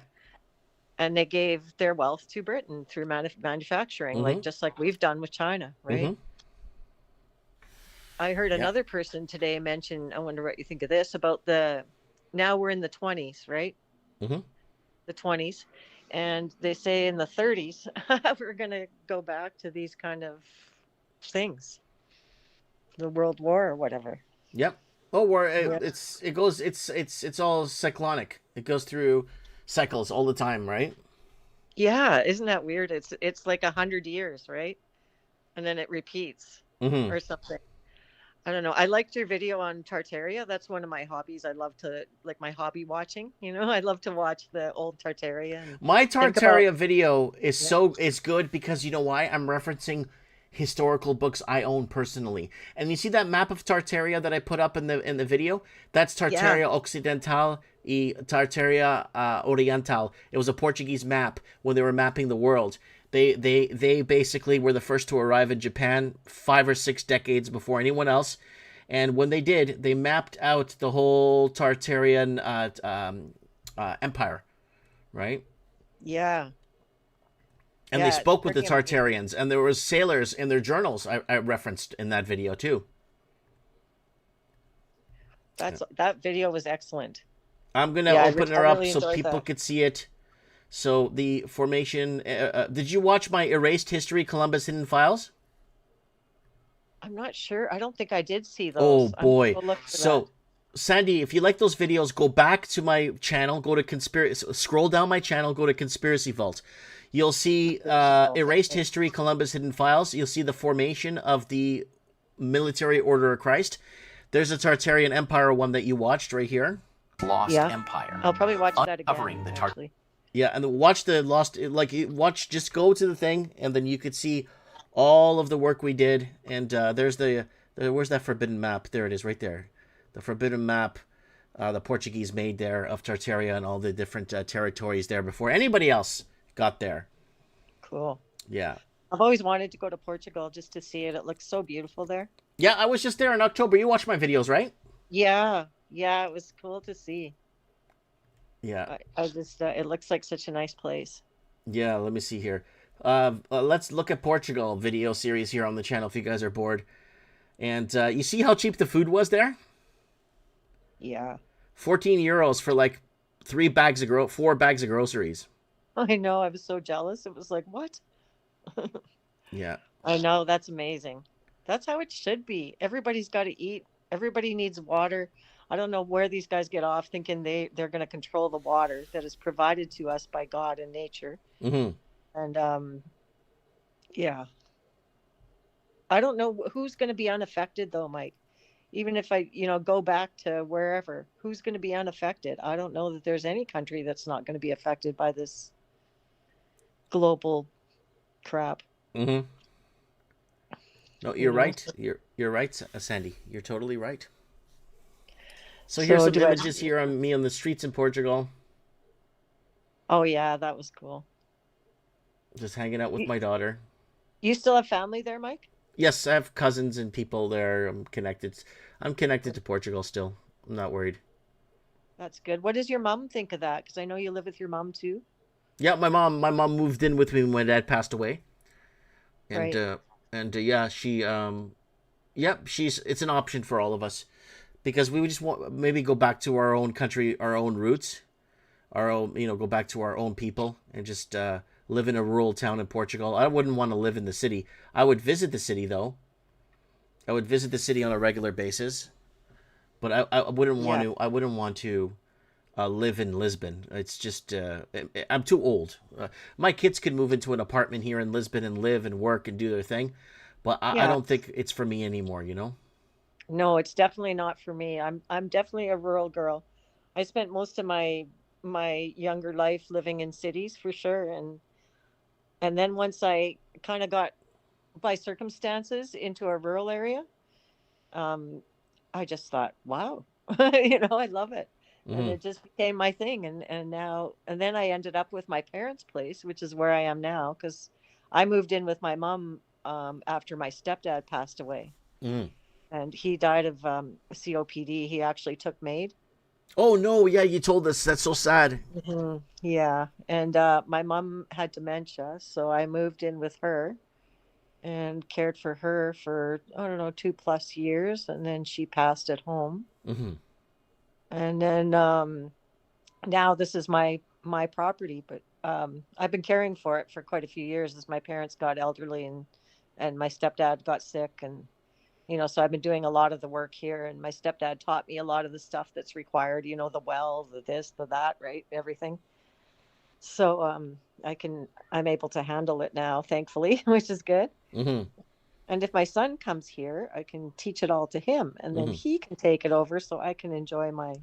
And they gave their wealth to Britain through manufacturing, Mm-hmm. like just like we've done with China, right? Mm-hmm. I heard Yeah. another person today mention, I wonder what you think of this, about the, now we're in the 20s, right? Mm-hmm. The 20s. And they say in the 30s, we're going to go back to these kind of things, the World War or whatever. Yep. Oh, where Yeah. it's all cyclonic. It goes through cycles all the time, right? Yeah, isn't that weird? It's like 100 years, right? And then it repeats Mm-hmm. or something. I don't know. I liked your video on Tartaria. That's one of my hobbies. I love to, like, my hobby watching. You know, I love to watch the old Tartaria and My think about. Tartaria video is Yeah. is good because you know why? I'm referencing historical books I own personally. And you see that map of Tartaria that I put up in the video? That's Yeah. Tartaria Occidental e Tartaria Oriental. It was a Portuguese map when they were mapping the world. They basically were the first to arrive in Japan 5 or 6 decades before anyone else. And when they did, they mapped out the whole Tartarian empire, right? Yeah. And they Yeah. It's spoke with the pretty amazing. Tartarians, and there was sailors in their journals I referenced in that video too. That video was excellent. I'm gonna Yeah, open I her up really so enjoyed people that. could see it. So the formation. Did you watch my erased history Columbus Hidden Files? I'm not sure. I don't think I did see Oh those. I'm boy! gonna go look for that. So Sandy, if you like those videos, go back to my channel. Go to conspiracy. Scroll down my channel. Go to Conspiracy Vault. You'll see erased Okay. history Columbus Hidden Files. You'll see the formation of the Military Order of Christ. There's a Tartarian Empire one that you watched right here. Lost Yeah. Empire. I'll probably watch that Uncovering again, the actually. Yeah, and then watch the Lost. Like watch, just go to the thing, and then you could see all of the work we did. And there's where's that forbidden map? There it is, right there. The forbidden map, the Portuguese made there of Tartaria and all the different territories there before anybody else got there. Cool. Yeah. I've always wanted to go to Portugal just to see it. It looks so beautiful there. Yeah, I was just there in October. You watched my videos, right? Yeah. Yeah, it was cool to see. Yeah. I just, it looks like such a nice place. Yeah, let me see here. Let's look at Portugal video series here on the channel if you guys are bored. And you see how cheap the food was there? Yeah. 14 euros for like 4 bags of groceries. I know. I was so jealous. It was like, what? Yeah. I know. That's amazing. That's how it should be. Everybody's got to eat. Everybody needs water. I don't know where these guys get off thinking they're going to control the water that is provided to us by God and nature. Mm-hmm. And yeah. I don't know who's going to be unaffected though, Mike. Even if I, go back to wherever, who's going to be unaffected? I don't know that there's any country that's not going to be affected by this global crap. Mm-hmm. No, you're right. You're right, Sandy. You're totally right. So here's some images here on me on the streets in Portugal. Oh yeah, that was cool. Just hanging out with my daughter. You still have family there, Mike? Yes, I have cousins and people there. I'm connected. I'm connected to Portugal still. I'm not worried. That's good. What does your mom think of that? Because I know you live with your mom too. Yeah, my mom moved in with me when my dad passed away. And Right. yeah, she it's an option for all of us because we would just want maybe go back to our own country, our own roots, our own, go back to our own people and just live in a rural town in Portugal. I wouldn't want to live in the city. I would visit the city though. I would visit the city on a regular basis, but I wouldn't want to. I wouldn't want to live in Lisbon. It's just I'm too old. My kids could move into an apartment here in Lisbon and live and work and do their thing, but I don't think it's for me anymore. No, it's definitely not for me. I'm definitely a rural girl. I spent most of my younger life living in cities for sure, and then once I kind of got by circumstances into a rural area, I just thought, wow, I love it. And Mm-hmm. it just became my thing. And then I ended up with my parents' place, which is where I am now, because I moved in with my mom after my stepdad passed away, Mm. and he died of COPD. He actually took MAID. Oh no, yeah, you told us. That's so sad. Yeah, and my mom had dementia, so I moved in with her and cared for her for, I don't know, 2+ years, and then she passed at home. Hmm. And then now this is my property, but I've been caring for it for quite a few years as my parents got elderly, and my stepdad got sick, and so I've been doing a lot of the work here, and my stepdad taught me a lot of the stuff that's required, the well, the this, the that, right? Everything. So I'm able to handle it now, thankfully, which is good. Hmm. And if my son comes here, I can teach it all to him, and then Hmm. he can take it over so I can enjoy my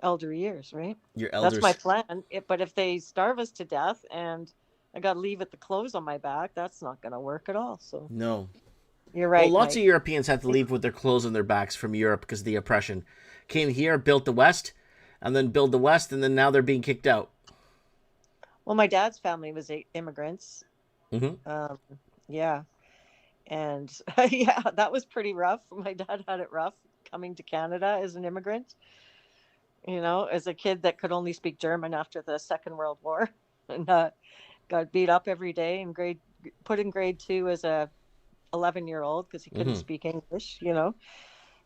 elder years, right? Your That's my elders. plan. But if they starve us to death and I got to leave with the clothes on my back, that's not going to work at all. So No. you're Well, right, lots of Mike. Europeans had to leave with their clothes on their backs from Europe because of the oppression. Came here, built the West, and then built the West, and then now they're being kicked out. Well, my dad's family was immigrants. Hmm. Um, yeah. And yeah, that was pretty rough. My dad had it rough coming to Canada as an immigrant, as a kid that could only speak German after the Second World War, and got beat up every day and put in grade 2 as a 11-year-old because he couldn't Hmm. speak English.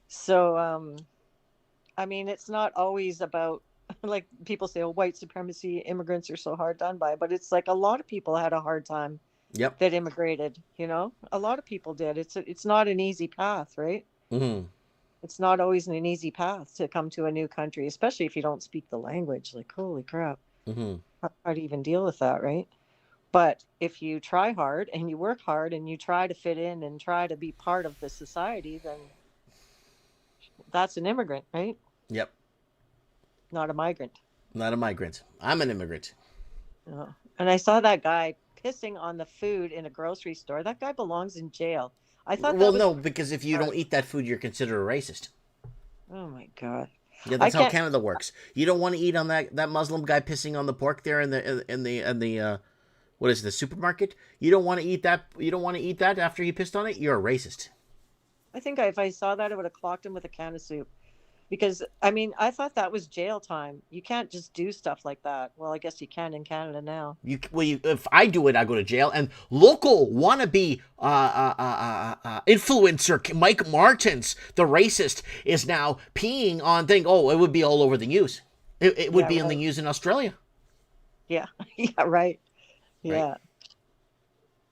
So I mean, it's not always about like people say, oh, white supremacy, immigrants are so hard done by, but it's like a lot of people had a hard time Yep. that immigrated. A lot of people did. It's not an easy path, right? Hmm. It's not always an easy path to come to a new country, especially if you don't speak the language. Like, holy crap, Hmm. how do you even deal with that, right? But if you try hard and you work hard and you try to fit in and try to be part of the society, then that's an immigrant, right? Yep. Not a migrant. Not a migrant. I'm an immigrant. And I saw that guy pissing on the food in a grocery store. That guy belongs in jail. I thought Well, that was no, because if you don't eat that food, you're considered a racist. Oh my God. Yeah, I that's how can't. Canada works. You don't want to eat on that Muslim guy pissing on the pork there in the what is it, the supermarket? You don't want to eat that. You don't want to eat that after he pissed on it. You're a racist. I think if I saw that, I would have clocked him with a can of soup. Because, I mean, I thought that was jail time. You can't just do stuff like that. Well, I guess you can in Canada now. If I do it, I go to jail. And local wannabe influencer Mike Martins, the racist, is now peeing on thing. Oh, it would be all over the news. It would Yeah, be in the right. news in Australia. Yeah. Yeah, right. Right. Yeah.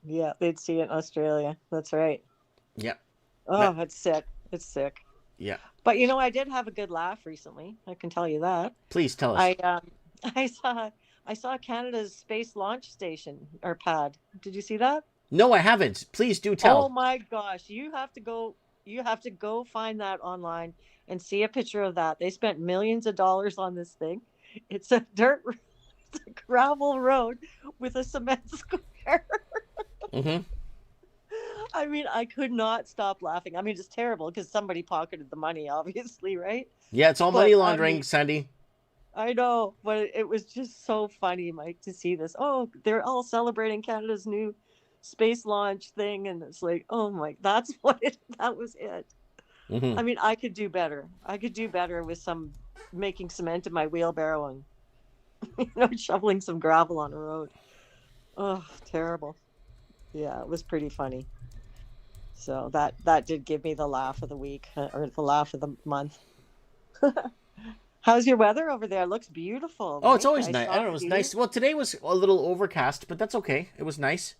Yeah. They'd see it in Australia. That's right. Yeah. Oh, it's sick. It's sick. Yeah. But, I did have a good laugh recently. I can tell you that. Please tell us. I I saw Canada's space launch station or pad. Did you see that? No, I haven't. Please do Oh tell. my gosh, you have to go find that online and see a picture of that. They spent millions of dollars on this thing. It's a it's a gravel road with a cement square. Mm-hmm. I mean, I could not stop laughing. I mean, it's terrible because somebody pocketed the money, obviously, right? Yeah, it's all But money I laundering, mean, Sandy. I know, but it was just so funny, Mike, to see this. Oh, they're all celebrating Canada's new space launch thing, and it's like, oh my, that was it. Mm-hmm. I mean, I could do better. I could do better with making cement in my wheelbarrow and shoveling some gravel on a road. Oh, terrible. Yeah, it was pretty funny. So that did give me the laugh of the week or the laugh of the month. How's your weather over there? It looks beautiful, Oh, it's Mike. always I nice. I saw don't know. It was you. nice. Well, today was a little overcast, but that's okay. It was nice.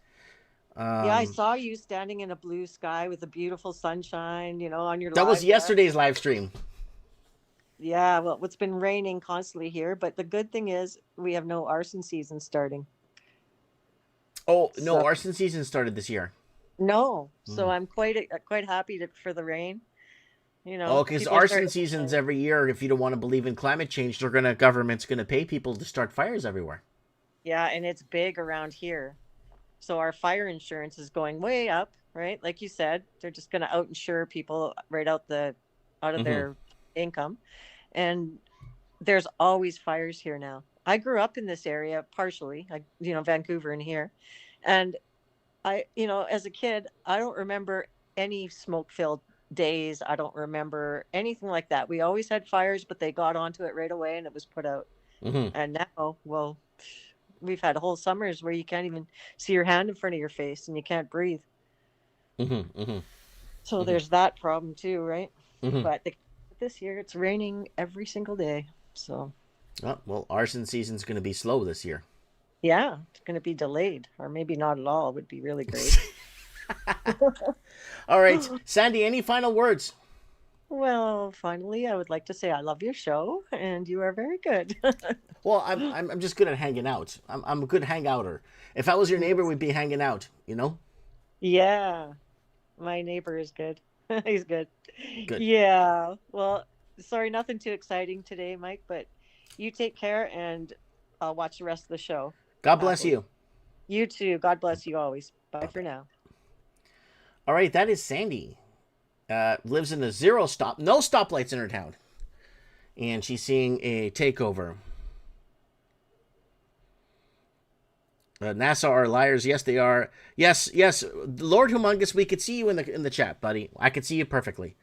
Yeah, I Um, saw you standing in a blue sky with a beautiful sunshine, on your that was live there. yesterday's live stream. Yeah, well, it's been raining constantly here, but the good thing is we have no arson season starting. Oh no, So arson season started this year. no, so Mm. I'm quite happy for the rain. Oh, because People start. arson seasons every year. If you don't want to believe in climate change, government's gonna pay people to start fires everywhere. Yeah, and it's big around here. So our fire insurance is going way up, right? Like you said, they're just going to out-insure people right out of Mm-hmm. their income. And there's always fires here now. I grew up in this area partially, Vancouver and here. And as a kid, I don't remember any smoke-filled days. I don't remember anything like that. We always had fires, but they got onto it right away and it was put out. Mm-hmm. And now, well, we've had whole summers where you can't even see your hand in front of your face and you can't breathe. Mm-hmm. Mm-hmm. So there's that problem too, right? Mm-hmm. But this year it's raining every single day. So, Oh, well, arson season's going to be slow this year. yeah, it's going to be delayed, or maybe not at all. Would be really great. All right, Sandy, any final words? Well, finally, I would like to say I love your show, and you are very good. Well, I'm just good at hanging out. I'm a good hangouter. If I was your neighbor, we'd be hanging out, you know? Yeah, my neighbor is good. He's good. Good. Yeah. Well, sorry, nothing too exciting today, Mike, but you take care, and I'll watch the rest of the show. God bless you. You too. God bless you always. Bye for now. All right, that is Sandy. Lives in a no stoplights in her town. And she's seeing a takeover. NASA are liars. Yes, they are. Yes, Lord Humongous, we could see you in the chat, buddy. I could see you perfectly.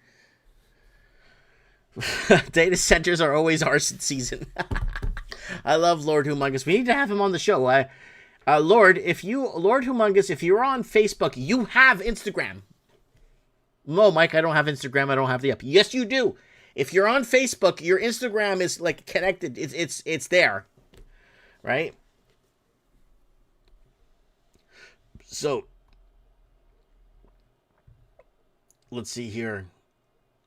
Data centers are always arson season. I love Lord Humongous. We need to have him on the show. Lord Humongous, if you're on Facebook, you have Instagram. No, Mike, I don't have Instagram. I don't have the app. Yes, you do. If you're on Facebook, your Instagram is like connected. It's there, right? So let's see here.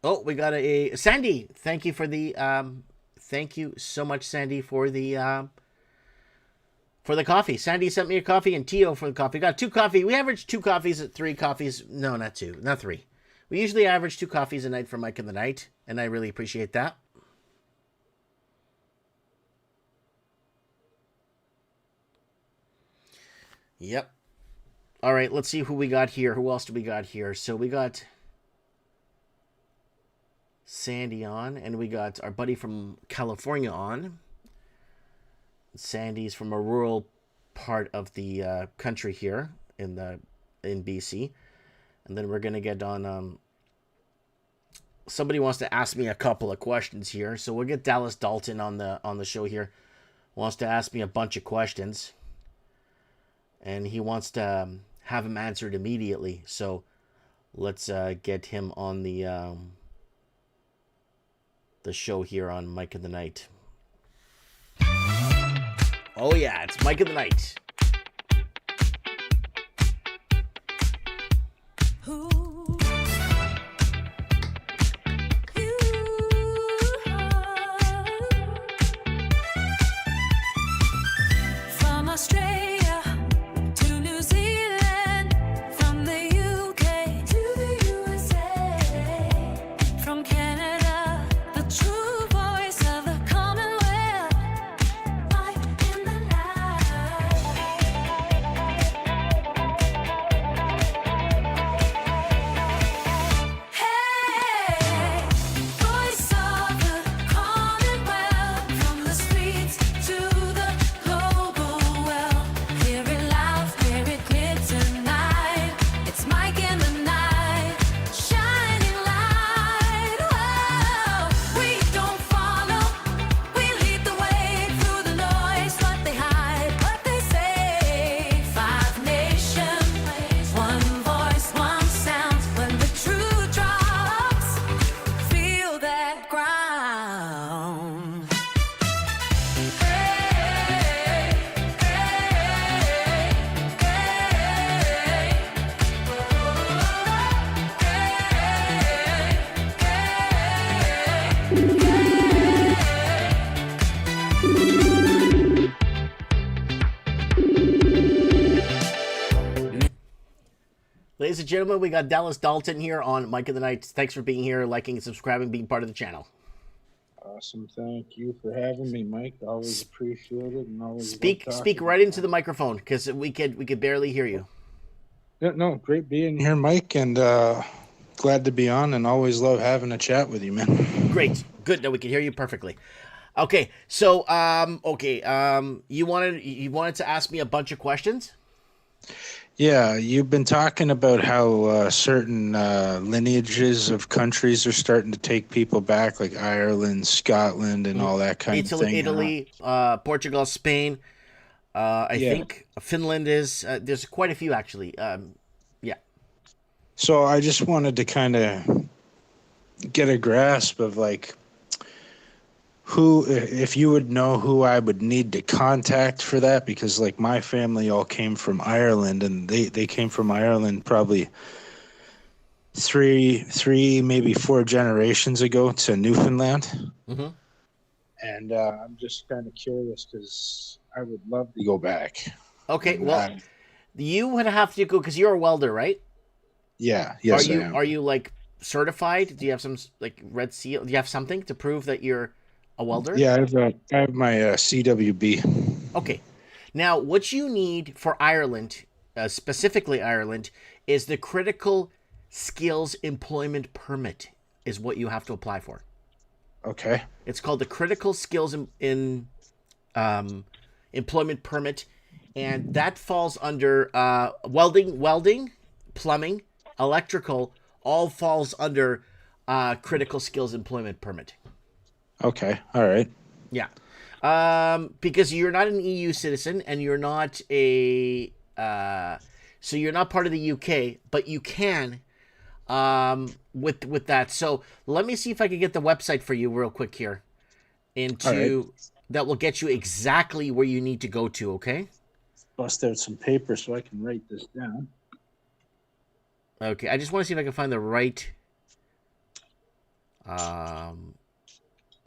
Oh, we got a Sandy. Thank you for the thank you so much, Sandy, for the coffee. Sandy sent me a coffee, and Tio for the coffee. Got 2 coffee. We average 2 coffees at 3 coffees. No, not 2, not 3. We usually average 2 coffees a night for Mike in the Night, and I really appreciate that. Yep. All right, let's see who we got here. Who else do we got here? So we got Sandy on, and we got our buddy from California on. Sandy's from a rural part of the country here in BC. And then we're going to get on... somebody wants to ask me a couple of questions here. So we'll get Dallas Dalton on the show here. Wants to ask me a bunch of questions. And he wants to have them answered immediately. So let's get him on the show here on Mike of the Night. Oh yeah, it's Mike of the Night. From Australia to New Zealand, from the UK to the USA, from Canada, the true voice of the Commonwealth, Mike in the Night. Hey, voice of the Commonwealth, from the streets to the global well. Hear it loud, hear it clear tonight. It's Mike in the Night, shining light. Whoa, we don't follow, we lead the way through the noise. What they hide, what they say. 5 nations, one voice, one sound. When the truth drops, feel that ground. Ladies and gentlemen, we got Dallas Dalton here on Mike of the Night. Thanks for being here, liking and subscribing, being part of the channel. Awesome. Thank you for having me, Mike. Always appreciate it, and always Speak right into the microphone, because we could barely hear you. Yeah, no, great being here, Mike, and glad to be on, and always love having a chat with you, man. Great, good. Now we can hear you perfectly. Okay, so you wanted to ask me a bunch of questions. Yeah, you've been talking about how certain lineages of countries are starting to take people back, like Ireland, Scotland, and all that kind of Italy, thing. Italy, Portugal, Spain. I Yeah. think Finland is. There's quite a few actually. Yeah. So I just wanted to kind of get a grasp of like who, if you would know who I would need to contact for that, because like my family all came from Ireland, and they came from Ireland probably three maybe 4 generations ago to Newfoundland. hmm And I'm just kind of curious because I would love to go back. Okay. And Well, you would have to go because you're a welder, right? yeah, yes, Are I you am. are you like certified? Do you have some like red seal? Do you have something to prove that you're a welder? Yeah, I have my CWB. Okay. Now, what you need for Ireland, specifically Ireland, is the critical skills employment permit. Is what you have to apply for. Okay. It's called the critical skills in employment permit, and that falls under welding, plumbing, electrical. All falls under critical skills employment permit. Okay. All right. Yeah. Because you're not an EU citizen and you're not a so you're not part of the UK, but you can with that. So let me see if I can get the website for you real quick here into that will get you exactly where you need to go to, okay? Bust out some paper so I can write this down. Okay, I just want to see if I can find the right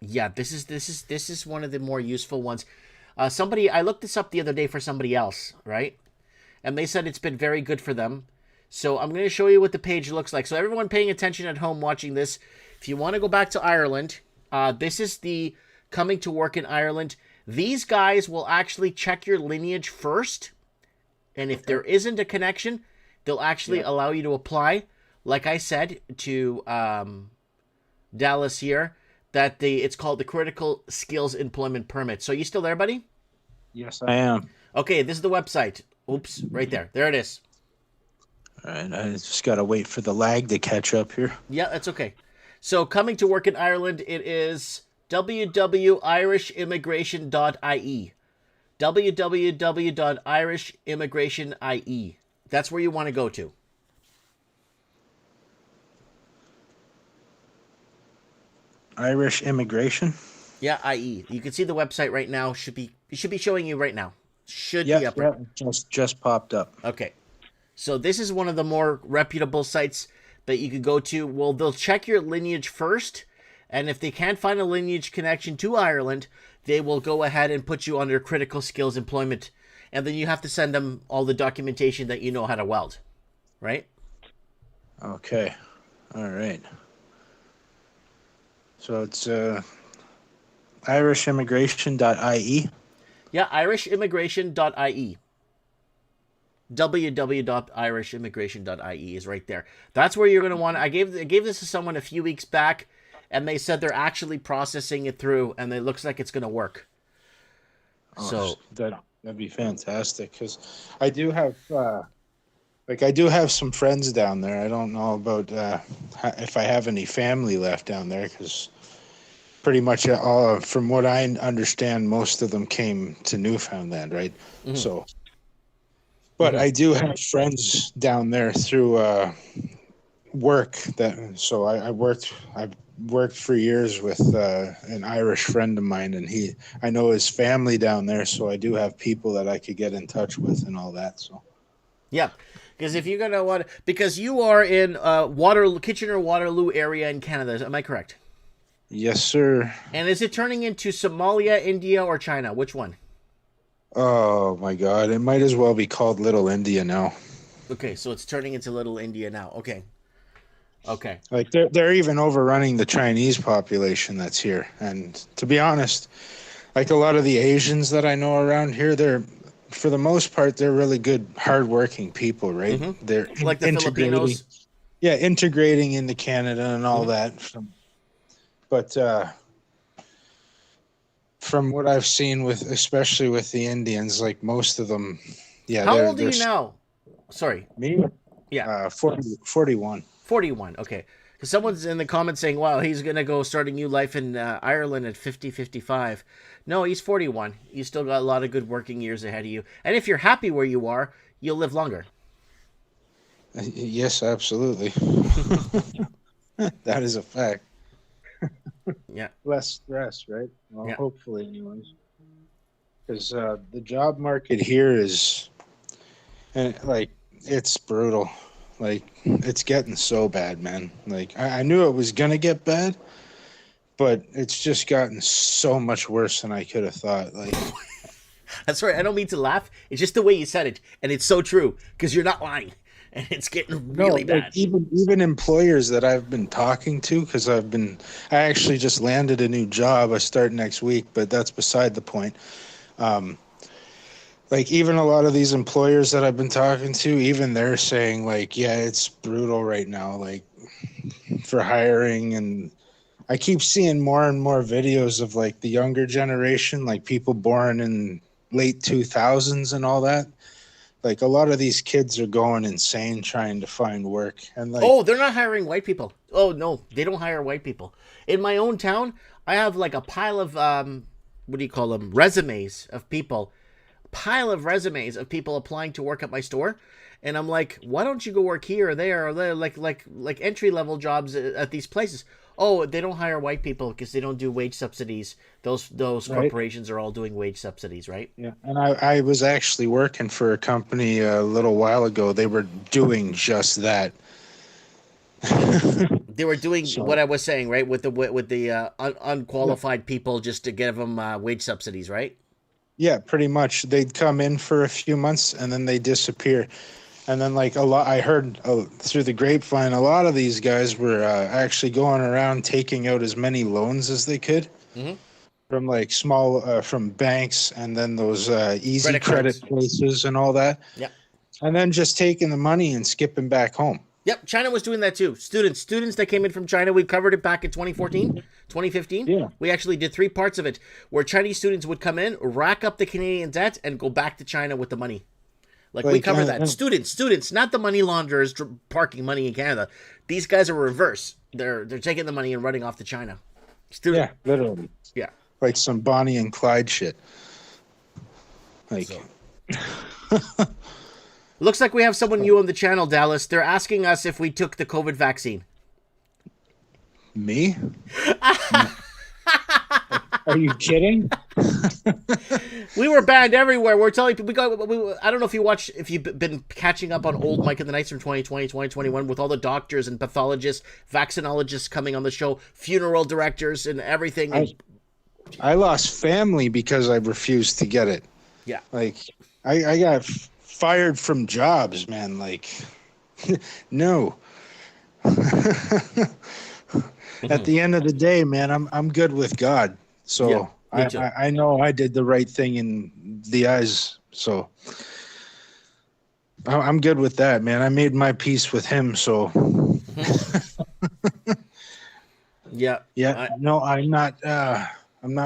yeah, this is one of the more useful ones. Somebody I looked this up the other day for somebody else, right? And they said it's been very good for them. So I'm going to show you what the page looks like. So everyone paying attention at home watching this, if you want to go back to Ireland, this is the coming to work in Ireland. These guys will actually check your lineage first. And if there isn't a connection, they'll actually allow you to apply. Like I said to Dallas here, that it's called the Critical Skills Employment Permit. So you still there, buddy? Yes, I am. Okay, this is the website. Oops, right there. There it is. All right. I just got to wait for the lag to catch up here. Yeah, that's okay. So coming to work in Ireland, it is www.irishimmigration.ie. www.irishimmigration.ie. That's where you want to go to. Irish immigration. Yeah, IE. You can see the website right now. It should be showing you right now. Should be up. Yeah, just popped up. Okay. So this is one of the more reputable sites that you could go to. Well, they'll check your lineage first, and if they can't find a lineage connection to Ireland, they will go ahead and put you under critical skills employment, and then you have to send them all the documentation that you know how to weld, right? Okay. All right. So it's irishimmigration.ie. Yeah, irishimmigration.ie. www.irishimmigration.ie is right there. That's where you're going to want. I gave this to someone a few weeks back, and they said they're actually processing it through, and it looks like it's going to work. So that'd be fantastic because I do have I do have some friends down there. I don't know about if I have any family left down there because pretty much all from what I understand, most of them came to Newfoundland, right? Mhm. So. But I do have friends down there through work so I've worked for years with an Irish friend of mine, and I know his family down there, so I do have people that I could get in touch with and all that. So yeah, because if you're gonna want, because you are in Kitchener Waterloo area in Canada, am I correct? yes, sir. And is it turning into Somalia, India, or China? Which one? Oh my God, it might as well be called Little India now. Okay, so it's turning into Little India now. Okay. Like they're even overrunning the Chinese population that's here. And to be honest, like a lot of the Asians that I know around here, they're for the most part they're really good, hardworking people, right? Mm-hmm. They're Like the integrating, Filipinos. yeah, integrating into Canada and all that. But from what I've seen especially with the Indians, like most of them, yeah. How old are you now? Sorry. Me? Yeah. 41. 41. Okay. Because someone's in the comments saying, wow, he's going to go start a new life in Ireland at 50, 55. No, he's 41. You still got a lot of good working years ahead of you. And if you're happy where you are, you'll live longer. Yes, absolutely. That is a fact. Yeah. Less stress, right? Well, Yeah. hopefully, anyways. Because the job market here is, and like, it's brutal. Like, it's getting so bad, man. Like, I knew it was gonna get bad, but it's just gotten so much worse than I could have thought. Like, That's right. I don't mean to laugh. It's just the way you said it. And it's so true because you're not lying. And it's getting really no, bad. like even employers that I've been talking to, because I actually just landed a new job. I start next week, but that's beside the point. Like, even a lot of these employers that I've been talking to, even they're saying, like, yeah, it's brutal right now, like, for hiring. And I keep seeing more and more videos of, like, the younger generation, like people born in late 2000s and all that. Like, a lot of these kids are going insane trying to find work. And like, Oh, they're not hiring white people. Oh, no, they don't hire white people. In my own town, I have like a pile of, what do you call them? Resumes of people. Pile of resumes of people applying to work at my store. And I'm like, why don't you go work here or there, or there, like entry level jobs at these places? Oh, they don't hire white people because they don't do wage subsidies. Those Right. corporations are all doing wage subsidies, right? yeah. And I was actually working for a company a little while ago. They were doing just that. They were doing So- what I was saying, right? With the unqualified people, just to give them wage subsidies, right? Yeah, pretty much. They'd come in for a few months and then they disappear. And then, like, I heard through the grapevine, a lot of these guys were actually going around taking out as many loans as they could Mhm. from like from banks, and then those easy Credit credit cards. places and all that. Yep. And then just taking the money and skipping back home. Yep, China was doing that too. Students that came in from China, we covered it back in 2014, 2015. Yeah. We actually did 3 parts of it where Chinese students would come in, rack up the Canadian debt, and go back to China with the money. Like we Like, covered that. and- Students, not the money launderers parking money in Canada. These guys are reverse. They're taking the money and running off to China. Yeah, literally. Yeah. Like some Bonnie and Clyde shit. Like, Looks like we have someone new on the channel, Dallas. They're asking us if we took the COVID vaccine. me? Are you kidding? We were banned everywhere. We're telling people I don't know if you've been catching up on old Mike and the Knights from 2020, 2021 with all the doctors and pathologists, vaccinologists coming on the show, funeral directors and everything. I lost family because I refused to get it. Yeah. Like, I got fired from jobs, man. Like, no. At the end of the day, man, I'm good with God. So Yeah, me too. I know I did the right thing in the eyes. So I'm good with that, man. I made my peace with him. So Yeah. yeah, no, I'm not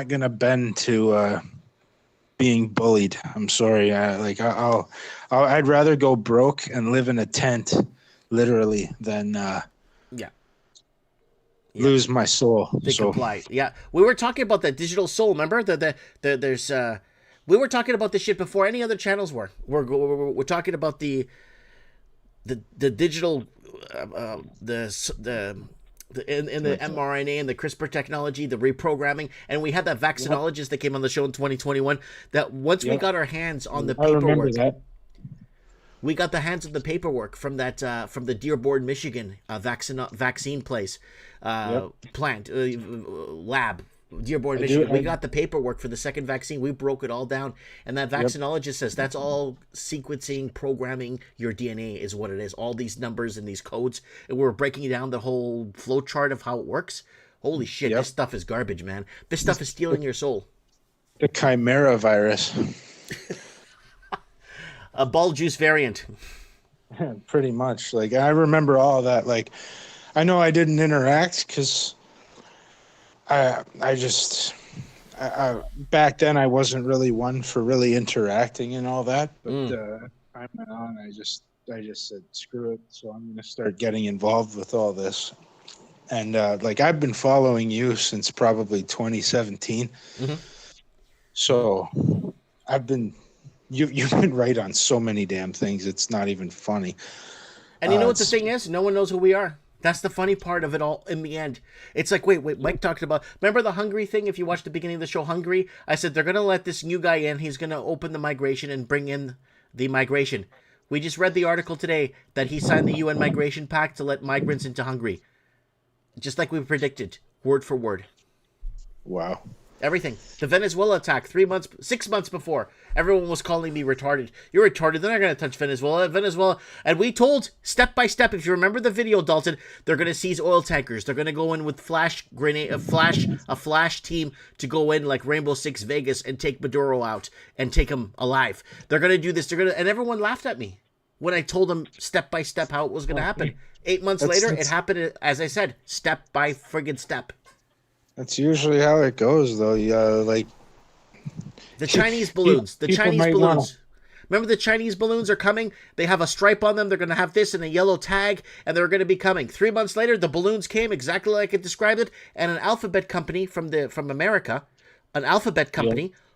gonna bend to being bullied. I'm sorry. I'd rather go broke and live in a tent, literally, than Yeah. lose my soul. They So comply. Yeah. We were talking about that digital soul, remember? There's we were talking about this shit before any other channels were. We're talking about the digital in the mRNA and the CRISPR technology, the reprogramming, and we had that vaccinologist that came on the show in 2021. That once we Yep. got our hands on the I remember paperwork, that. we got the hands on the paperwork from that from the Dearborn, Michigan vaccine place plant lab. Dearborn, Michigan. We got the paperwork for the second vaccine. We broke it all down. And that vaccinologist says that's all sequencing, programming your DNA is what it is. All these numbers and these codes. And we're breaking down the whole flow chart of how it works. Holy shit, Yep. this stuff is garbage, man. This stuff is stealing your soul. The Chimera virus. A ball juice variant. Pretty much. Like, I remember all that. Like, I know I didn't interact because I back then I wasn't really one for really interacting and all that. But time went on, I just said screw it. So I'm gonna start getting involved with all this. And like I've been following you since probably 2017. Mm-hmm. So you've been right on so many damn things. It's not even funny. And you know what the thing is? No one knows who we are. That's the funny part of it all in the end. It's like, wait, Mike talked about, remember the Hungary thing? If you watched the beginning of the show, Hungary, I said they're going to let this new guy in. He's going to open the migration and bring in the migration. We just read the article today that he signed the UN Migration Pact to let migrants into Hungary. Just like we predicted, word for word. Wow. Everything. The Venezuela attack, 6 months before. Everyone was calling me retarded. You're retarded. They're not going to touch Venezuela. And we told, step by step, if you remember the video, Dalton, they're going to seize oil tankers. They're going to go in with a flash team to go in like Rainbow Six Vegas and take Maduro out and take him alive. They're going to do this. And everyone laughed at me when I told them step by step how it was going to happen. 8 months later, it happened, as I said, step by friggin' step. That's usually how it goes, though. Like the Chinese balloons. Remember the Chinese balloons are coming? They have a stripe on them. They're going to have this and a yellow tag, and they're going to be coming. 3 months later, the balloons came exactly like I described it, and an alphabet company from America,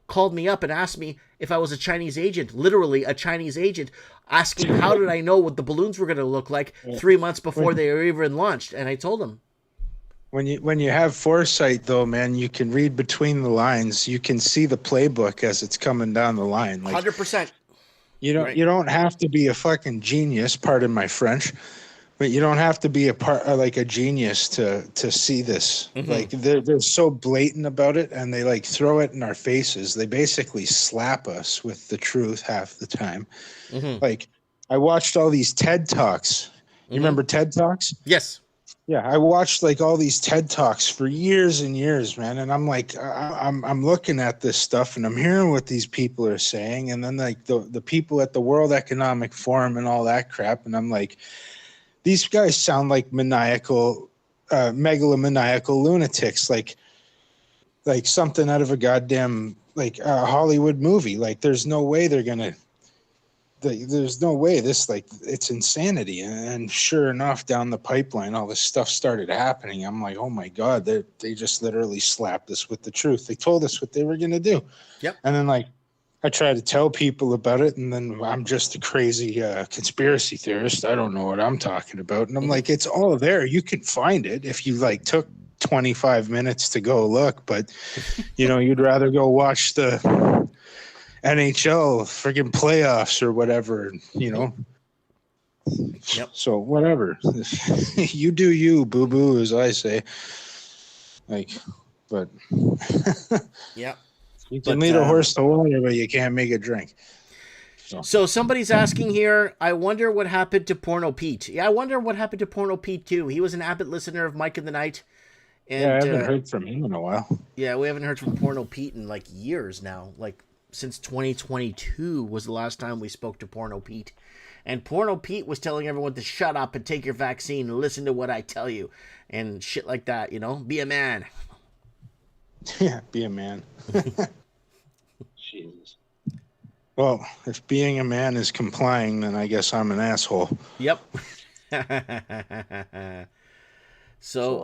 called me up and asked me if I was a Chinese agent, literally a Chinese agent, asking how did I know what the balloons were going to look like 3 months before they were even launched, and I told them. When you have foresight, though, man, you can read between the lines. You can see the playbook as it's coming down the line. Like 100%. You don't have to be a fucking genius. Pardon my French, but you don't have to be a genius to see this. Mm-hmm. Like they're so blatant about it, and they like throw it in our faces. They basically slap us with the truth half the time. Mm-hmm. Like I watched all these TED Talks. You remember TED Talks? Yes. Yeah, I watched like all these TED Talks for years and years, man, and I'm like, I'm looking at this stuff and I'm hearing what these people are saying, and then like the people at the World Economic Forum and all that crap, and I'm like, these guys sound like megalomaniacal lunatics, like something out of a goddamn Hollywood movie. Like, there's no way there's no way this, like, it's insanity. And sure enough, down the pipeline, all this stuff started happening. I'm like, oh my God, they just literally slapped us with the truth. They told us what they were going to do. Yep. And then like, I try to tell people about it, and then I'm just a crazy conspiracy theorist. I don't know what I'm talking about. And I'm like, it's all there. You can find it if you like took 25 minutes to go look, but you'd rather go watch the NHL friggin' playoffs or whatever, Yep. So whatever. You do you, boo-boo, as I say. Like, but yep. You can lead a horse to water, but you can't make it drink. So somebody's asking here, I wonder what happened to Porno Pete. Yeah, I wonder what happened to Porno Pete too. He was an avid listener of Mike in the Night. And, I haven't heard from him in a while. Yeah, we haven't heard from Porno Pete in like years now. Like since 2022 was the last time we spoke to Porno Pete. And Porno Pete was telling everyone to shut up and take your vaccine and listen to what I tell you. And shit like that, Be a man. Yeah, be a man. Jesus. Well, if being a man is complying, then I guess I'm an asshole. Yep. So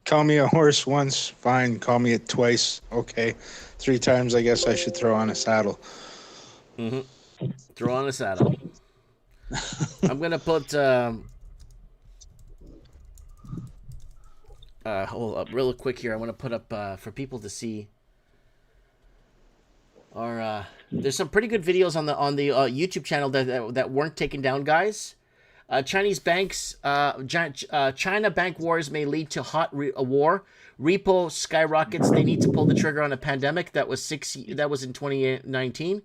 call me a horse once, fine. Call me it twice, okay. 3 times, I guess I should throw on a saddle. Mm-hmm. Throw on a saddle. I'm gonna put hold up real quick here. I want to put up for people to see. There's some pretty good videos on the YouTube channel that weren't taken down, guys. Chinese banks, China bank wars may lead to a war. Repo skyrockets. They need to pull the trigger on a pandemic. That was in 2019.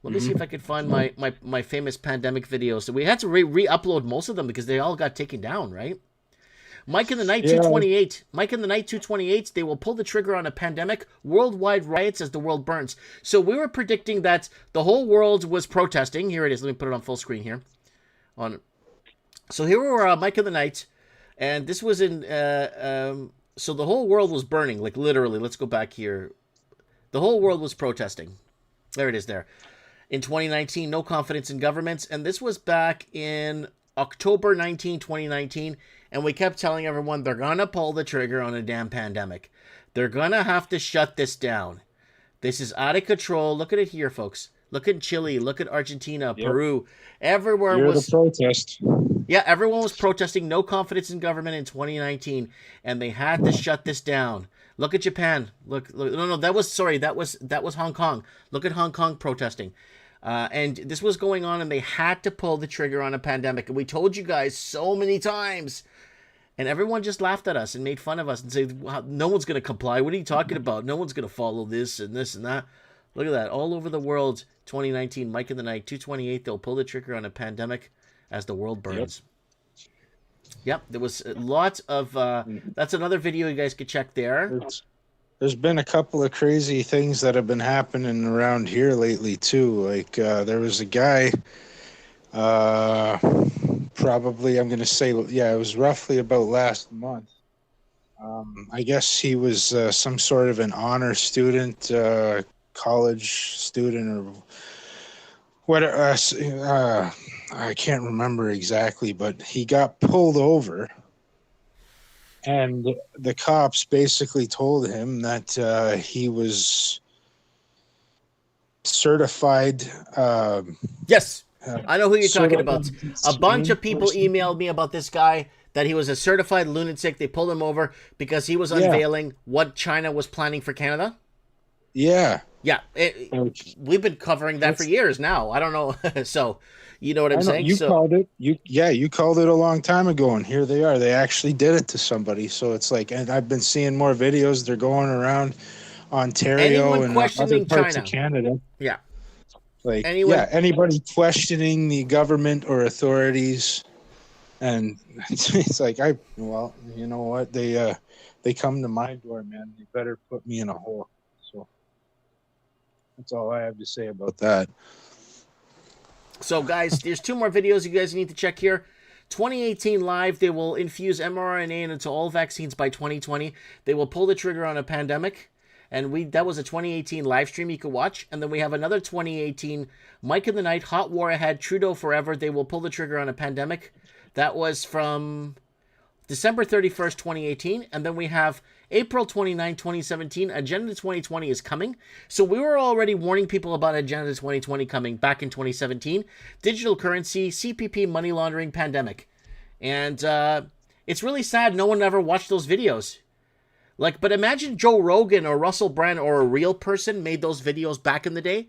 Let me see if I could find my famous pandemic videos. So we had to re-upload most of them because they all got taken down, right? Mike in the Night 228. Mike in the Night 228. They will pull the trigger on a pandemic. Worldwide riots as the world burns. So we were predicting that the whole world was protesting. Here it is. Let me put it on full screen here. So here we were, Mike in the Night, and this was in. So the whole world was burning, like literally. Let's go back here. The whole world was protesting. There it is. There. in 2019, no confidence in governments. And this was back in October 19, 2019. And we kept telling everyone they're going to pull the trigger on a damn pandemic. They're going to have to shut this down. This is out of control. Look at it here, folks. Look at Chile. Look at Argentina, Peru. Everywhere You're was the protest. Yeah, everyone was protesting no confidence in government in 2019, and they had to shut this down. Look at Japan. Look no, that was Hong Kong. Look at Hong Kong protesting. And this was going on, and they had to pull the trigger on a pandemic. And we told you guys so many times, and everyone just laughed at us and made fun of us and said, wow, no one's going to comply. What are you talking about? No one's going to follow this and this and that. Look at that. All over the world, 2019, Mike in the Night, 228, they'll pull the trigger on a pandemic as the world burns. Yep, there was lots of... that's another video you guys could check there. There's been a couple of crazy things that have been happening around here lately, too. Like, there was a guy... probably, I'm going to say, it was roughly about last month. I guess he was some sort of an honor student, college student, or whatever. I can't remember exactly, but he got pulled over, and the cops basically told him that he was certified. Yes. I know who you're talking about. A bunch of people emailed me about this guy, that he was a certified lunatic. They pulled him over because he was unveiling what China was planning for Canada. Yeah. Yeah. We've been covering that for years now. I don't know. So, you know what I'm saying? You called it. You called it a long time ago, and here they are. They actually did it to somebody. So it's like, and I've been seeing more videos. They're going around Ontario and other parts of Canada. Yeah. Like, anybody questioning the government or authorities, and it's like, you know what? They come to my door, man. They better put me in a hole. So that's all I have to say about that. So, guys, there's two more videos you guys need to check here. 2018 live, they will infuse mRNA into all vaccines by 2020. They will pull the trigger on a pandemic. And that was a 2018 live stream you could watch. And then we have another 2018 Mike in the Night, Hot War Ahead, Trudeau Forever. They will pull the trigger on a pandemic. That was from December 31st, 2018. And then we have April 29, 2017. Agenda 2020 is coming. So we were already warning people about Agenda 2020 coming back in 2017. Digital currency, CPP, money laundering, pandemic. And it's really sad no one ever watched those videos. But imagine Joe Rogan or Russell Brand or a real person made those videos back in the day.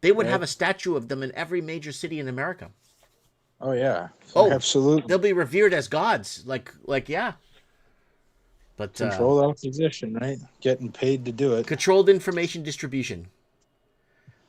They would have a statue of them in every major city in America. Oh, yeah. Oh, absolutely. They'll be revered as gods. Yeah. But controlled opposition, right? Getting paid to do it. Controlled information distribution.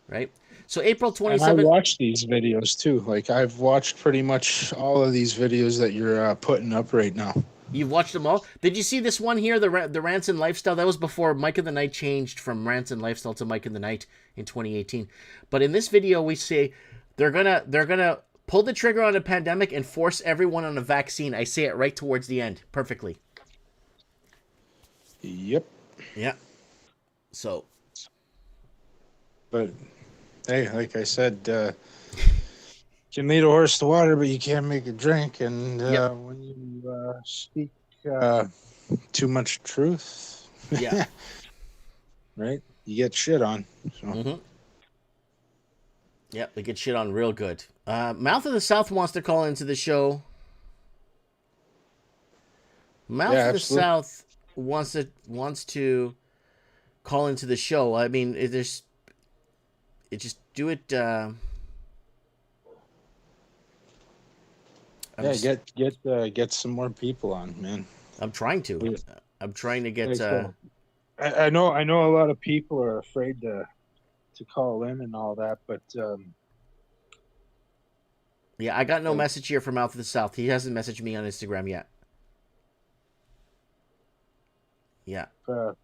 Right? So April 27th. And I watch these videos, too. Like, I've watched pretty much all of these videos that you're putting up right now. You've watched them all? Did you see this one here, the Rants and Lifestyle? That was before Mike in the Night changed from Rants and Lifestyle to Mike in the Night in 2018. But in this video, we say they're gonna pull the trigger on a pandemic and force everyone on a vaccine. I say it right towards the end, perfectly. Yep. Yeah. So. But hey, like I said, you can lead a horse to water, but you can't make it drink. And when you speak too much truth, right, you get shit on. So. Yep, they get shit on real good. Mouth of the South wants to call into the show. Mouth of the South wants to call into the show. I mean, just do it. Get some more people on, man. I'm trying to. I'm trying to get. I know a lot of people are afraid to call in and all that, but yeah, I got no message here from Mouth of the South. He hasn't messaged me on Instagram yet. Yeah.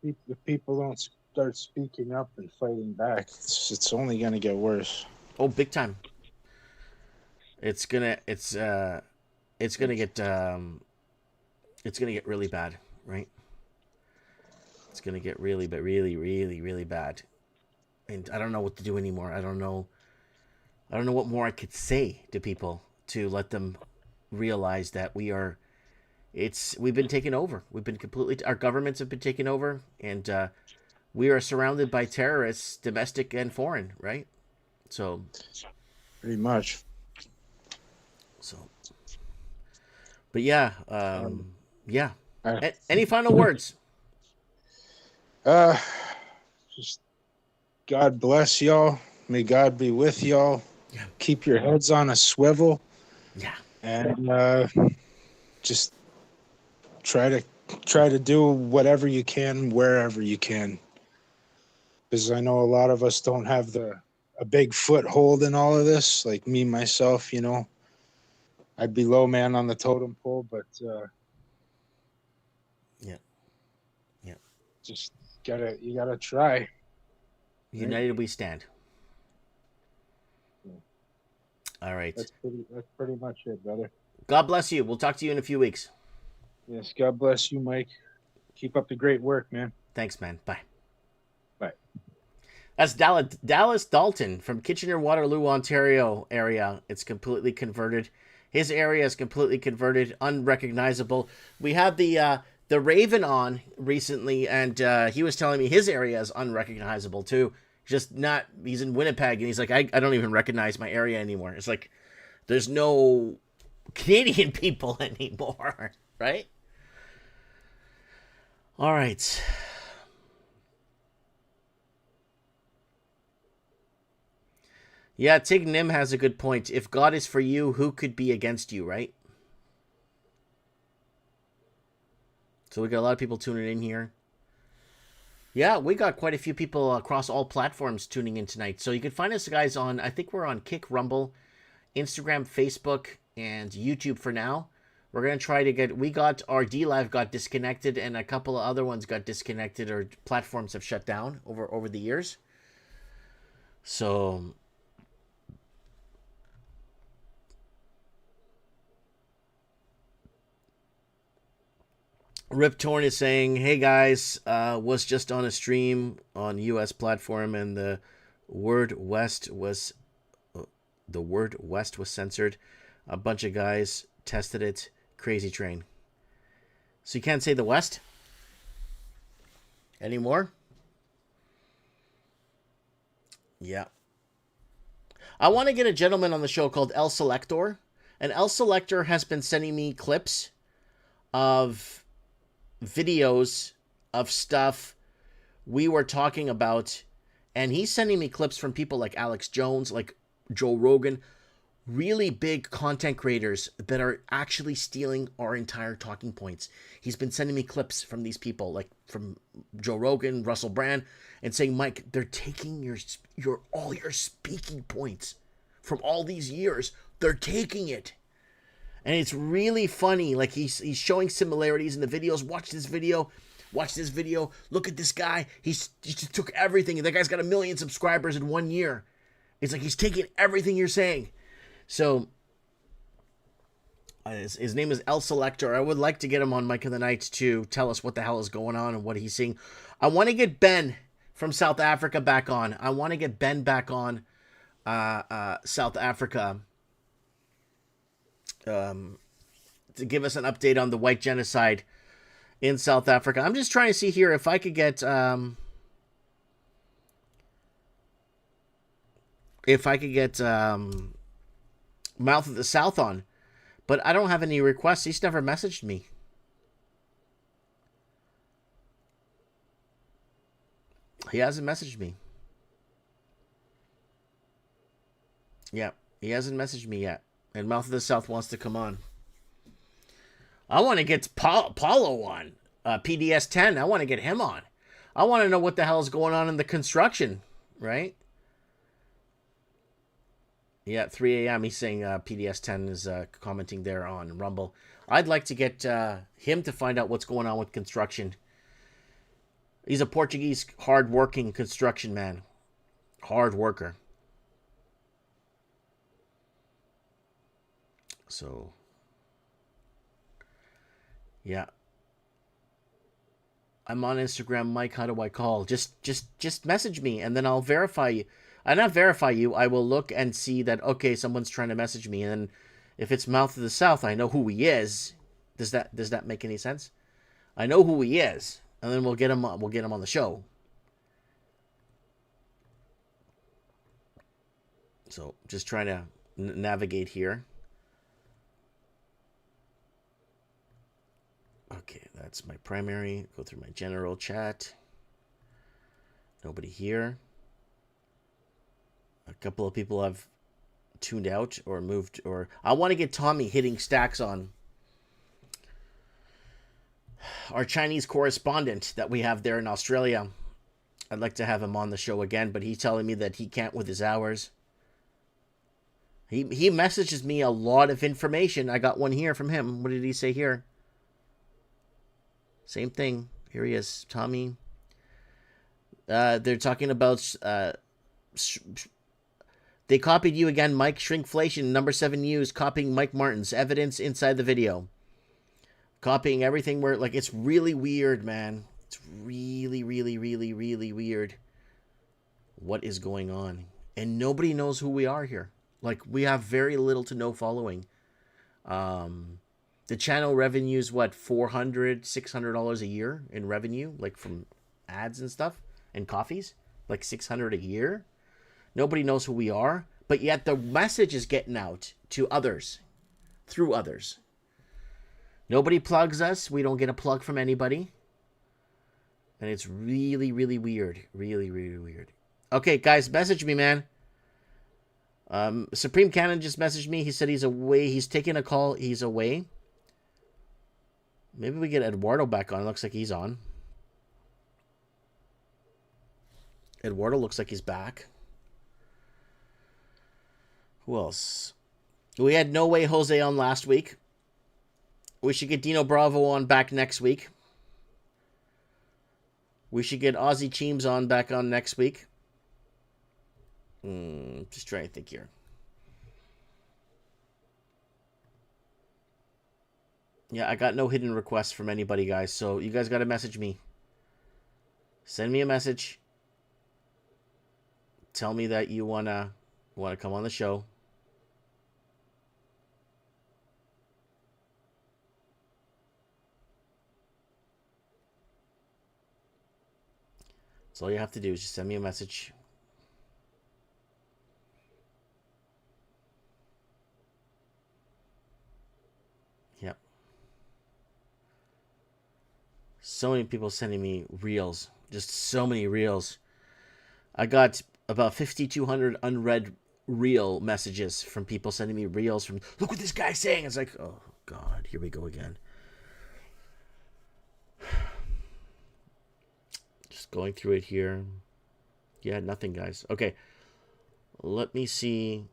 If people don't start speaking up and fighting back, it's only gonna get worse. Oh, big time. It's gonna get really bad, right? It's gonna get really bad, and I don't know what to do anymore. I don't know. I don't know what more I could say to people to let them realize that we've been taken over. We've been our governments have been taken over, and we are surrounded by terrorists, domestic and foreign, right? So, Pretty much. so, but yeah, yeah. I- Any final words? Just God bless y'all. May God be with y'all. Yeah. Keep your heads on a swivel, Yeah. and just try to do whatever you can wherever you can. Because I know a lot of us don't have a big foothold in all of this. Like me myself, I'd be low man on the totem pole, but Yeah. Yeah. just you gotta try. United we stand. All right. That's pretty much it, brother. God bless you. We'll talk to you in a few weeks. Yes, God bless you, Mike. Keep up the great work, man. Thanks, man. Bye. Bye. That's Dallas Dalton from Kitchener-Waterloo, Ontario area. It's completely converted. His area is completely converted, unrecognizable. We had the Raven on recently, and he was telling me his area is unrecognizable too. He's in Winnipeg, and he's like, I don't even recognize my area anymore. It's like, there's no Canadian people anymore, right? All right. Yeah, Tig Nim has a good point. If God is for you, who could be against you, right? So we got a lot of people tuning in here. Yeah, we got quite a few people across all platforms tuning in tonight. So you can find us guys on, I think we're on Kick, Rumble, Instagram, Facebook, and YouTube for now. We're going to try to our D-Live got disconnected, and a couple of other ones got disconnected, or platforms have shut down over the years. So Rip Torn is saying, hey guys, was just on a stream on US platform, and the word West was censored. A bunch of guys tested it. Crazy train. So you can't say the West anymore? Yeah. I want to get a gentleman on the show called El Selector. And El Selector has been sending me clips of videos of stuff we were talking about, and he's sending me clips from people like Alex Jones, like Joe Rogan, really big content creators that are actually stealing our entire talking points. He's been sending me clips from these people, like from Joe Rogan, Russell Brand, and saying, Mike, they're taking all your speaking points from all these years. They're taking it. And it's really funny. Like, he's showing similarities in the videos. Watch this video. Look at this guy. He just took everything. And that guy's got 1 million subscribers in 1 year. It's like he's taking everything you're saying. So, his name is El Selector. I would like to get him on Mike of the Night to tell us what the hell is going on and what he's seeing. I want to get Ben from South Africa back on. I want to get Ben back on South Africa. To give us an update on the white genocide in South Africa. I'm just trying to see here if I could get Mouth of the South on, but I don't have any requests. He's never messaged me. He hasn't messaged me. Yeah, he hasn't messaged me yet. And Mouth of the South wants to come on. I want to get Paulo on. PDS 10. I want to get him on. I want to know what the hell is going on in the construction, right? Yeah, 3 a.m. He's saying PDS 10 is commenting there on Rumble. I'd like to get him to find out what's going on with construction. He's a Portuguese hard-working construction man. Hard worker. So, yeah. I'm on Instagram, Mike. How do I call? Just message me, and then I'll verify you. I not verify you. I will look and see that, okay, someone's trying to message me. And if it's Mouth of the South, I know who he is. Does that make any sense? I know who he is. And then we'll get him on the show. So just trying to navigate here. Okay, that's my primary. Go through my general chat. Nobody here. A couple of people have tuned out or moved, or I want to get Tommy hitting stacks on our Chinese correspondent that we have there in Australia. I'd like to have him on the show again, but he's telling me that he can't with his hours. He messages me a lot of information. I got one here from him. What did he say here? Same thing. Here he is, Tommy. They're talking about... they copied you again, Mike. Shrinkflation, number 7 news, copying Mike Martin's evidence inside the video. Copying everything where... Like, it's really weird, man. It's really, really, really, really weird. What is going on? And nobody knows who we are here. Like, we have very little to no following. The channel revenue's what, $400, $600 a year in revenue, like from ads and stuff and coffees, like $600 a year. Nobody knows who we are, but yet the message is getting out to others, through others. Nobody plugs us. We don't get a plug from anybody. And it's really, really weird. Really, really weird. Okay, guys, message me, man. Supreme Cannon just messaged me. He said he's away. He's taking a call. He's away. Maybe we get Eduardo back on. It looks like he's on. Eduardo looks like he's back. Who else? We had No Way Jose on last week. We should get Dino Bravo on back next week. We should get Aussie Cheems on back on next week. Just trying to think here. Yeah, I got no hidden requests from anybody, guys. So you guys got to message me. Send me a message. Tell me that you wanna come on the show. So all you have to do is just send me a message. Yep. So many people sending me reels. Just so many reels. I got about 5,200 unread reel messages from people sending me reels from, look what this guy's saying. It's like, oh, God, here we go again. Just going through it here. Yeah, nothing, guys. Okay. Let me see.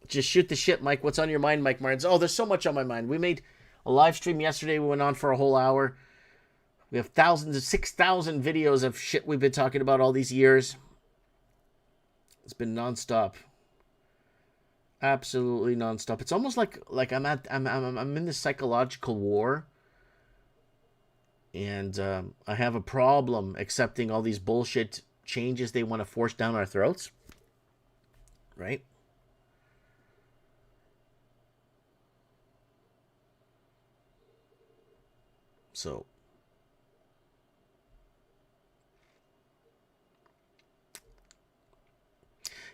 Just shoot the shit, Mike. What's on your mind, Mike Martins? Oh, there's so much on my mind. We made a live stream yesterday. We went on for a whole hour. We have thousands of 6,000 videos of shit we've been talking about all these years. It's been nonstop. Absolutely nonstop. It's almost like I'm in this psychological war. And I have a problem accepting all these bullshit changes they want to force down our throats. Right? So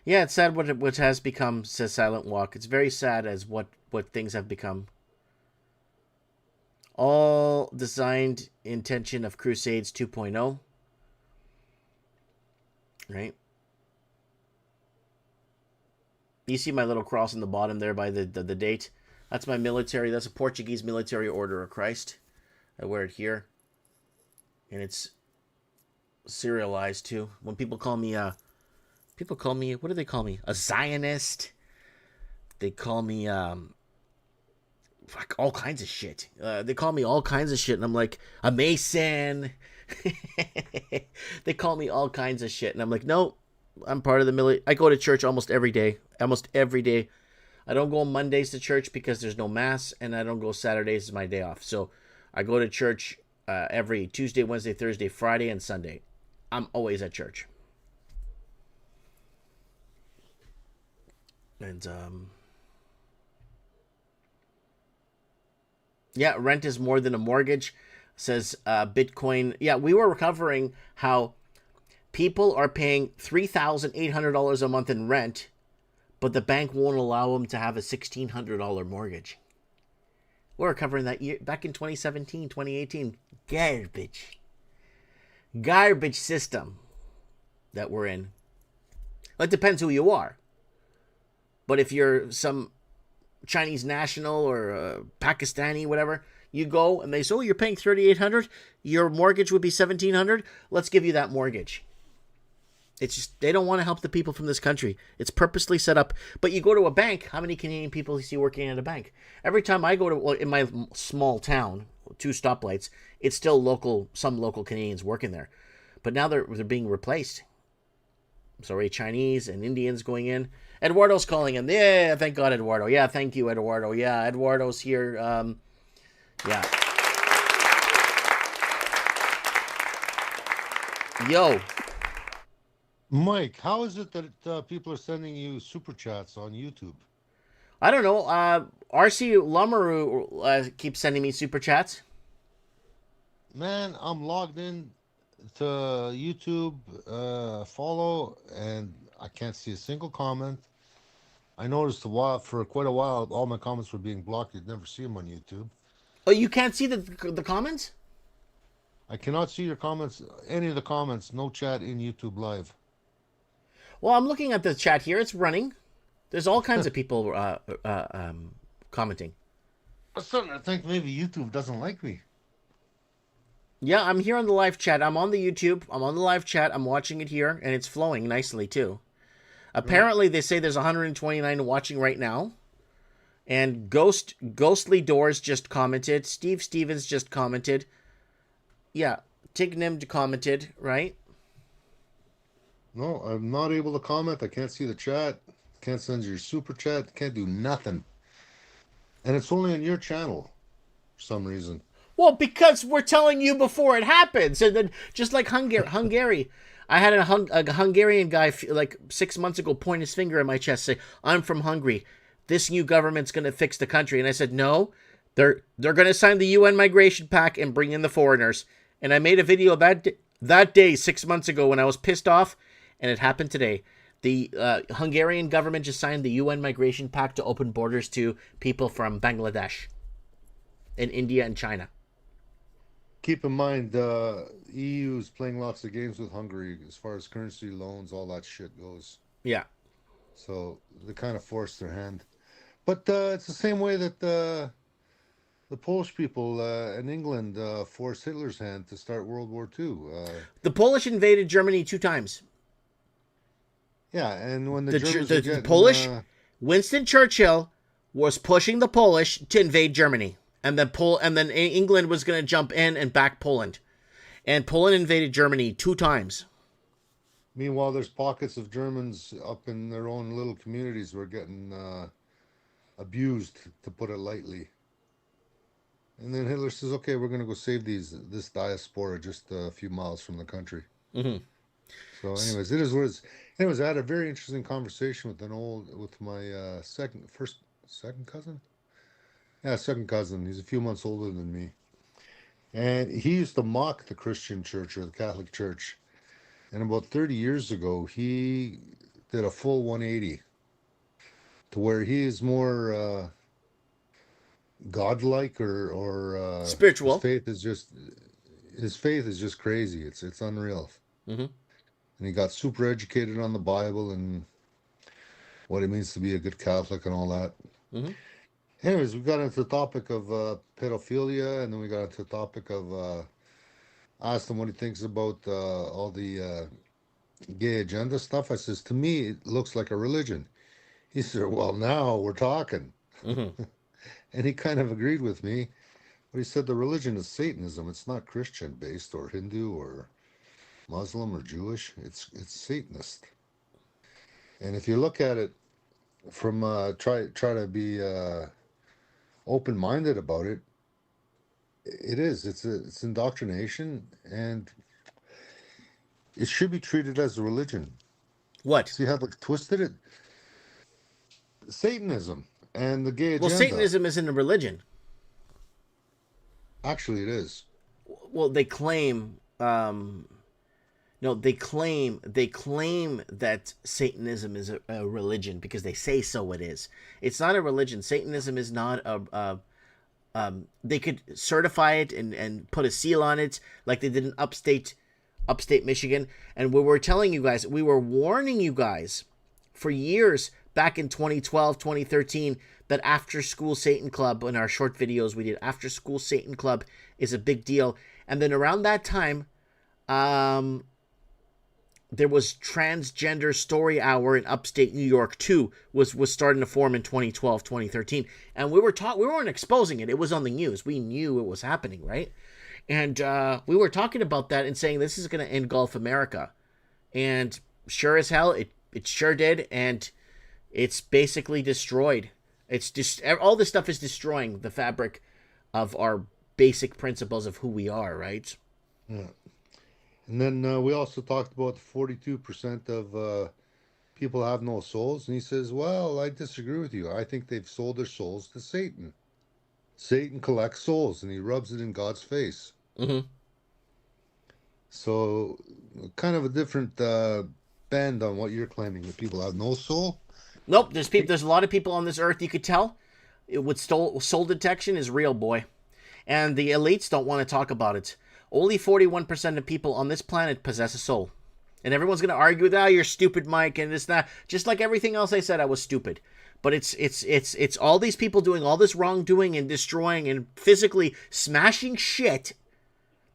yeah, it's sad what has become, says Silent Walk. It's very sad as what things have become. All designed intention of Crusades 2.0. Right? You see my little cross in the bottom there by the date. That's my military. That's a Portuguese military order of Christ. I wear it here. And it's serialized too. When people call me what do they call me? A Zionist. They call me all kinds of shit. They call me all kinds of shit, and I'm like, a Mason. They call me all kinds of shit, and I'm like, no, I'm part of the military. I go to church almost every day. Almost every day. I don't go on Mondays to church because there's no mass, and I don't go Saturdays as my day off. So I go to church every Tuesday, Wednesday, Thursday, Friday, and Sunday. I'm always at church. And yeah, rent is more than a mortgage, says Bitcoin. Yeah, we were covering how people are paying $3,800 a month in rent, but the bank won't allow them to have a $1,600 mortgage. We were covering that year back in 2017, 2018. Garbage system that we're in. It depends who you are. But if you're some Chinese national or Pakistani, whatever, you go and they say, oh, you're paying $3,800, your mortgage would be $1,700. Let's give you that mortgage. It's just they don't want to help the people from this country. It's purposely set up. But you go to a bank. How many Canadian people do you see working at a bank? Every time I go to, well, in my small town, 2 stoplights, it's still local. Some local Canadians working there, but now they're being replaced. Sorry, Chinese and Indians going in. Eduardo's calling in. Yeah, thank God, Eduardo. Yeah, thank you, Eduardo. Yeah, Eduardo's here. Yeah. Yo. Mike, how is it that people are sending you super chats on YouTube? I don't know. RC Lumaru keeps sending me super chats. Man, I'm logged in to YouTube, follow, and I can't see a single comment. I noticed for quite a while, all my comments were being blocked. You'd never see them on YouTube. Oh, you can't see the comments? I cannot see your comments, any of the comments, no chat in YouTube Live. Well, I'm looking at the chat here. It's running. There's all kinds of people commenting. I'm starting to think maybe YouTube doesn't like me. Yeah, I'm here on the live chat. I'm on the YouTube. I'm on the live chat. I'm watching it here, and it's flowing nicely, too. Apparently, they say there's 129 watching right now. And Ghostly Doors just commented. Steve Stevens just commented. Yeah, Tignim commented, right? No, I'm not able to comment. I can't see the chat. Can't send your super chat. Can't do nothing. And it's only on your channel for some reason. Well, because we're telling you before it happens. And then just like Hungary. I had a Hungarian guy like 6 months ago point his finger at my chest, say, I'm from Hungary. This new government's going to fix the country. And I said, no, they're going to sign the UN Migration Pact and bring in the foreigners. And I made a video that day 6 months ago when I was pissed off. And it happened today. The Hungarian government just signed the UN Migration Pact to open borders to people from Bangladesh and India and China. Keep in mind, EU is playing lots of games with Hungary as far as currency loans, all that shit goes. Yeah. So they kind of forced their hand. But it's the same way that the Polish people in England forced Hitler's hand to start World War II. The Polish invaded Germany 2 times. Yeah, and when the Germans were getting, Polish, Winston Churchill was pushing the Polish to invade Germany, and then England was going to jump in and back Poland, and Poland invaded Germany 2 times. Meanwhile, there's pockets of Germans up in their own little communities who are getting abused, to put it lightly. And then Hitler says, "Okay, we're going to go save this diaspora just a few miles from the country." Mm-hmm. So, anyways, it is what it is. Anyways, I had a very interesting conversation with my second cousin. Yeah, second cousin. He's a few months older than me, and he used to mock the Christian church or the Catholic Church. And about 30 years ago, he did a full 180 to where he is more godlike or spiritual. His faith is just crazy. It's unreal. Mm-hmm. And he got super educated on the Bible and what it means to be a good Catholic and all that. Mm-hmm. Anyways, we got into the topic of pedophilia, and then we got into the topic of asked him what he thinks about all the gay agenda stuff. I says, to me, it looks like a religion. He said, well, now we're talking. Mm-hmm. And he kind of agreed with me. But he said the religion is Satanism. It's not Christian-based or Hindu or Muslim or Jewish. It's Satanist. And if you look at it from try to be open-minded about it, It is. It's indoctrination, and it should be treated as a religion. What? See how they twisted it? Satanism and the gay Well, agenda. Satanism isn't a religion. Actually, it is. Well, they claim. No, they claim that Satanism is a religion because they say so. It is. It's not a religion. Satanism is not a. They could certify it and put a seal on it like they did in upstate Michigan. And we were telling you guys, we were warning you guys for years back in 2012, 2013, that After School Satan Club, in our short videos we did, After School Satan Club is a big deal. And then around that time, there was Transgender Story Hour in upstate New York too, was starting to form in 2012, 2013. And we weren't exposing it. It was on the news. We knew it was happening, right? And we were talking about that and saying this is going to engulf America. And sure as hell, it sure did. And it's basically destroyed. It's just all this stuff is destroying the fabric of our basic principles of who we are, right? Yeah. And then we also talked about 42% of people have no souls. And he says, well, I disagree with you. I think they've sold their souls to Satan. Satan collects souls and he rubs it in God's face. Mm-hmm. So kind of a different bend on what you're claiming, that people have no soul. Nope, there's a lot of people on this earth, you could tell. With soul detection is real, boy. And the elites don't want to talk about it. Only 41% of people on this planet possess a soul. And everyone's going to argue that, you're stupid, Mike, and it's not. Just like everything else I said, I was stupid. But it's all these people doing all this wrongdoing and destroying and physically smashing shit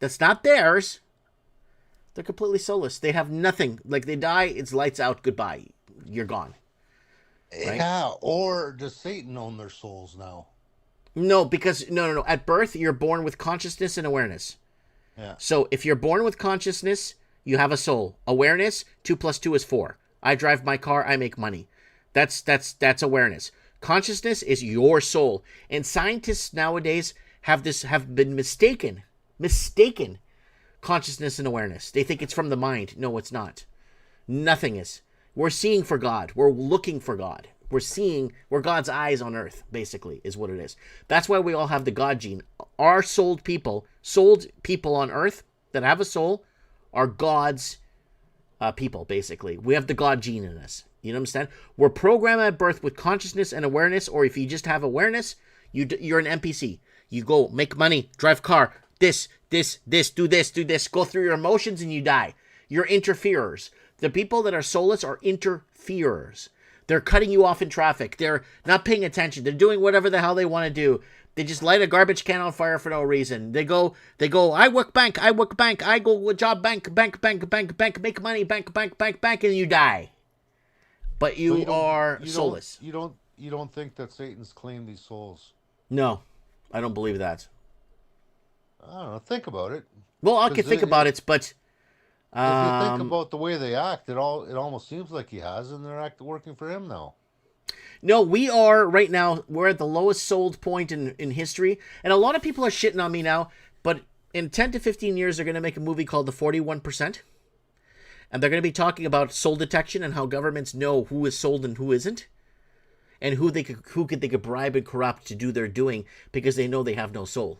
that's not theirs. They're completely soulless. They have nothing. Like, they die, it's lights out, goodbye. You're gone. Right? Yeah, or does Satan own their souls now? No, because no. At birth, you're born with consciousness and awareness. Yeah. So if you're born with consciousness, you have a soul. Awareness, 2 + 2 is 4. I drive my car, I make money. That's awareness. Consciousness is your soul. And scientists nowadays have been mistaken consciousness and awareness. They think it's from the mind. No, it's not. Nothing is. We're seeing for God. We're looking for God. We're God's eyes on earth, basically, is what it is. That's why we all have the God gene. Our sold people on earth that have a soul are God's people, basically. We have the God gene in us. You understand? We're programmed at birth with consciousness and awareness, or if you just have awareness, you're an NPC. You go make money, drive car, do this, go through your emotions, and you die. You're interferers. The people that are soulless are interferers. They're cutting you off in traffic. They're not paying attention. They're doing whatever the hell they want to do. They just light a garbage can on fire for no reason. They go, I work bank, I go job bank, make money, bank, and you die. But you are soulless. You don't think that Satan's claimed these souls? No, I don't believe that. I don't know. Think about it. Well, I can think about it, but if you think about the way they act, it almost seems like he has, and they're working for him now. No, we are right now. We're at the lowest sold point in history, and a lot of people are shitting on me now. But in 10 to 15 years, they're going to make a movie called The 41%, and they're going to be talking about soul detection and how governments know who is sold and who isn't, and who they could bribe and corrupt to do their doing because they know they have no soul.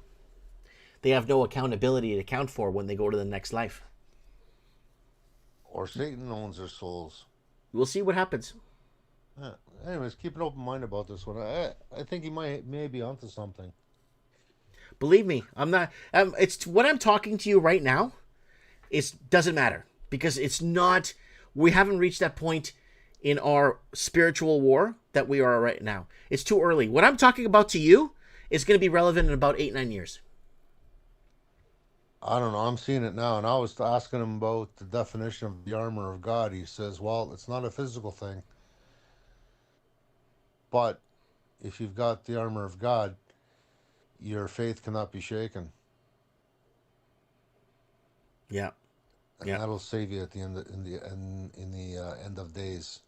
They have no accountability to account for when they go to the next life. Or Satan owns their souls. We'll see what happens. Yeah. Anyways, keep an open mind about this one. I think he may be onto something. Believe me, I'm not. It's what I'm talking to you right now. It doesn't matter because it's not. We haven't reached that point in our spiritual war that we are right now. It's too early. What I'm talking about to you is going to be relevant in about 8-9 years. I don't know. I'm seeing it now, and I was asking him about the definition of the armor of God. He says, well, it's not a physical thing. But if you've got the armor of God, your faith cannot be shaken. Yeah. And that'll save you at the end in the end of days.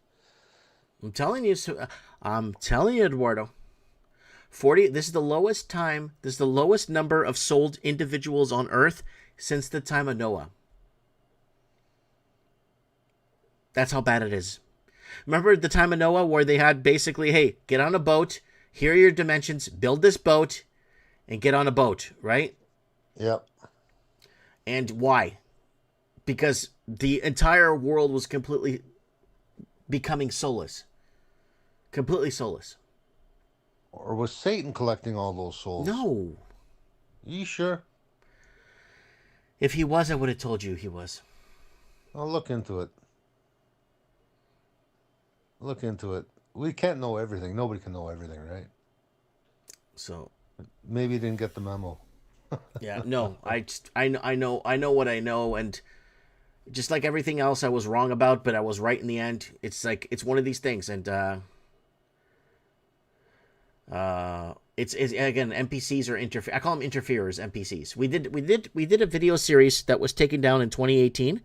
I'm telling you, Eduardo. 40. This is the lowest time. This is the lowest number of sold individuals on Earth since the time of Noah. That's how bad it is. Remember the time of Noah where they had basically, hey, get on a boat. Here are your dimensions. Build this boat and get on a boat, right? Yep. And why? Because the entire world was completely becoming soulless. Completely soulless. Or was Satan collecting all those souls? No. You sure? If he was, I would have told you he was. I'll look into it. Look into it. We can't know everything. Nobody can know everything, right? So maybe you didn't get the memo. yeah, no, I know what I know, and just like everything else I was wrong about, but I was right in the end. It's like, it's one of these things, and it's again, NPCs are I call them interferers, NPCs. We did a video series that was taken down in 2018.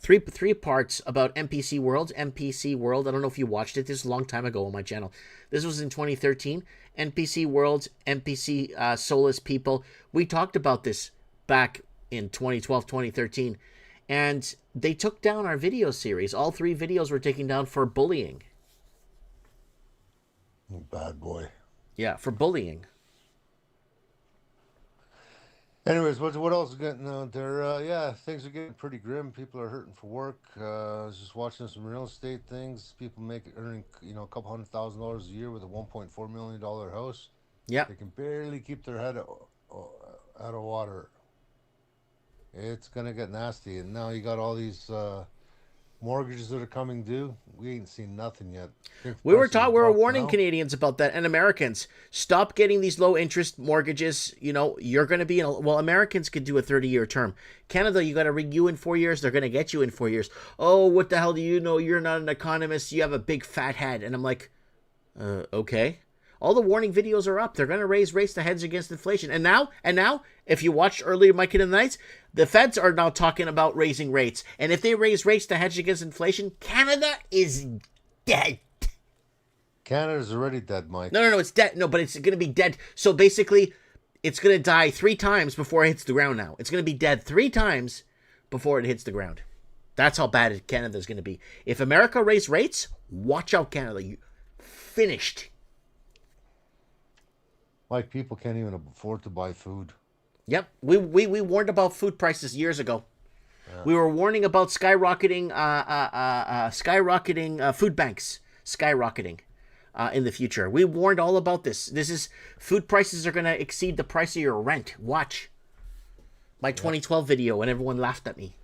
Three parts about NPC World. NPC World. I don't know if you watched it. This is a long time ago on my channel. This was in 2013. NPC World, NPC Soulless People. We talked about this back in 2012, 2013. And they took down our video series. All 3 videos were taken down for bullying. Bad boy. Yeah, for bullying. Anyways, what else is getting out there? Yeah, things are getting pretty grim. People are hurting for work. I was just watching some real estate things. People earning, a couple $100,000 a year with a $1.4 million house. Yeah. They can barely keep their head out of water. It's gonna get nasty, and now you got all these mortgages that are coming due. We ain't seen nothing yet. We were warning Canadians about that, and Americans. Stop getting these low interest mortgages. You're going to be Americans could do a 30-year term. Canada, you got to ring you in 4 years. They're going to get you in 4 years. Oh, what the hell do you know? You're not an economist. You have a big fat head. And I'm like, okay. All the warning videos are up. They're going to raise rates to hedge against inflation. And now, if you watched earlier Mike in the Nights, the feds are now talking about raising rates. And if they raise rates to hedge against inflation, Canada is dead. Canada's already dead, Mike. No, it's dead. No, but it's going to be dead. So basically, it's going to die 3 times before it hits the ground now. It's going to be dead 3 times before it hits the ground. That's how bad Canada is going to be. If America raised rates, watch out, Canada. You finished. Like, people can't even afford to buy food. Yep. We warned about food prices years ago. Yeah. We were warning about skyrocketing food banks skyrocketing in the future. We warned all about this. Food prices are going to exceed the price of your rent. Watch. My 2012 video, and everyone laughed at me.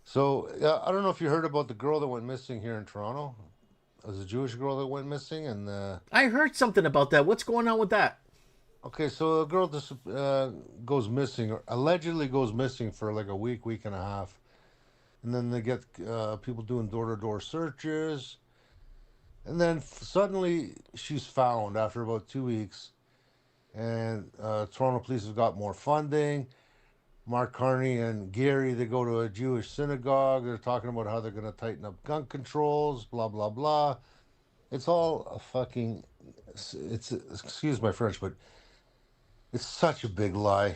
So, I don't know if you heard about the girl that went missing here in Toronto. It was a Jewish girl that went missing, and I heard something about that. What's going on with that? Okay, so a girl just goes missing, or allegedly goes missing for like a week and a half, and then they get people doing door-to-door searches, and then suddenly she's found after about 2 weeks, and Toronto police have got more funding. Mark Carney and Gary, they go to a Jewish synagogue. They're talking about how they're going to tighten up gun controls, blah, blah, blah. It's all a fucking, excuse my French, but it's such a big lie.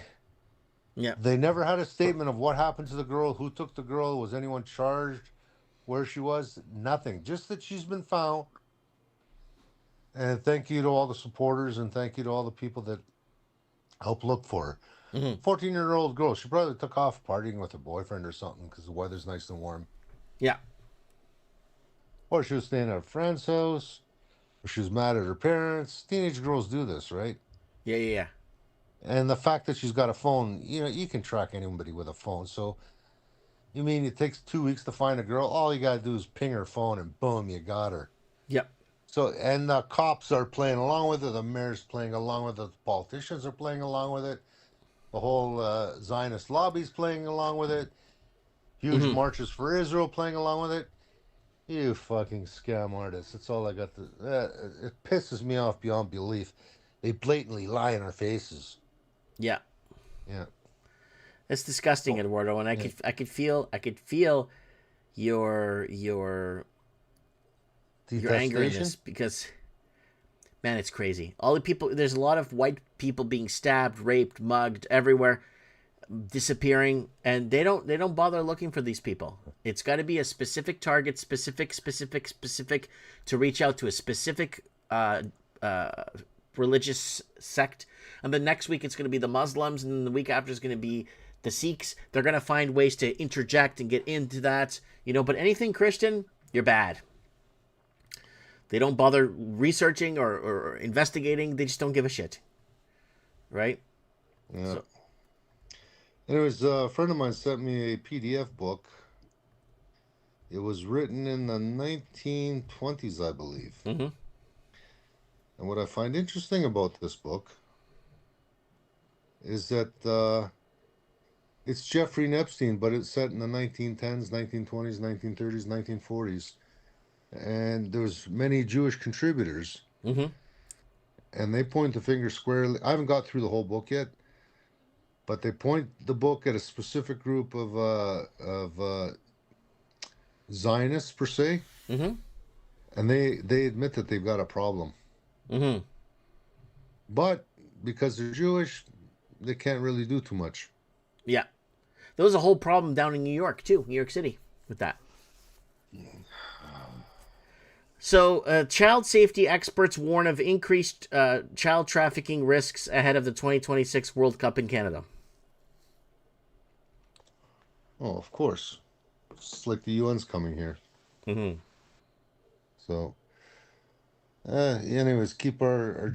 Yeah. They never had a statement of what happened to the girl, who took the girl, was anyone charged, where she was, nothing. Just that she's been found. And thank you to all the supporters, and thank you to all the people that helped look for her. 14-year-old girl. She probably took off partying with her boyfriend or something because the weather's nice and warm. Yeah. Or she was staying at a friend's house. Or she was mad at her parents. Teenage girls do this, right? Yeah. And the fact that she's got a phone, you can track anybody with a phone. So, you mean it takes 2 weeks to find a girl? All you got to do is ping her phone and boom, you got her. Yep. So, and the cops are playing along with it. The mayor's playing along with it. The politicians are playing along with it. The whole Zionist lobby's playing along with it. Huge marches for Israel playing along with it. You fucking scam artists. That's all I got to... it pisses me off beyond belief. They blatantly lie in our faces. Yeah. Yeah. It's disgusting, Eduardo, and I could feel your anger in this, Man, it's crazy. All the people, there's a lot of white people being stabbed, raped, mugged everywhere, disappearing, and they don't bother looking for these people. It's got to be a specific target, specific to reach out to a specific religious sect. And the next week it's going to be the Muslims, and then the week after is going to be the Sikhs. They're going to find ways to interject and get into that, but anything Christian, you're bad. They don't bother researching or investigating. They just don't give a shit. Right? Yeah. So, Anyways, a friend of mine sent me a PDF book. It was written in the 1920s, I believe. mm-hmm. And what I find interesting about this book is that it's Jeffrey Epstein, but it's set in the 1910s, 1920s, 1930s, 1940s. And there's many Jewish contributors. Mm-hmm. And they point the finger squarely. I haven't got through the whole book yet, but they point the book at a specific group of Zionists, per se. Mm-hmm. And they admit that they've got a problem. Mm-hmm. But because they're Jewish, they can't really do too much. Yeah. There was a whole problem down in New York, too. New York City with that. So, child safety experts warn of increased child trafficking risks ahead of the 2026 World Cup in Canada. Oh, of course. It's like the UN's coming here. Mm-hmm. So, anyways, keep our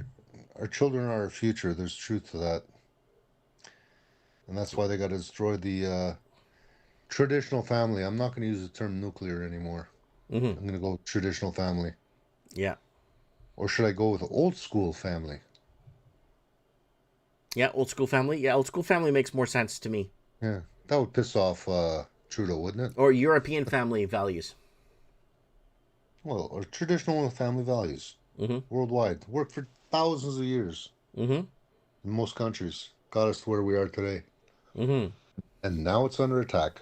children are our future. There's truth to that. And that's why they got to destroy the traditional family. I'm not going to use the term nuclear anymore. Mm-hmm. I'm going to go with traditional family. Yeah. Or should I go with old school family? Yeah, old school family. Yeah, old school family makes more sense to me. Yeah, that would piss off Trudeau, wouldn't it? Or European family values. Well, or traditional family values. Mm-hmm. Worldwide. Worked for thousands of years. Mm-hmm. In most countries. Got us to where we are today. Mm-hmm. And now it's under attack.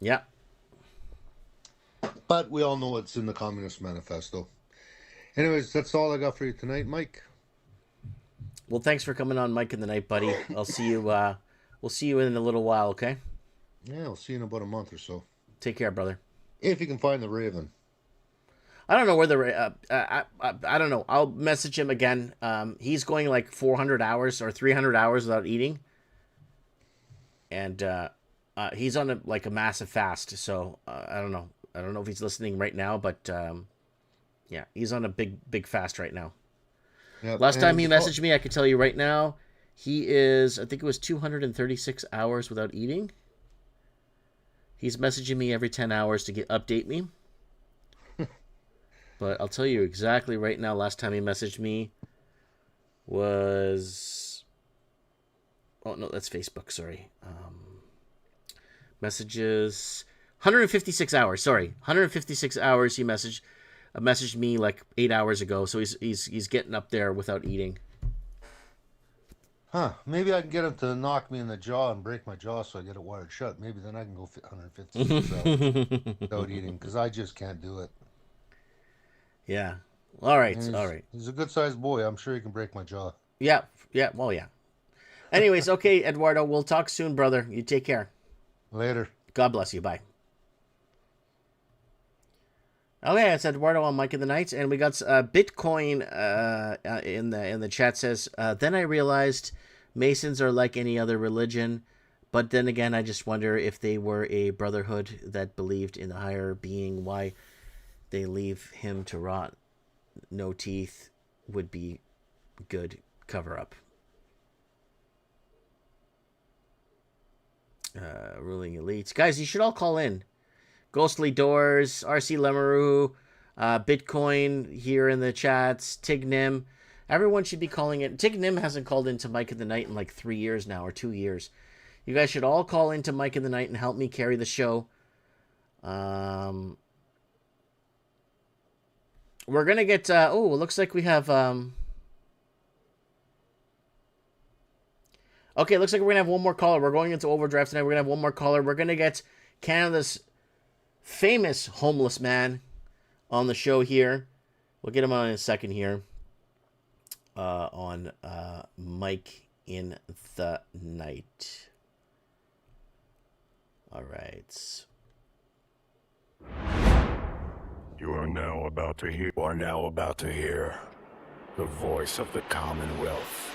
Yeah. But we all know it's in the Communist Manifesto. Anyways, that's all I got for you tonight, Mike. Well, thanks for coming on, Mike, in the night, buddy. I'll see you. We'll see you in a little while, okay? Yeah, I'll see you in about a month or so. Take care, brother. If you can find the Raven. I don't know where the. I don't know. I'll message him again. He's going like 400 hours or 300 hours without eating, and he's on a massive fast. So I don't know. I don't know if he's listening right now, but yeah, he's on a big fast right now. Yep. Last time he messaged me, I can tell you right now, he is, I think it was 236 hours without eating. He's messaging me every 10 hours to update me. But I'll tell you exactly right now, last time he messaged me was... Oh, no, that's Facebook, sorry. Messages... 156 hours, sorry. 156 hours he messaged me like 8 hours ago, so he's getting up there without eating. Huh. Maybe I can get him to knock me in the jaw and break my jaw so I get it wired shut. Maybe then I can go 156 hours without eating, because I just can't do it. Yeah. All right. He's a good-sized boy. I'm sure he can break my jaw. Yeah. Well, yeah. Anyways, okay, Eduardo, we'll talk soon, brother. You take care. Later. God bless you. Bye. Okay, it's Eduardo on Mike in the Night, and we got Bitcoin in the chat says, then I realized Masons are like any other religion, but then again, I just wonder if they were a brotherhood that believed in the higher being, why they leave him to rot. No teeth would be good cover-up. Ruling elites. Guys, you should all call in. Ghostly Doors, RC Lemaroo, Bitcoin here in the chats, Tignim. Everyone should be calling it. Tignim hasn't called into Mike in the Night in like 3 years now, or 2 years. You guys should all call into Mike in the Night and help me carry the show. We're going to get... it looks like we have... Okay, it looks like we're going to have one more caller. We're going into overdrive tonight. We're going to have one more caller. We're going to get Canada's famous homeless man on the show here. We'll get him on in a second here. on Mike in the Night. All right. You are now about to hear the voice of the Commonwealth.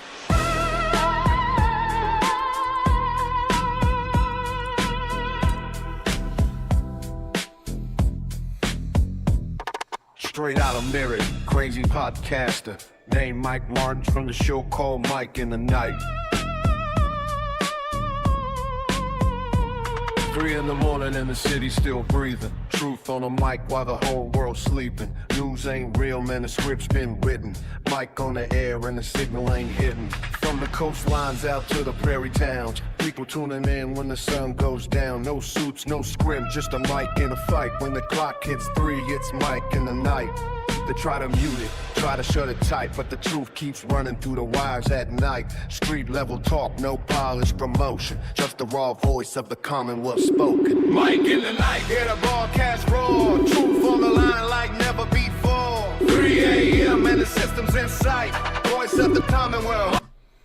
Straight out of Mirror, crazy podcaster named Mike Martin from the show called Mike in the Night. 3 in the morning and the city still breathing. Truth on the mic while the whole world's sleeping. News ain't real, man, the script's been written. Mic on the air and the signal ain't hidden. From the coastlines out to the prairie towns. People tuning in when the sun goes down. No suits, no scrim, just a mic in a fight. When the clock hits 3, it's Mike in the Night. They try to mute it, try to shut it tight, but the truth keeps running through the wires at night. Street level talk, no polished promotion, just the raw voice of the Commonwealth spoken. Mike in the Night, hear the broadcast roar, truth on the line like never before. 3 a.m. and the system's in sight, voice of the Commonwealth.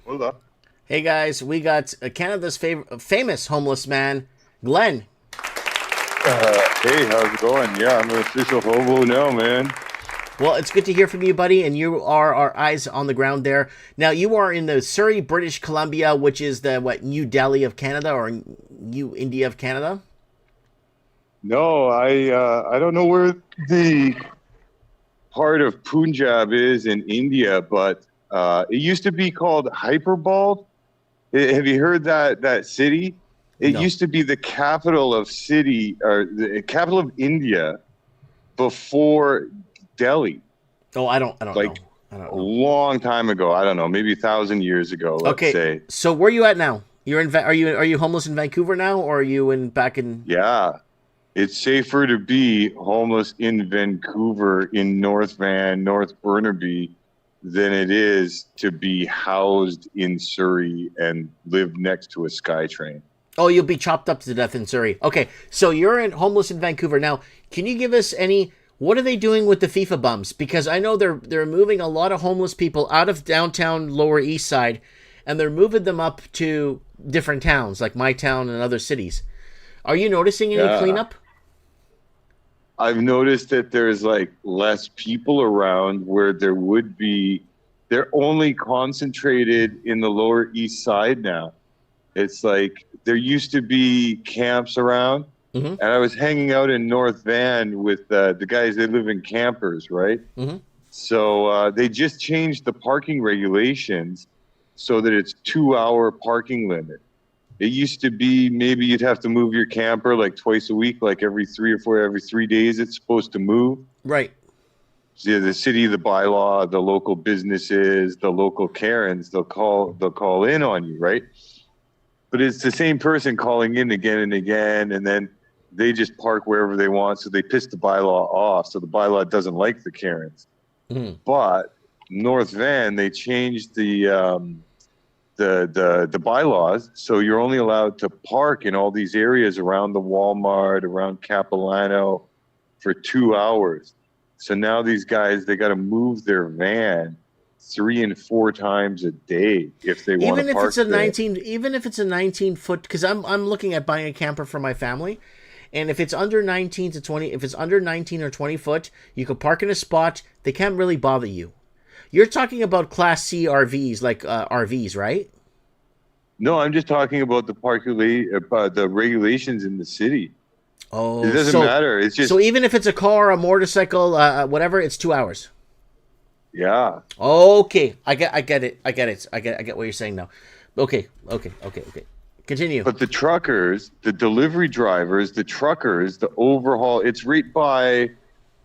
Hold up. Hey guys, we got Canada's famous homeless man, Glenn. Hey, how's it going? Yeah, I'm an official hobo now, man. Well, it's good to hear from you, buddy, and you are our eyes on the ground there. Now, you are in the Surrey, British Columbia, which is the, New Delhi of Canada, or New India of Canada? No, I don't know where the part of Punjab is in India, but it used to be called Hyperball. Have you heard that city? It used to be the capital of the capital of India before Delhi. Oh, I don't know. A long time ago. I don't know, maybe 1,000 years ago. Let's say. So where are you at now? You're in. Are you homeless in Vancouver now, or are you back in? Yeah, it's safer to be homeless in Vancouver, in North Burnaby, than it is to be housed in Surrey and live next to a SkyTrain. Oh, you'll be chopped up to death in Surrey. Okay, so you're homeless in Vancouver now. Can you give us any? What are they doing with the FIFA bums? Because I know they're moving a lot of homeless people out of downtown Lower East Side, and they're moving them up to different towns, like my town and other cities. Are you noticing any cleanup? I've noticed that there's less people around where there would be. They're only concentrated in the Lower East Side now. It's like there used to be camps around. Mm-hmm. And I was hanging out in North Van with the guys. They live in campers, right? Mm-hmm. So they just changed the parking regulations so that it's 2-hour parking limit. It used to be maybe you'd have to move your camper twice a week, every 3 or 4, every 3 days it's supposed to move. Right. So the city, the bylaw, the local businesses, the local Karens, they'll call in on you, right? But it's the same person calling in again and again, and then they just park wherever they want, so they piss the bylaw off. So the bylaw doesn't like the Karens. Mm. But North Van, they changed the bylaws, so you're only allowed to park in all these areas around the Walmart, around Capilano, for 2 hours. So now these guys, they got to move their van 3 and 4 times a day if they want to park even if it's a 19-foot, because I'm looking at buying a camper for my family. And if it's under 19 to 20, if it's under 19 or 20 foot, you can park in a spot. They can't really bother you. You're talking about Class C RVs, like RVs, right? No, I'm just talking about the regulations in the city. Oh, it doesn't matter. It's just so even if it's a car, a motorcycle, whatever, it's 2 hours. Yeah. Okay, I get it. I get what you're saying now. Okay. Continue. But the truckers, the delivery drivers, the truckers, the overhaul, it's right by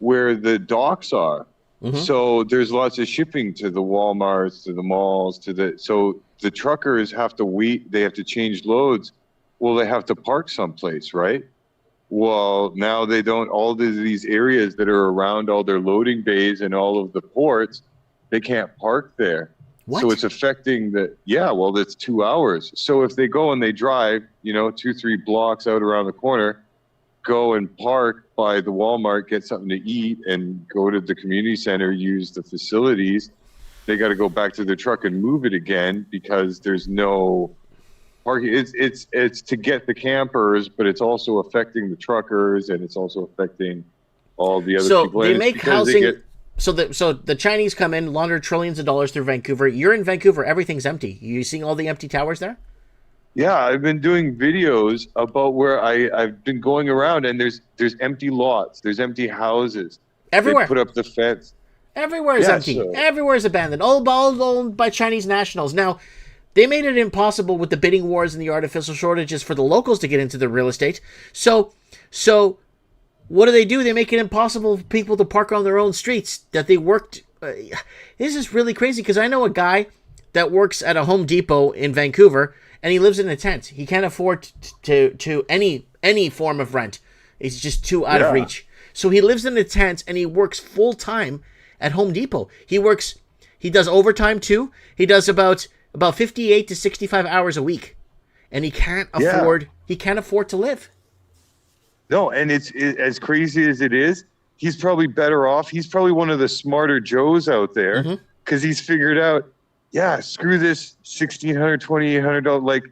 where the docks are. Mm-hmm. So there's lots of shipping to the Walmarts, to the malls, so the truckers have to wait, they have to change loads. Well, they have to park someplace, right? Well, now they don't, all these areas that are around all their loading bays and all of the ports, they can't park there. What? So it's affecting that's 2 hours. So if they go and they drive, 2-3 blocks out around the corner, go and park by the Walmart, get something to eat, and go to the community center, use the facilities, they got to go back to their truck and move it again because there's no parking. It's to get the campers, but it's also affecting the truckers, and it's also affecting all the other people. They And it's make because housing. So the Chinese come in, launder trillions of dollars through Vancouver. You're in Vancouver, everything's empty. You seeing all the empty towers there? Yeah, I've been doing videos about where I've been going around, and there's empty lots, there's empty houses. Everywhere. They put up the fence. Everywhere is empty. So, Everywhere is abandoned. All owned by Chinese nationals. Now, they made it impossible with the bidding wars and the artificial shortages for the locals to get into the real estate. So what do? They make it impossible for people to park on their own streets that they worked. This is really crazy because I know a guy that works at a Home Depot in Vancouver, and he lives in a tent. He can't afford to any form of rent. It's just too out of reach. So he lives in a tent and he works full time at Home Depot. He does overtime too. He does about 58 to 65 hours a week, and he can't afford to live. No, and it's as crazy as it is, he's probably better off. He's probably one of the smarter Joes out there because he's figured out, screw this $1,600, $2,800. Like,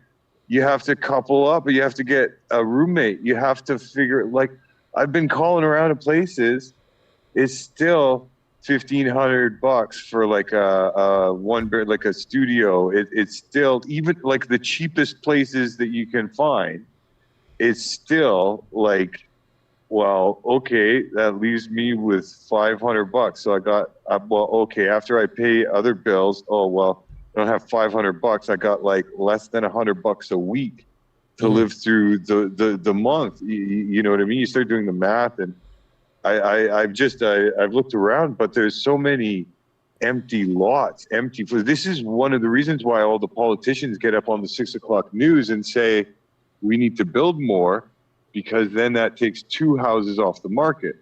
you have to couple up, or you have to get a roommate. You have to figure, like, I've been calling around to places. It's still $1,500 for like a one bed, like a studio. It's still, even like the cheapest places that you can find, it's still like, well, okay, that leaves me with $500. So I got, after I pay other bills, I don't have $500. I got like less than $100 a week to live through the month. You know what I mean? You start doing the math, and I've looked around, but there's so many empty lots, empty. This is one of the reasons why all the politicians get up on the 6 o'clock news and say, we need to build more, because then that takes two houses off the market.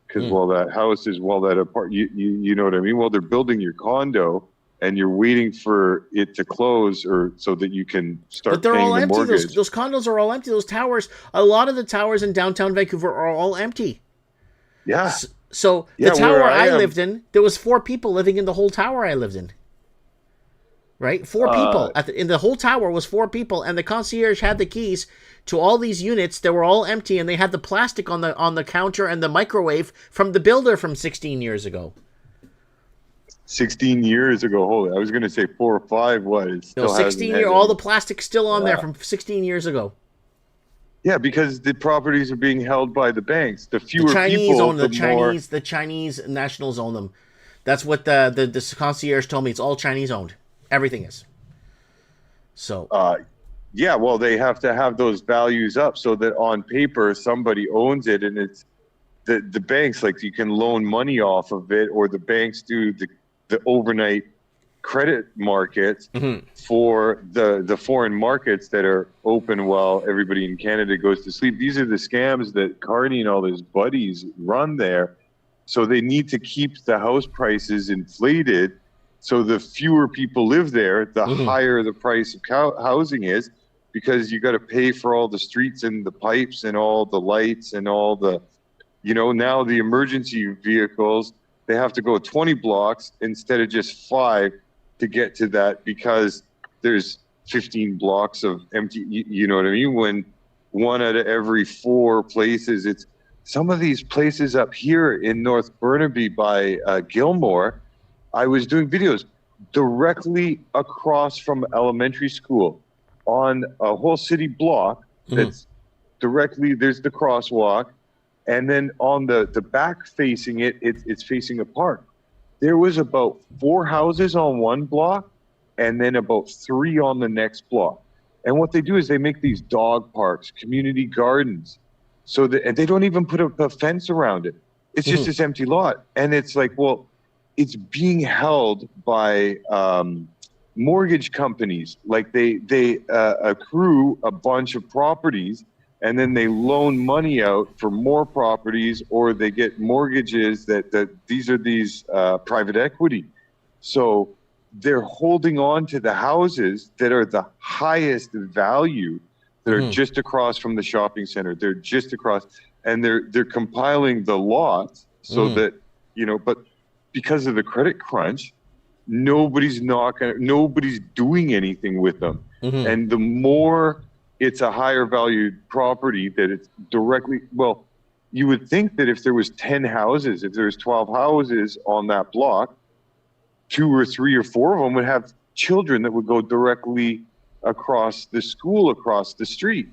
Because that house is that apart. You know what I mean? Well, they're building your condo, and you're waiting for it to close, or so that you can start. But they're paying all the empty. mortgage. Those condos are all empty. Those towers. A lot of the towers in downtown Vancouver are all empty. Yeah. So the tower I lived in, there was 4 people living in the whole tower I lived in. Right? 4 people. In the whole tower was 4 people, and the concierge had the keys to all these units that were all empty, and they had the plastic on the counter and the microwave from the builder from 16 years ago. 16 years ago. Holy, I was going to say 4 or 5. What? It still 16 years. All the plastic's still on there from 16 years ago. Yeah, because the properties are being held by the banks. The fewer the Chinese people, own the Chinese nationals own them. That's what the concierge told me. It's all Chinese owned. Everything is. So. Yeah, well, they have to have those values up so that on paper somebody owns it, and it's the banks, like, you can loan money off of it, or the banks do the overnight credit markets for the foreign markets that are open while everybody in Canada goes to sleep. These are the scams that Carney and all his buddies run there. So they need to keep the house prices inflated. So the fewer people live there, the higher the price of housing is, because you got to pay for all the streets and the pipes and all the lights and all the, now the emergency vehicles, they have to go 20 blocks instead of just 5 to get to that, because there's 15 blocks of empty, you know what I mean? When 1 out of every 4 places, it's some of these places up here in North Burnaby by Gilmore. I was doing videos directly across from elementary school on a whole city block that's directly, there's the crosswalk, and then on the back facing it's facing a park. There was about 4 houses on one block, and then about 3 on the next block. And what they do is they make these dog parks, community gardens, so that, and they don't even put up a fence around it. It's just this empty lot. And it's like, well, it's being held by mortgage companies. Like they accrue a bunch of properties, and then they loan money out for more properties, or they get mortgages that these are private equity. So they're holding on to the houses that are the highest value, that are just across from the shopping center. They're just across, and they're compiling the lots so that, but because of the credit crunch, nobody's doing anything with them. And the more it's a higher valued property that it's directly, well, you would think that if there was 10 houses, if there's 12 houses on that block, 2 or 3 or 4 of them would have children that would go directly across the school across the street.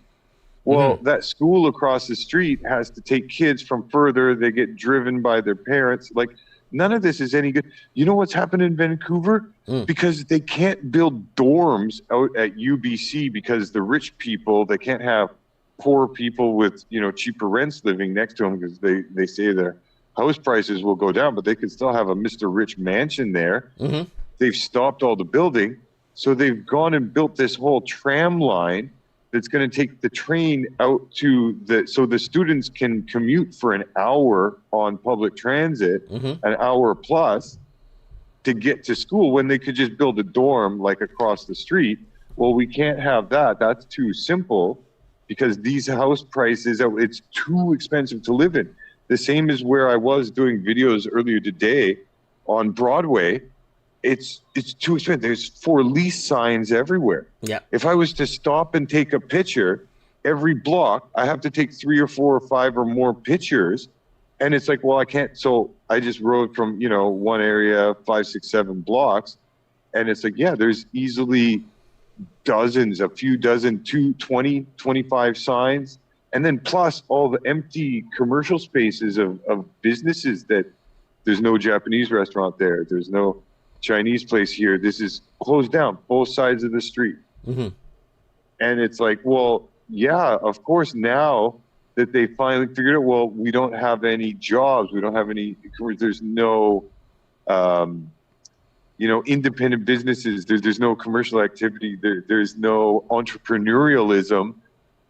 Well, that school across the street has to take kids from further. They get driven by their parents. Like, none of this is any good. You know what's happened in Vancouver? Because they can't build dorms out at UBC because the rich people, they can't have poor people with, you know, cheaper rents living next to them because they say their house prices will go down, but they could still have a Mr. Rich mansion there. They've stopped all the building. So they've gone and built this whole tram line that's going to take the train out to so the students can commute for an hour on public transit, an hour plus, to get to school when they could just build a dorm like across the street. Well, we can't have that. That's too simple because these house prices, it's too expensive to live in. The same as where I was doing videos earlier today on Broadway. It's too expensive. There's for lease signs everywhere. Yeah. If I was to stop and take a picture every block, I have to take 3 or 4 or 5 or more pictures. And it's like, well, I can't. So I just rode from, you know, one area, 5, 6, 7 blocks. And it's like, yeah, there's easily dozens, a few dozen, 20, 25 signs. And then plus all the empty commercial spaces of businesses that there's no Japanese restaurant there. There's no Chinese place here. This is closed down, both sides of the street. And it's like, well, yeah, of course, now that they finally figured it, well, we don't have any jobs. We don't have any, there's no, you know, independent businesses. There's no commercial activity. There's no entrepreneurialism.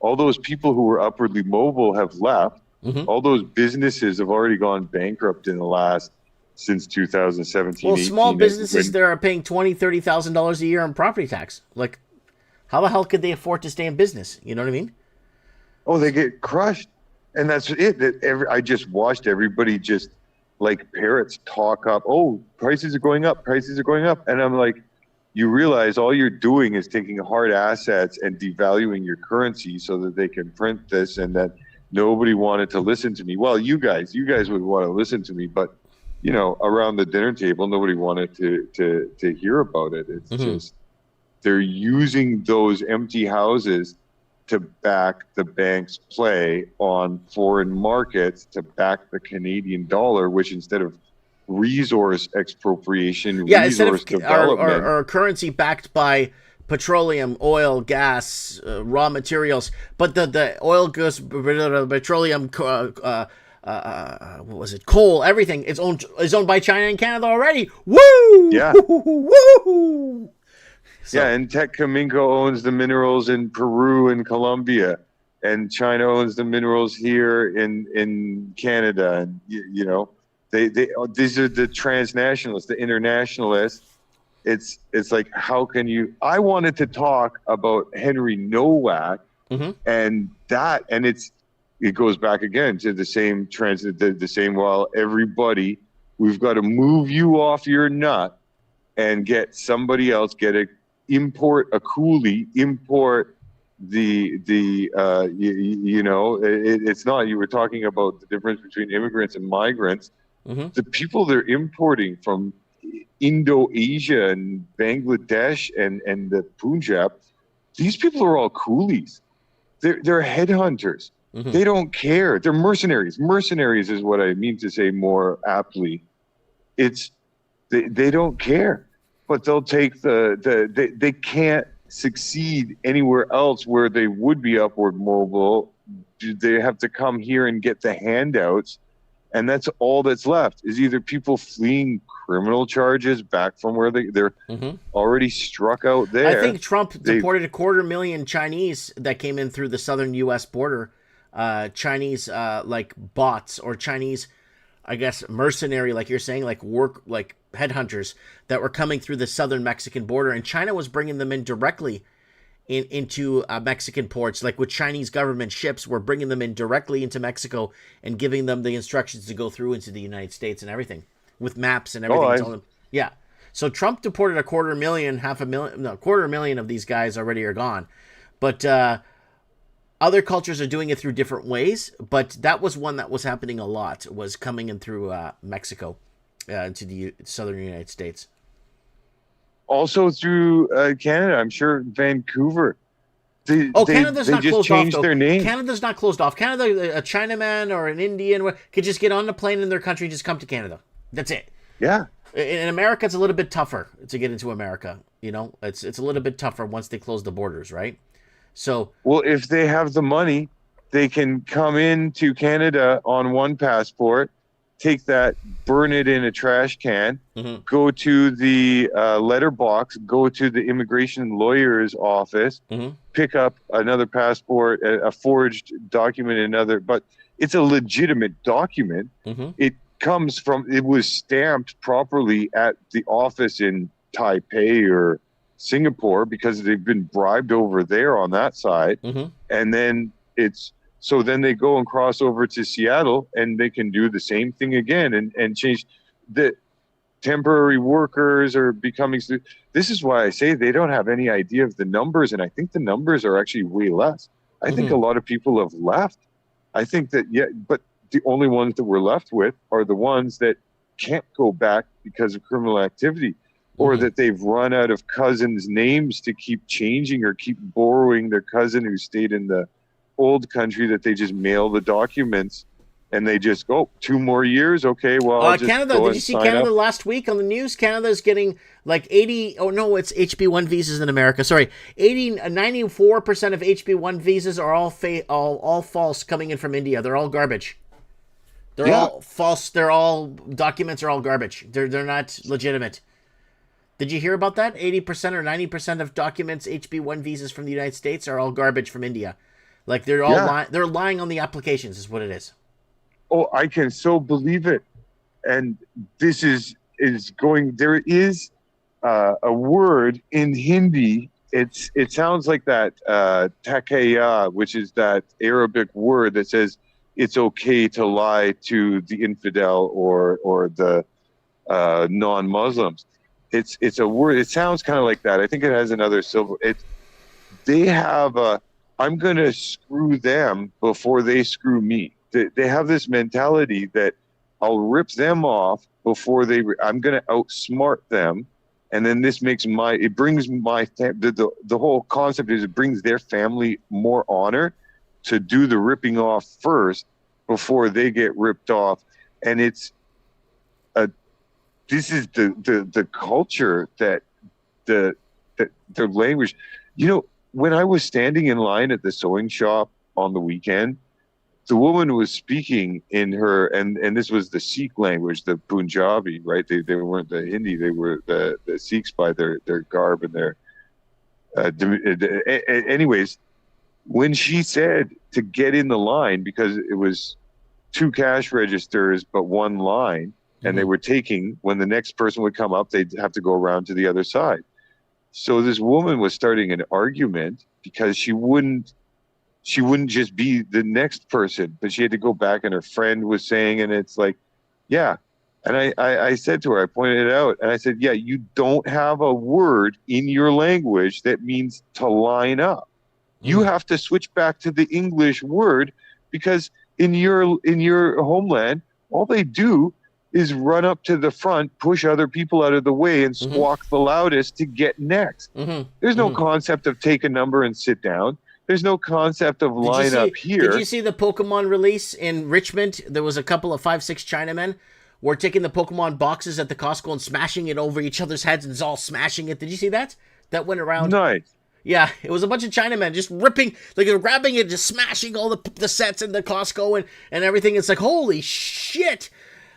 All those people who were upwardly mobile have left. All those businesses have already gone bankrupt in the last, since 2017. Well, small businesses there are paying $20,000-$30,000 a year in property tax. Like, how the hell could they afford to stay in business? You know what I mean? Oh, they get crushed, and that's it. I just watched everybody just like parrots talk up. Oh, prices are going up. Prices are going up, and I'm like, you realize all you're doing is taking hard assets and devaluing your currency so that they can print this, and that nobody wanted to listen to me. Well, you guys would want to listen to me, but you know, around the dinner table, nobody wanted to hear about it. It's just, they're using those empty houses to back the bank's play on foreign markets, to back the Canadian dollar, which instead of resource expropriation, resource development, our currency backed by petroleum, oil, gas, raw materials, but the oil goes, petroleum, what was it? Coal, everything is owned by China and Canada already. Woo! Yeah. Woo! So, yeah, and Tecominco owns the minerals in Peru and Colombia, and China owns the minerals here in Canada. And you know, these are the transnationalists, the internationalists. It's like, how can you? I wanted to talk about Henry Nowak and that, and it goes back again to the same transit, the same, well, everybody, we've got to move you off your nut and get somebody else, import a coolie, import you know, it's not, you were talking about the difference between immigrants and migrants. The people they're importing from Indo-Asia and Bangladesh and the Punjab, these people are all coolies. They're headhunters. They don't care. They're mercenaries. Mercenaries is what I mean to say more aptly. It's they don't care, but they'll take they can't succeed anywhere else where they would be upward mobile. They have to come here and get the handouts, and that's all that's left is either people fleeing criminal charges back from where they're already struck out there. I think Trump deported 250,000 Chinese that came in through the southern U.S. border. Chinese like bots or Chinese, I guess, mercenary, like you're saying, like headhunters that were coming through the southern Mexican border, and China was bringing them in directly into Mexican ports, like with Chinese government ships, were bringing them in directly into Mexico and giving them the instructions to go through into the United States and everything with maps and everything. Yeah. So Trump deported 250,000, 500,000, no, 250,000 of these guys already are gone. But other cultures are doing it through different ways. But that was one that was happening a lot, was coming in through Mexico into the southern United States. Also through Canada, I'm sure Vancouver. Canada's not closed off, though. Their name. Canada's not closed off. Canada, a Chinaman or an Indian could just get on the plane in their country and just come to Canada. That's it. Yeah. In America, it's a little bit tougher to get into America. You know, it's a little bit tougher once they close the borders, right? So, well, if they have the money, they can come into Canada on one passport, take that, burn it in a trash can, go to the letterbox, go to the immigration lawyer's office, pick up another passport, a forged document, another, but it's a legitimate document. It comes from, it was stamped properly at the office in Taipei or Singapore because they've been bribed over there on that side. And then so then they go and cross over to Seattle and they can do the same thing again and change. The temporary workers are becoming, this is why I say they don't have any idea of the numbers. And I think the numbers are actually way less. I think a lot of people have left. I think that, but the only ones that we're left with are the ones that can't go back because of criminal activity, or that they've run out of cousins' names to keep changing or keep borrowing their cousin who stayed in the old country, that they just mail the documents and they just go 2 more years. Okay, well, I'll just Canada, did you see Canada last week on the news? Canada's getting like 80, oh no, it's HB1 visas in America. Sorry, 94% of HB1 visas are all false coming in from India. They're all garbage. They're all false. Documents are all garbage. They're not legitimate. Did you hear about that? 80% or 90% of documents, HB1 visas from the United States, are all garbage from India. Like they're all they're lying on the applications is what it is. Oh, I can so believe it. And this is going, there is a word in Hindi. It sounds like that takaya, which is that Arabic word that says it's okay to lie to the infidel or the non-Muslims. It's a word. It sounds kind of like that. I think it has another silver. They have I'm going to screw them before they screw me. They have this mentality that I'll rip them off before I'm going to outsmart them. And then this brings the whole concept is it brings their family more honor to do the ripping off first before they get ripped off. And this is the culture that the language, when I was standing in line at the sewing shop on the weekend, the woman was speaking in her, and this was the Sikh language, the Punjabi, right? They weren't the Hindi, they were the Sikhs by their garb and their, anyways, when she said to get in the line, because it was 2 cash registers, but 1 line, and they were taking, when the next person would come up, they'd have to go around to the other side. So this woman was starting an argument because she wouldn't just be the next person, but she had to go back, and her friend was saying, and it's like, yeah. And I said to her, I pointed it out, and I said, yeah, you don't have a word in your language that means to line up. You have to switch back to the English word, because in your homeland, all they do is run up to the front, push other people out of the way, and squawk the loudest to get next. There's no concept of take a number and sit down. There's no concept of line up here. Did you see the Pokemon release in Richmond? There was a couple of 5-6 Chinamen were taking the Pokemon boxes at the Costco and smashing it over each other's heads, and it's all smashing it. Did you see that? That went around. Nice. Yeah, it was a bunch of Chinamen just ripping, like they're grabbing it, just smashing all the sets in the Costco and everything. It's like, holy shit.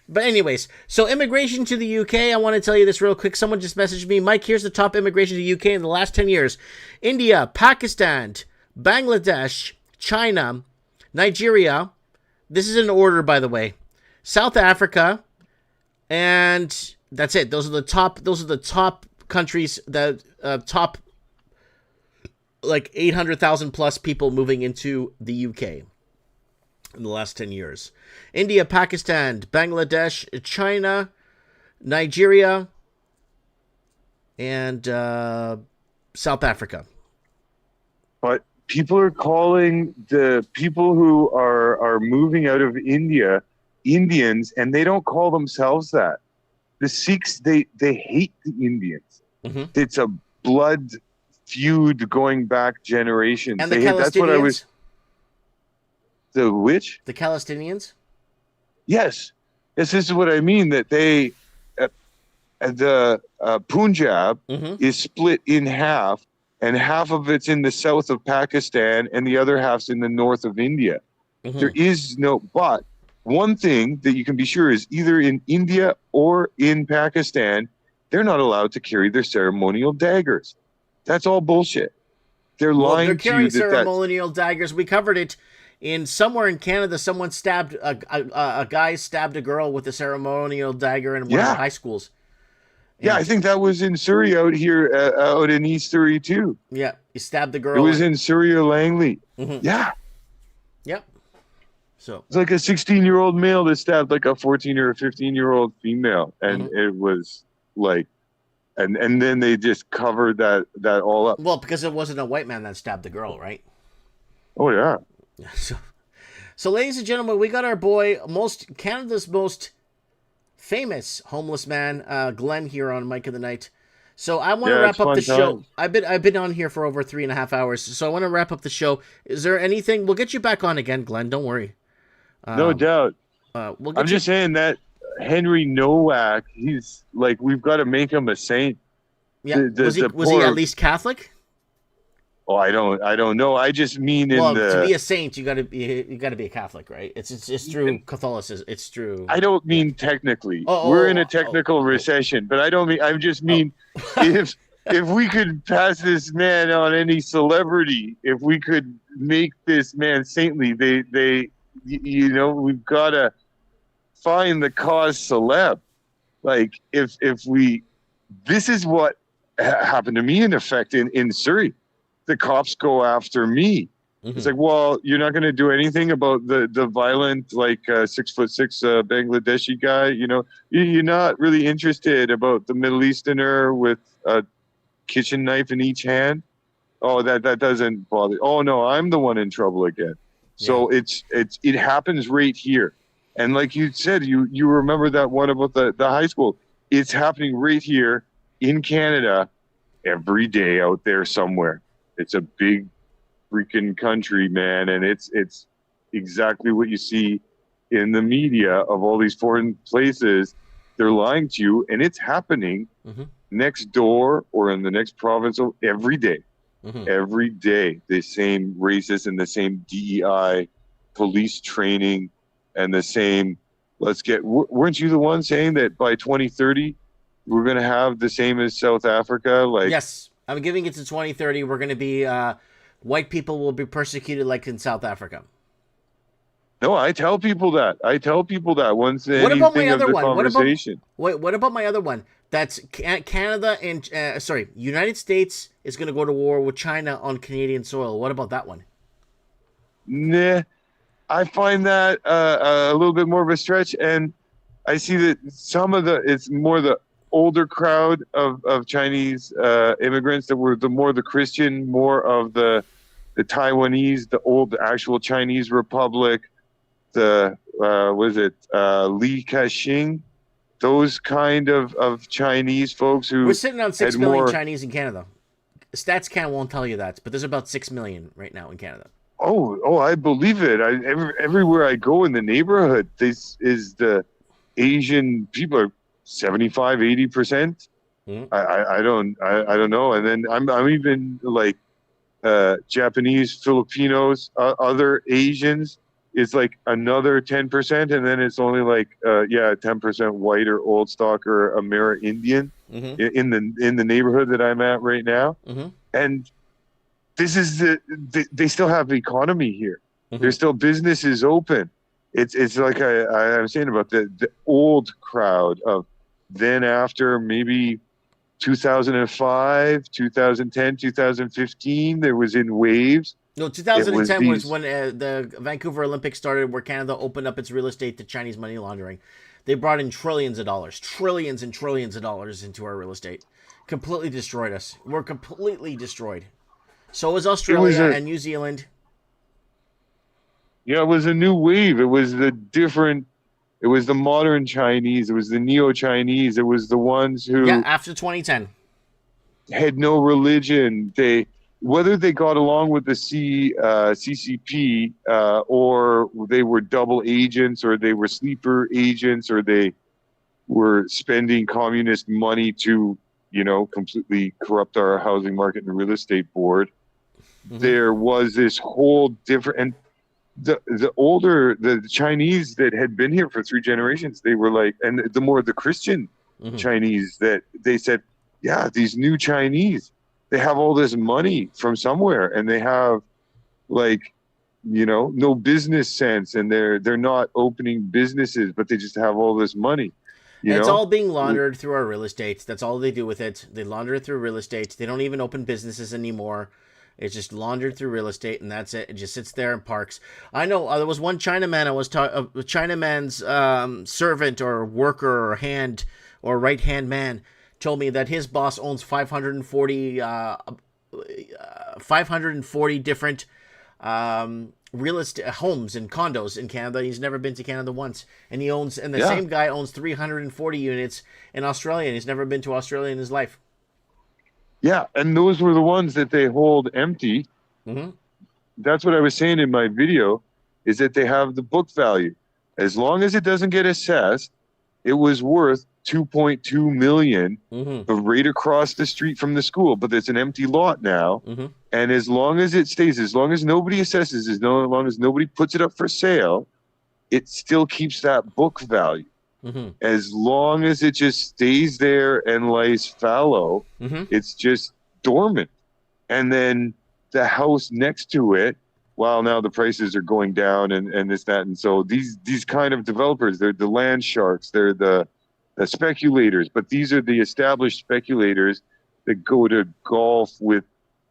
But anyways, so immigration to the UK, I want to tell you this real quick. Someone just messaged me, Mike, here's the top immigration to the UK in the last 10 years. India, Pakistan, Bangladesh, China, Nigeria. This is in order, by the way. South Africa, and that's it. Those are the top countries that top like 800,000 plus people moving into the UK in the last 10 years. India, Pakistan, Bangladesh, China, Nigeria, and South Africa. But people are calling the people who are moving out of India Indians, and they don't call themselves that. The Sikhs, they hate the Indians. It's a blood feud going back generations. And the Palestinians. That's what I was. The which? The Palestinians. Yes, this is what I mean. That they, the Punjab is split in half, and half of it's in the south of Pakistan, and the other half's in the north of India. There is no, but one thing that you can be sure is either in India or in Pakistan, they're not allowed to carry their ceremonial daggers. That's all bullshit. They're lying they're to you. carrying ceremonial daggers. We covered it in somewhere in Canada. Someone stabbed a guy stabbed a girl with a ceremonial dagger in one of the high schools. Yeah, I think that was in Surrey out here, out in East Surrey too. Yeah, he stabbed the girl. It was in Surrey or Langley. Yeah. Yep. So it's like a 16-year-old male that stabbed like a 14 or a 15-year-old female, and it was like, and then they just covered that all up. Well, because it wasn't a white man that stabbed the girl, right? Oh yeah. So ladies and gentlemen, we got our boy, Canada's most famous homeless man, Glenn, here on Mike of the Night. So I want to wrap up the show. I've been on here for over 3.5 hours, so I want to wrap up the show. Is there anything? We'll get you back on again, Glenn. Don't worry. No doubt. I'm just saying that Henry Nowak, he's like, we've got to make him a saint. Yeah. Was he at least Catholic? Oh, I don't know. I just mean to be a saint, you got to be a Catholic, right? It's through Catholicism. It's true. I don't mean technically. We're in a technical recession, but I don't mean. I just mean if we could pass this man on any celebrity, if we could make this man saintly, they we've got to find the cause celeb. Like if we, this is what happened to me in effect in Surrey. The cops go after me. It's like, well, you're not going to do anything about the violent, like 6'6" Bangladeshi guy. You're not really interested about the Middle Easterner with a kitchen knife in each hand. Oh, that doesn't bother. Oh no, I'm the one in trouble again. So it happens right here. And like you said, you remember that one about the high school. It's happening right here in Canada every day out there somewhere. It's a big freaking country, man. And it's exactly what you see in the media of all these foreign places. They're lying to you, and it's happening next door or in the next province every day. Every day, the same racists and the same DEI police training and the same, weren't you the one saying that by 2030, we're going to have the same as South Africa? Yes. I'm giving it to 2030. We're going to be, white people will be persecuted like in South Africa. No, I tell people that. Once what about my other one? Conversation. What about my other one? That's Canada and, United States is going to go to war with China on Canadian soil. What about that one? Nah, I find that a little bit more of a stretch. And I see that it's more the older crowd of Chinese immigrants that were the Christian, more of the Taiwanese, the old actual Chinese Republic, the Li Ka-shing, those kind of Chinese folks who we're sitting on 6 million Chinese in Canada. StatsCan won't tell you that, but there's about 6 million right now in Canada. Oh, I believe it. Everywhere I go in the neighborhood, this is the Asian people are 75-80%. I don't know. And then I'm even like Japanese, Filipinos, other Asians. It's like another 10%, and then it's only like 10% white or old stock or Amerindian in the neighborhood that I'm at right now. And this is they still have the economy here. There's still businesses open. It's like I'm saying about the old crowd of then after maybe 2005, 2010, 2015, there was in waves. No, 2010 was when the Vancouver Olympics started, where Canada opened up its real estate to Chinese money laundering. They brought in trillions and trillions of dollars into our real estate. Completely destroyed us. We're completely destroyed. So is Australia and New Zealand. Yeah, it was a new wave. It was the modern Chinese. It was the neo-Chinese. It was the ones who after 2010 had no religion. Whether they got along with the CCP or they were double agents or they were sleeper agents or they were spending communist money to, completely corrupt our housing market and real estate board. Mm-hmm. There was this whole different, and the Chinese that had been here for 3 generations, they were like, and the Christian Chinese that they said, yeah, these new Chinese, they have all this money from somewhere and they have no business sense and they're not opening businesses, but they just have all this money. It's all being laundered through our real estate. That's all they do with it. They launder it through real estate. They don't even open businesses anymore. It's just laundered through real estate, and that's it. It just sits there and parks. I know there was one Chinaman. Chinaman's servant or worker or hand or right hand man told me that his boss owns 540 different real estate homes and condos in Canada. He's never been to Canada once, and the same guy owns 340 units in Australia, and he's never been to Australia in his life. Yeah, and those were the ones that they hold empty. Mm-hmm. That's what I was saying in my video, is that they have the book value. As long as it doesn't get assessed, it was worth $2.2 million right across the street from the school, but it's an empty lot now. Mm-hmm. And as long as it stays, as long as nobody assesses, as long as nobody puts it up for sale, it still keeps that book value. Mm-hmm. As long as it just stays there and lies fallow, it's just dormant. And then the house next to it, well, now the prices are going down and this, that. And so these kind of developers, they're the land sharks, they're the speculators, but these are the established speculators that go to golf with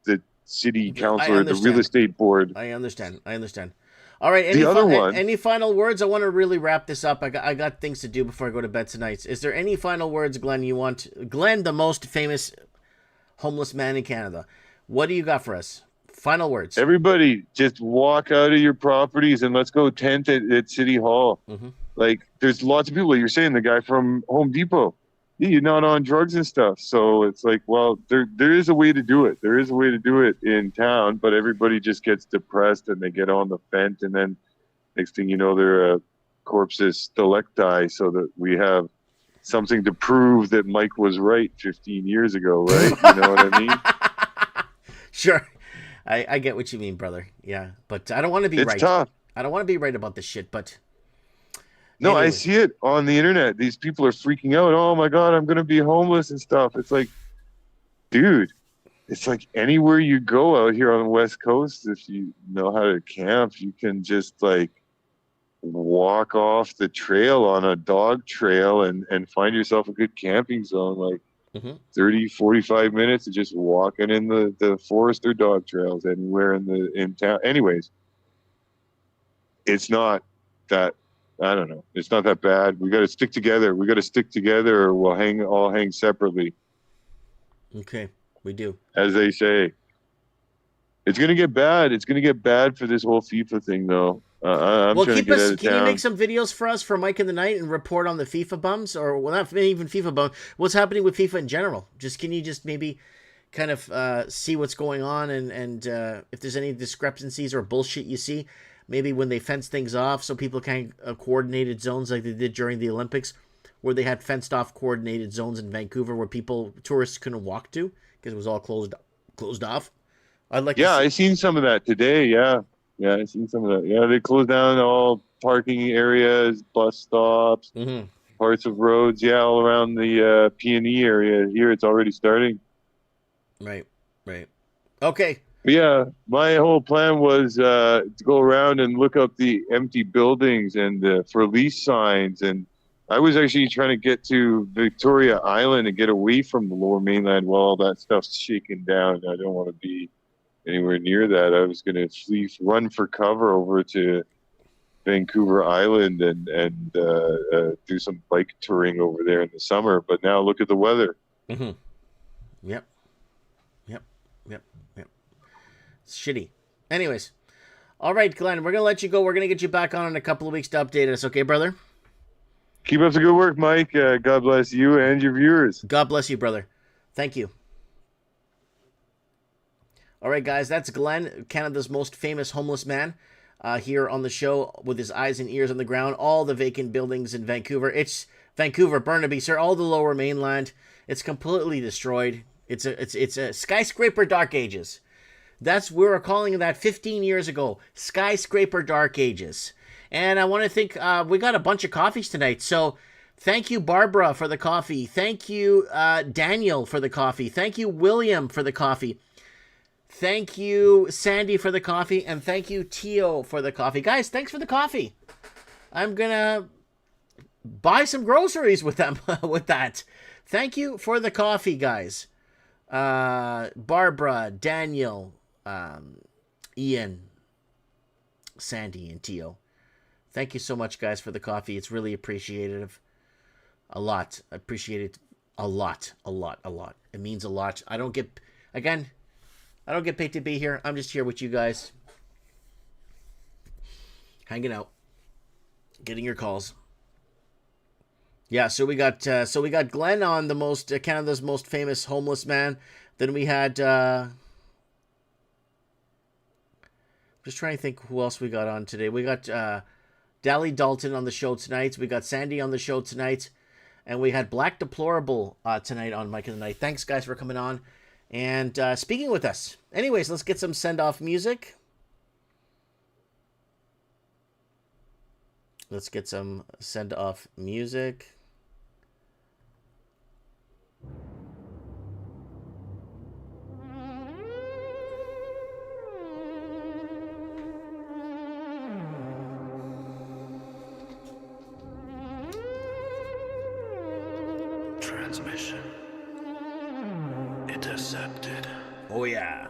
the city council or the real estate board. I understand. All right. Any final words? I want to really wrap this up. I got things to do before I go to bed tonight. Is there any final words, Glenn, Glenn, the most famous homeless man in Canada. What do you got for us? Final words. Everybody, just walk out of your properties and let's go tent at City Hall. Mm-hmm. There's lots of people. You're saying the guy from Home Depot, you're not on drugs and stuff. So it's there is a way to do it. There is a way to do it in town, but everybody just gets depressed and they get on the fence. And then next thing you know, they're corpses stalacti, so that we have something to prove that Mike was right 15 years ago, right? You know what I mean? Sure. I get what you mean, brother. Yeah, but I don't want to be right. It's tough. I don't want to be right about this shit, but... No, anyway. I see it on the internet. These people are freaking out. Oh, my God, I'm going to be homeless and stuff. It's like, dude, it's like anywhere you go out here on the West Coast, if you know how to camp, you can just, walk off the trail on a dog trail and find yourself a good camping zone, 30, 45 minutes of just walking in the forest or dog trails anywhere in town. Anyways, it's not that, I don't know. It's not that bad. We got to stick together. Or we'll all hang separately. Okay, we do. As they say. It's going to get bad. It's going to get bad for this whole FIFA thing, though. I'm trying to get out of town. Can you make some videos for us for Mike in the Night and report on the FIFA bums? Or, well, not even FIFA bums. What's happening with FIFA in general? Can you just maybe kind of see what's going on and if there's any discrepancies or bullshit you see? Maybe when they fence things off so people can coordinated zones like they did during the Olympics, where they had fenced off coordinated zones in Vancouver where tourists couldn't walk to because it was all closed off. I seen some of that today. Yeah, I seen some of that. Yeah, they closed down all parking areas, bus stops, parts of roads. Yeah, all around the P&E area here. It's already starting. Right. Okay. Yeah, my whole plan was to go around and look up the empty buildings and for lease signs. And I was actually trying to get to Victoria Island and get away from the Lower Mainland while all that stuff's shaking down. I don't want to be anywhere near that. I was going to run for cover over to Vancouver Island and do some bike touring over there in the summer. But now look at the weather. Mm-hmm. Yep. It's shitty. Anyways, all right, Glenn, we're gonna let you go. We're gonna get you back on in a couple of weeks to update us. Okay, brother? Keep up the good work, Mike. God bless you and your viewers. God bless you, brother. Thank you. All right, guys, that's Glenn, Canada's most famous homeless man, here on the show with his eyes and ears on the ground. All the vacant buildings in Vancouver. It's Vancouver, Burnaby, sir, all the lower mainland. It's completely destroyed. It's a skyscraper dark ages. That's we were calling that 15 years ago. Skyscraper dark ages. And I want to thank, we got a bunch of coffees tonight. So thank you, Barbara, for the coffee. Thank you, Daniel, for the coffee. Thank you, William, for the coffee. Thank you, Sandy, for the coffee. And thank you, Tio, for the coffee. Guys, thanks for the coffee. I'm going to buy some groceries with them, with that. Thank you for the coffee, guys. Barbara, Daniel, Ian, Sandy, and Tio. Thank you so much, guys, for the coffee. It's really appreciated. A lot. I appreciate it a lot. It means a lot. I don't get paid to be here. I'm just here with you guys. Hanging out. Getting your calls. Yeah, so we got Glenn on, the Canada's most famous homeless man. Then we had just trying to think who else we got on today. We got Dally Dalton on the show tonight. We got Sandy on the show tonight. And we had Black Deplorable tonight on Mike of the Night. Thanks, guys, for coming on and speaking with us. Anyways, let's get some send-off music. Transmission intercepted. Oh, yeah.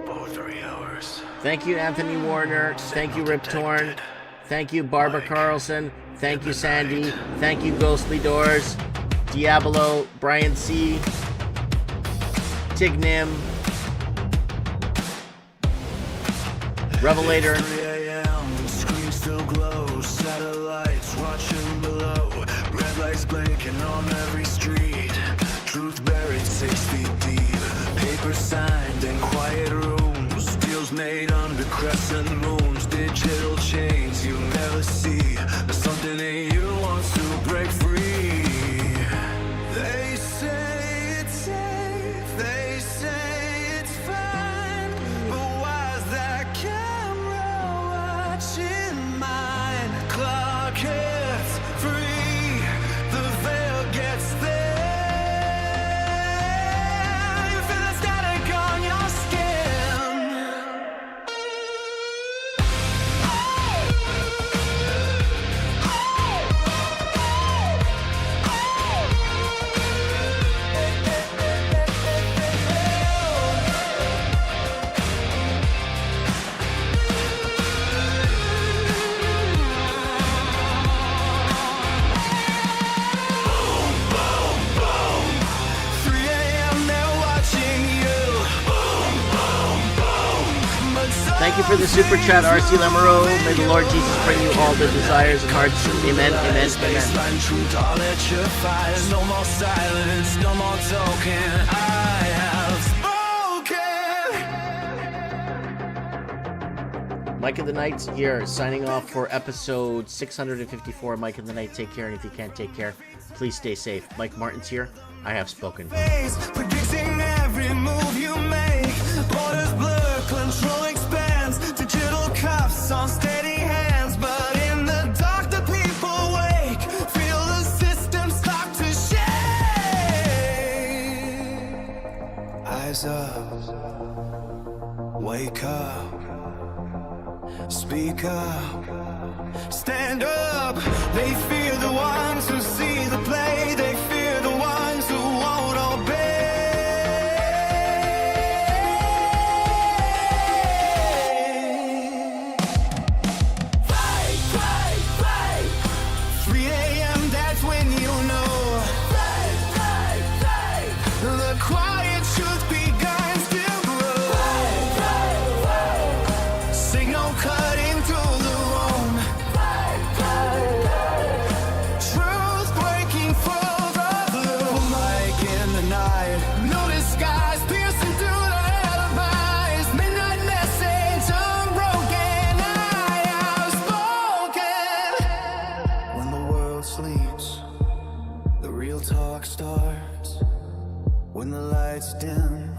For 3 hours. Thank you, Anthony Warner. Thank you, Rip Torn. Thank you, Barbara Carlson. Thank you, Sandy. Thank you, Ghostly Doors. Diablo, Brian C. Tignim. Revelator. 3 a.m. Screen still glows. Satellites watching below. Red lights blinking on every street. Truth buried 6 feet deep. Paper signed in quiet rooms. Deals made under crescent moons. Digital chains you never see. There's something in you wants to break free. They say it's safe. They say it's fine. But why's that camera watching mine? Clock hits free. The veil gets there. You feel the static on your skin. Thank you for the super chat, RC Lamoureux. May the Lord Jesus bring you all the desires and hearts. Amen, amen, amen. Truth all electrifies. No more silence, no more talking. I have spoken. Mike of the Night here, signing off for episode 654. Mike of the Night, take care, and if you can't take care, please stay safe. Mike Martin's here. I have spoken. Predicting every move you make. Borders blur, controlling spans. Digital cuffs on steady hands. But in the dark, the people wake. Feel the system start to shake. Eyes up. Wake up. Speak up. Stand up. They fear the ones who see the play. They fear the ones who won't obey. real talk starts when the lights dim.